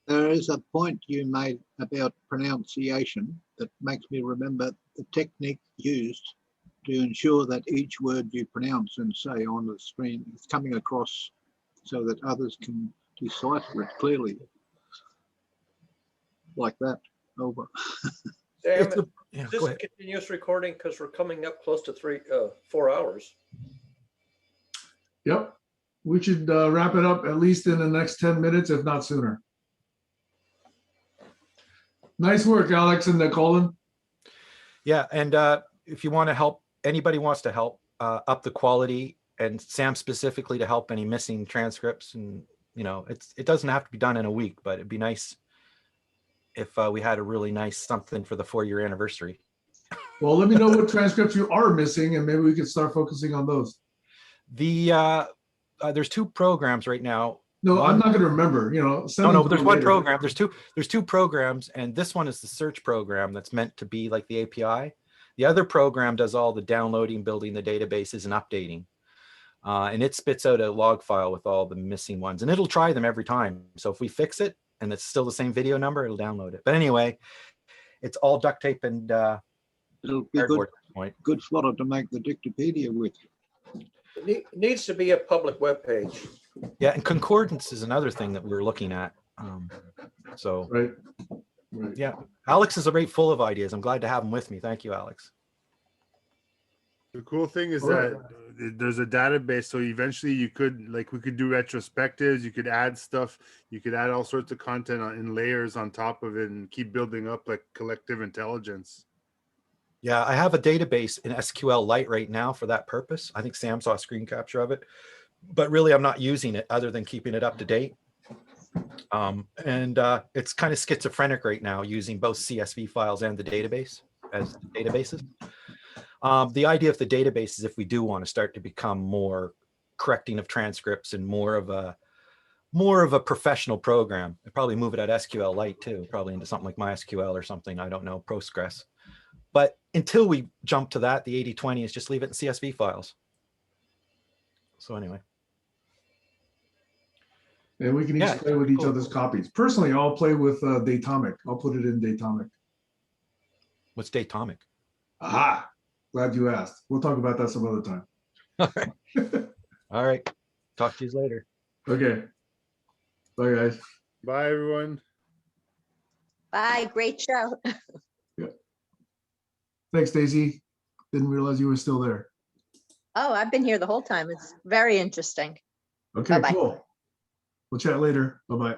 There is a point you made about pronunciation that makes me remember the technique used to ensure that each word you pronounce and say on the screen is coming across so that others can decipher it clearly. Like that. Over. Sam, is this a continuous recording? Because we're coming up close to 4 hours. Yep. We should wrap it up at least in the next 10 minutes, if not sooner. Nice work, Alex and Colin. Yeah, and if you want to help, anybody wants to help up the quality, and Sam specifically to help any missing transcripts, and it doesn't have to be done in a week, but it'd be nice if we had a really nice something for the 4-year anniversary. Well, let me know what transcripts you are missing, and maybe we can start focusing on those. There's 2 programs right now. No, I'm not going to remember. No, there's one program. There's two programs, and this one is the search program that's meant to be like the API. The other program does all the downloading, building the databases, and updating. And it spits out a log file with all the missing ones, and it'll try them every time. So if we fix it and it's still the same video number, it'll download it. But anyway, it's all duct tape and it'll be good fodder to make the Dictopedia with. It needs to be a public webpage. Yeah, and concordance is another thing that we're looking at. So Right. yeah, Alex is a rate full of ideas. I'm glad to have him with me. Thank you, Alex. The cool thing is Alright. that there's a database, so eventually you could, like, we could do retrospectives, you could add stuff, you could add all sorts of content in layers on top of it and keep building up like collective intelligence. Yeah, I have a database in SQLite right now for that purpose. I think Sam saw a screen capture of it, but really I'm not using it other than keeping it up to date. It's kind of schizophrenic right now, using both CSV files and the database as databases. The idea of the database is if we do want to start to become more correcting of transcripts and more of a professional program, I'd probably move it at SQLite too, probably into something like MySQL or something, I don't know, Postgres. But until we jump to that, the 80-20 is just leave it in CSV files. So anyway. And we can each play with each other's copies. Personally, I'll play with Datomic. I'll put it in Datomic. What's Datomic? Aha! Glad you asked. We'll talk about that some other time. All right. All right. Talk to you later. Okay. Bye, guys. Bye, everyone. Bye, great show. Thanks, Daisy. Didn't realize you were still there. Oh, I've been here the whole time. It's very interesting. Okay, Bye-bye. cool. We'll chat later. Bye-bye.